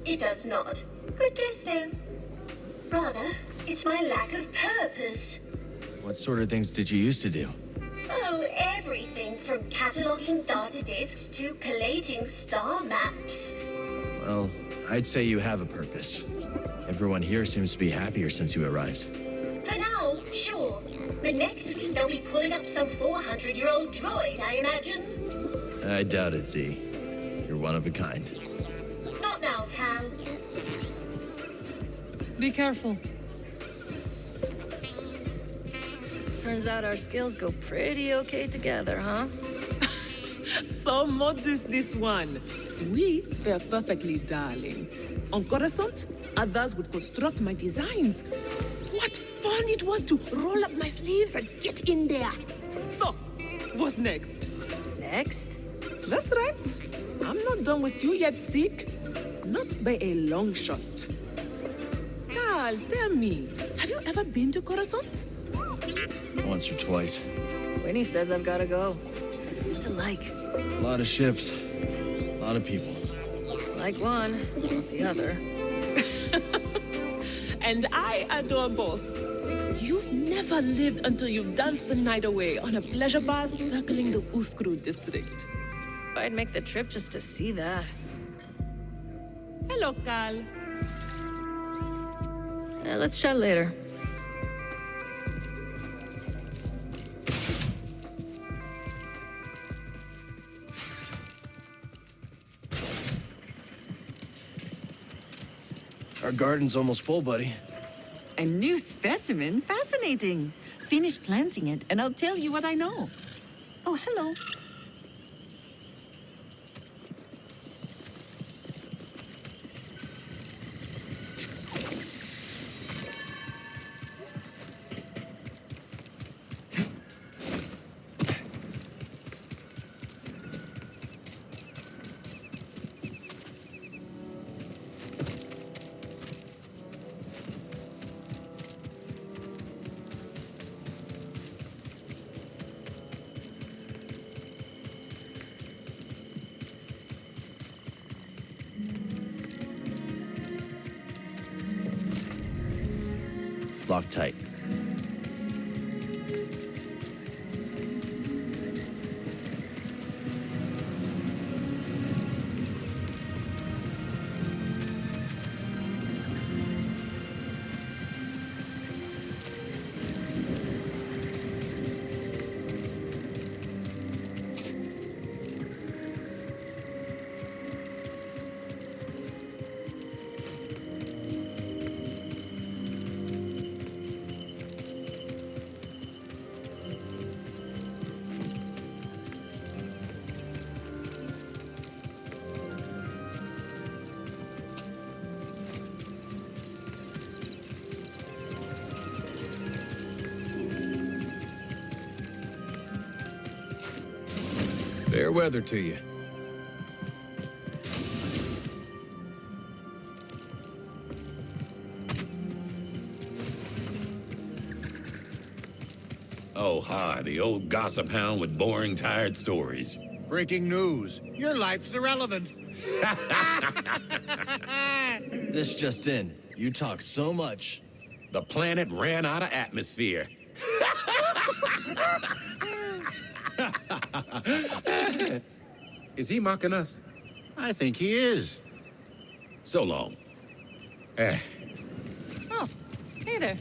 S26: It does not. Good guess, though. Rather, it's my lack of purpose.
S2: What sort of things did you used to do?
S26: Oh, everything from cataloging data disks to collating star maps.
S2: Well, I'd say you have a purpose. Everyone here seems to be happier since you arrived.
S26: For now, sure. But next week they'll be pulling up some 400-year-old droid, I imagine.
S2: I doubt it, Z. You're one of a kind.
S26: Not now, Cal.
S10: Be careful.
S21: Turns out our skills go pretty okay together, huh?
S1: So modest, this one. We were perfectly darling. On Coruscant, others would construct my designs. What fun it was to roll up my sleeves and get in there. So, what's next?
S21: Next?
S1: That's right. I'm not done with you yet, Zeke. Not by a long shot. Carl, tell me, have you ever been to Coruscant?
S2: Once or twice.
S21: Winnie says I've gotta go. What's it like?
S2: A lot of ships. A lot of people.
S21: Like one, not the other.
S1: And I adore both. You've never lived until you've danced the night away on a pleasure bus circling the Uskru district.
S21: I'd make the trip just to see that.
S1: Hello, Carl.
S21: Let's chat later.
S2: Our garden's almost full, buddy.
S3: A new specimen? Fascinating. Finish planting it, and I'll tell you what I know. Oh, hello.
S2: Lock tight.
S13: Fair weather to you.
S14: Oh, hi, the old gossip hound with boring, tired stories.
S8: Breaking news. Your life's irrelevant.
S2: This just in. You talk so much.
S14: The planet ran out of atmosphere. Is he mocking us?
S8: I think he is.
S14: So long.
S21: Oh, hey there.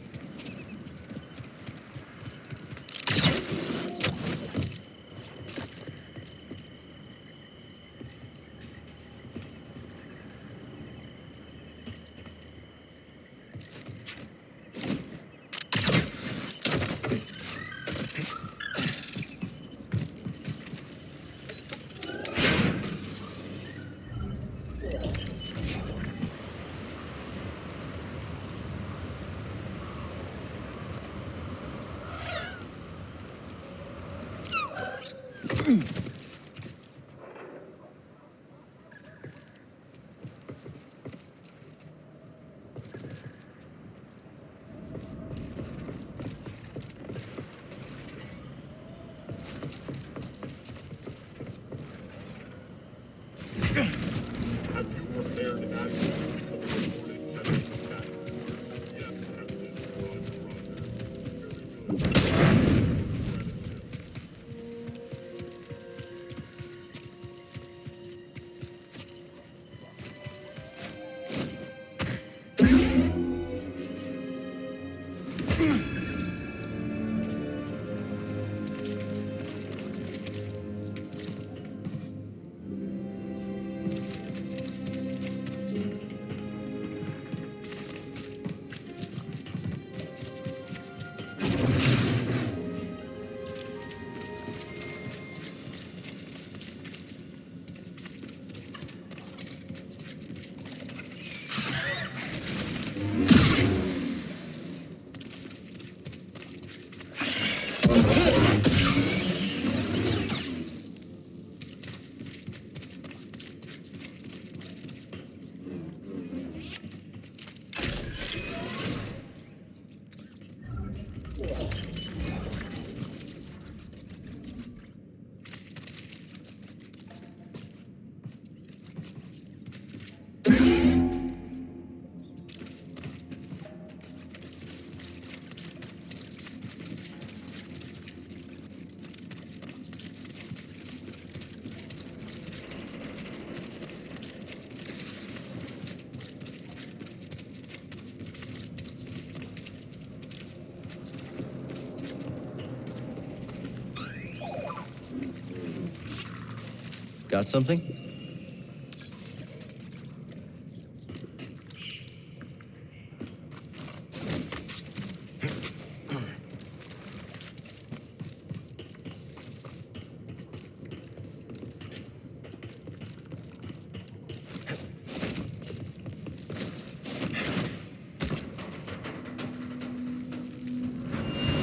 S2: Got something?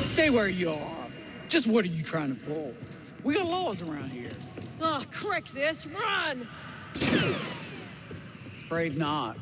S4: Stay where you are. Just what are you trying to pull? We got laws around here.
S21: Oh, crick this! Run!
S4: Afraid not.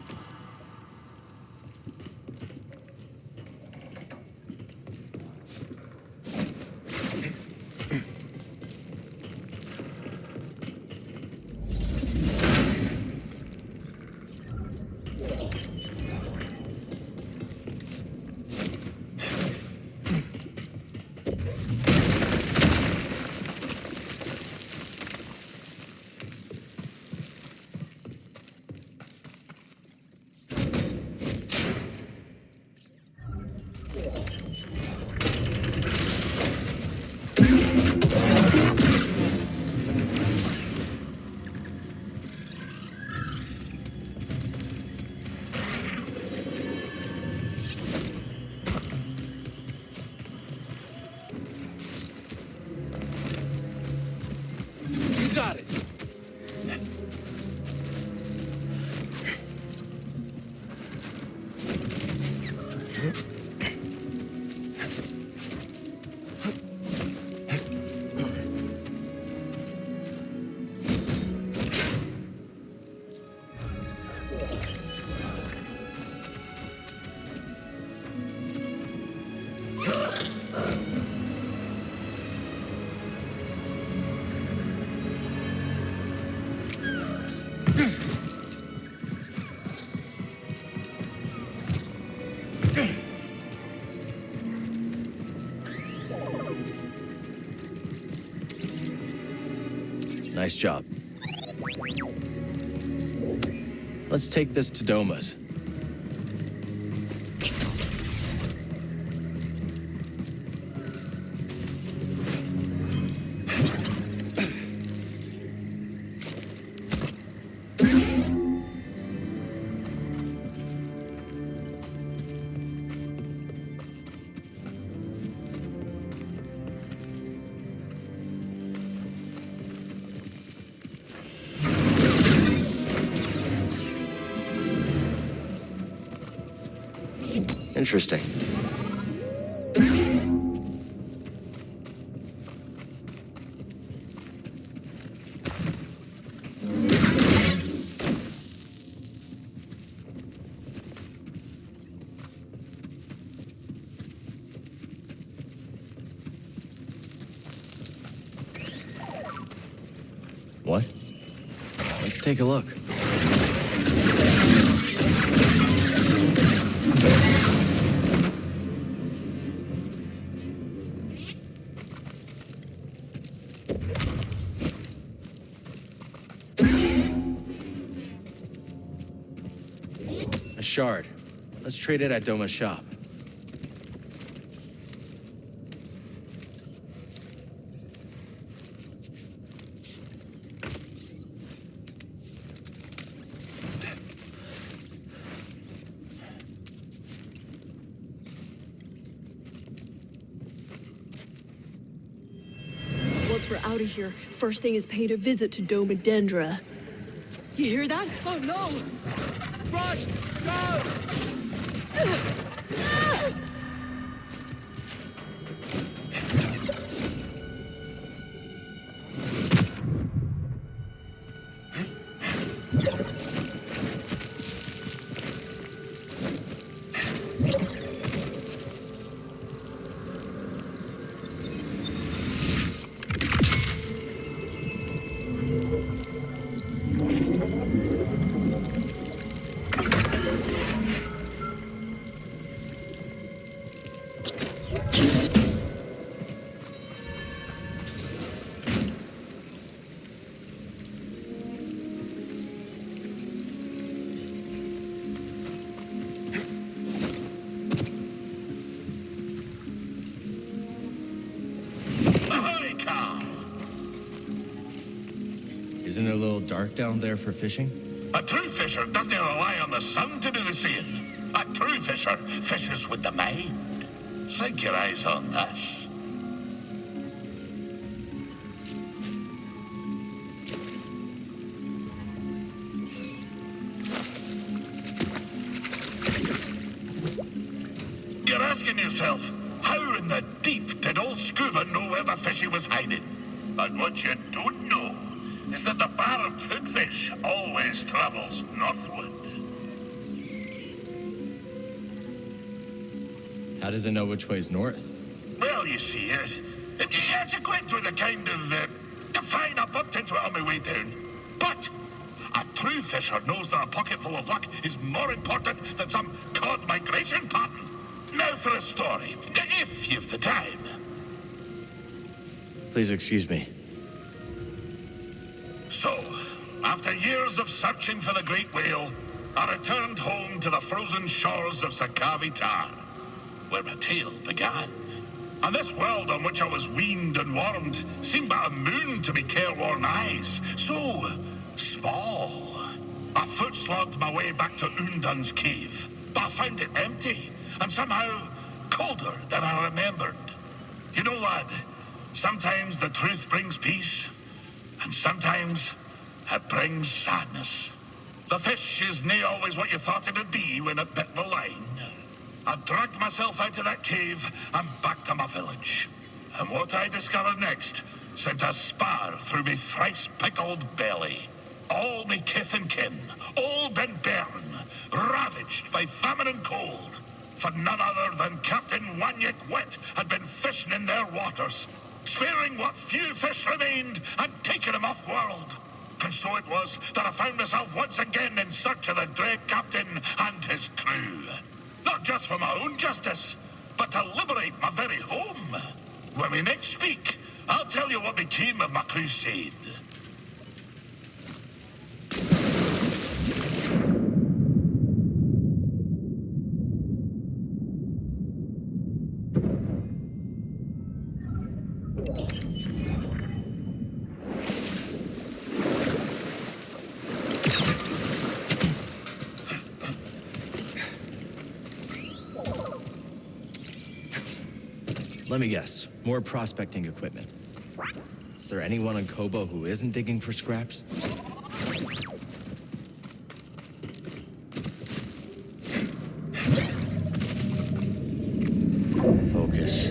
S4: Got it.
S2: Nice job. Let's take this to Doma's. Interesting. What? Let's take a look. A shard. Let's trade it at Doma's shop.
S5: Once we're out of here, first thing is paying a visit to Doma Dendra. You hear that? Oh no! Run! Go!
S2: Isn't it a little dark down there for fishing?
S17: A true fisher doesn't rely on the sun to do the seeing. A true fisher fishes with the mind. Sink your eyes on this. You're asking yourself, how in the deep did old Scuba know where the fishy was hiding? And what you don't know is that the bar of hoodfish always travels northward.
S2: How does it know which way's north?
S17: Well, you see, it's equipped with a kind of define. I bumped into it on my way down. But a true fisher knows that a pocket full of luck is more important than some cod migration pattern. Now for a story, if you've the time.
S2: Please excuse me.
S17: So, after years of searching for the great whale, I returned home to the frozen shores of Sakavi Tar, where my tale began. And this world on which I was weaned and warmed seemed but a moon to me careworn eyes. So small. I foot-slogged my way back to Undun's cave, but I found it empty, and somehow colder than I remembered. You know, lad, sometimes the truth brings peace, and sometimes it brings sadness. The fish is nae always what you thought it'd be when it bit the line. I dragged myself out of that cave and back to my village. And what I discovered next sent a spar through me thrice-pickled belly. All me kith and kin, old and bairn, ravaged by famine and cold. For none other than Captain Wanyik Wet had been fishing in their waters, sparing what few fish remained and taking them off-world. And so it was that I found myself once again in search of the dread captain and his crew. Not just for my own justice, but to liberate my very home. When we next speak, I'll tell you what became of my crusade.
S2: Let me guess. More prospecting equipment. Is there anyone on Kobo who isn't digging for scraps? Focus.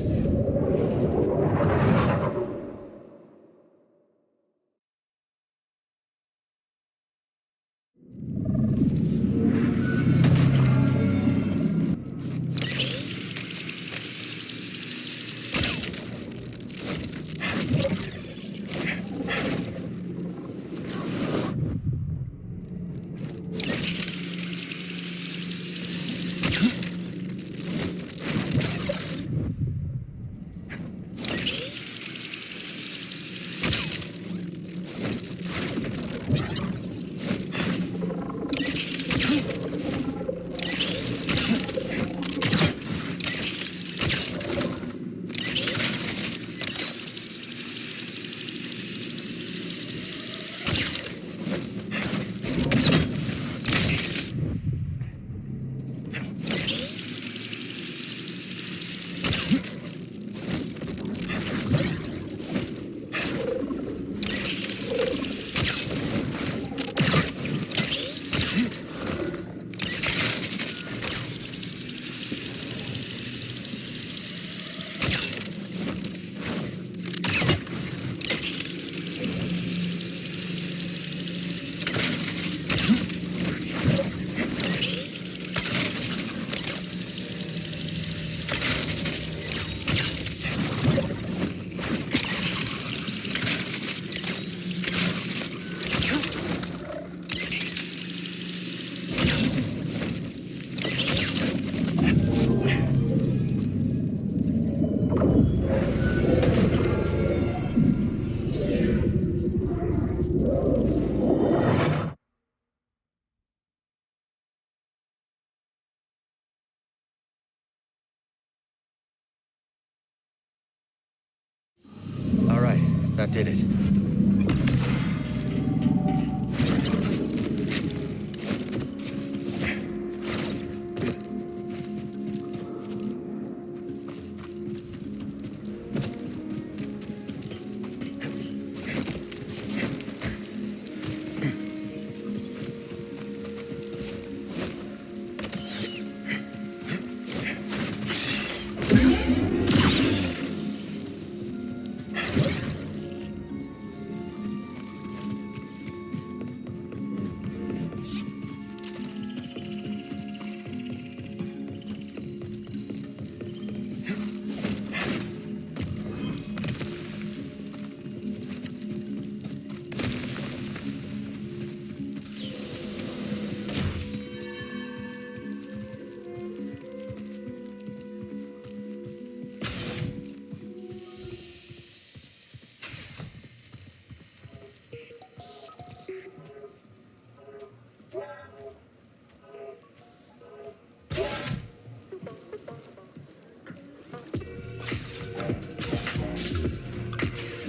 S2: That did it.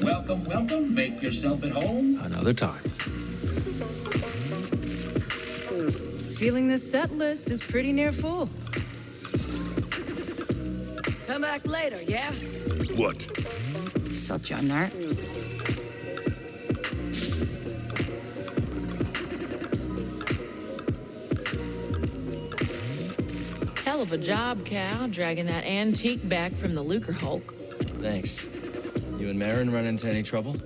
S15: Welcome, welcome. Make yourself at home.
S13: Another time.
S19: Feeling this set list is pretty near full.
S21: Come back later, yeah?
S8: What?
S3: Sojourner.
S20: Hell of a job, Cal, dragging that antique back from the Lucre Hulk.
S2: Thanks. You and Marin run into any trouble?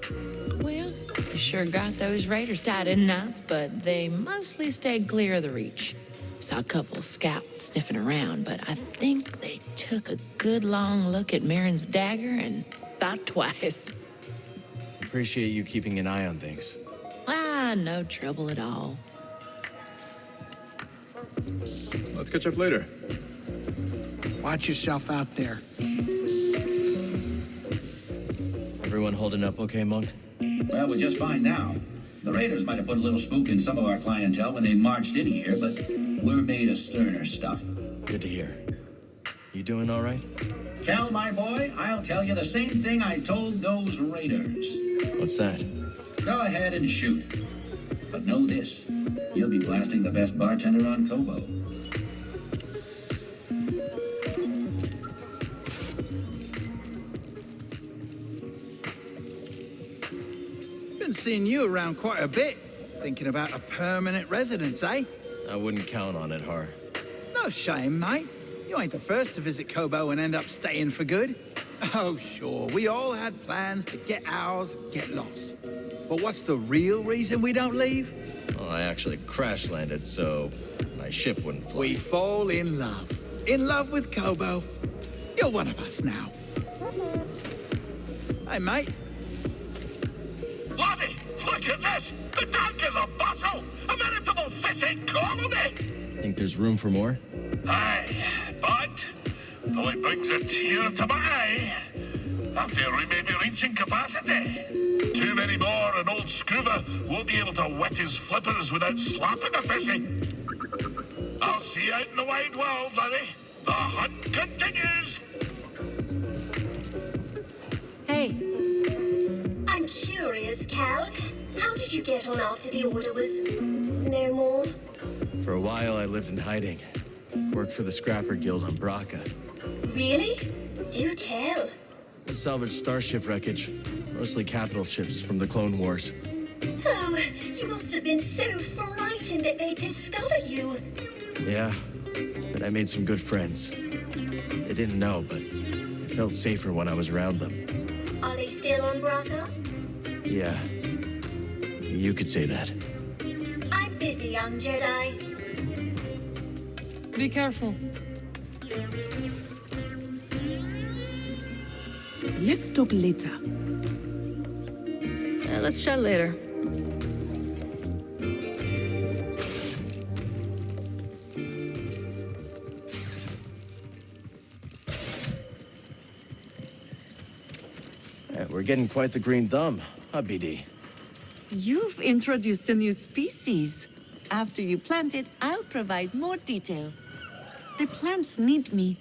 S20: Well, you sure got those raiders tied in knots, but they mostly stayed clear of the reach. Saw a couple of scouts sniffing around, but I think they took a good long look at Marin's dagger and thought twice.
S2: Appreciate you keeping an eye on things.
S20: Ah, no trouble at all.
S16: Let's catch up later.
S4: Watch yourself out there.
S2: Everyone holding up okay, Monk?
S15: Well, we're just fine now. The Raiders might have put a little spook in some of our clientele when they marched in here, but we're made of sterner stuff.
S2: Good to hear. You doing all right?
S15: Cal, my boy, I'll tell you the same thing I told those Raiders.
S2: What's that?
S15: Go ahead and shoot. But know this, you'll be blasting the best bartender on Kobo.
S24: Been seeing you around quite a bit. Thinking about a permanent residence, eh?
S2: I wouldn't count on it, Har.
S24: No shame, mate. You ain't the first to visit Kobo and end up staying for good. Oh, sure, we all had plans to get ours and get lost. But what's the real reason we don't leave?
S2: Well, I actually crash landed, so my ship wouldn't fly.
S24: We fall in love. In love with Kobo. You're one of us now. Hey, mate.
S17: Bloody! Look at this! The tank is a bustle! A veritable fishing colony!
S2: Think there's room for more?
S17: Aye, but though it brings a tear to my eye, I fear we may be reaching capacity. Too many more, and old Scuba won't be able to wet his flippers without slapping the fishing. I'll see you out in the wide world, laddie. The hunt continues.
S21: Hey.
S26: I'm curious, Cal. How did you get on after the Order was no more?
S2: For a while, I lived in hiding. Worked for the Scrapper Guild on Braca.
S26: Really? Do tell.
S2: I salvaged starship wreckage, mostly capital ships from the Clone Wars.
S26: Oh, you must have been so frightened that they'd discover you.
S2: Yeah, but I made some good friends. They didn't know, but I felt safer when I was around them.
S26: Are they still on Braca?
S2: Yeah, you could say that.
S26: I'm busy, young Jedi.
S10: Be careful.
S1: Let's talk later.
S21: Let's chat later.
S2: Yeah, we're getting quite the green thumb, huh, BD?
S3: You've introduced a new species. After you plant it, I'll provide more detail. The plants need me.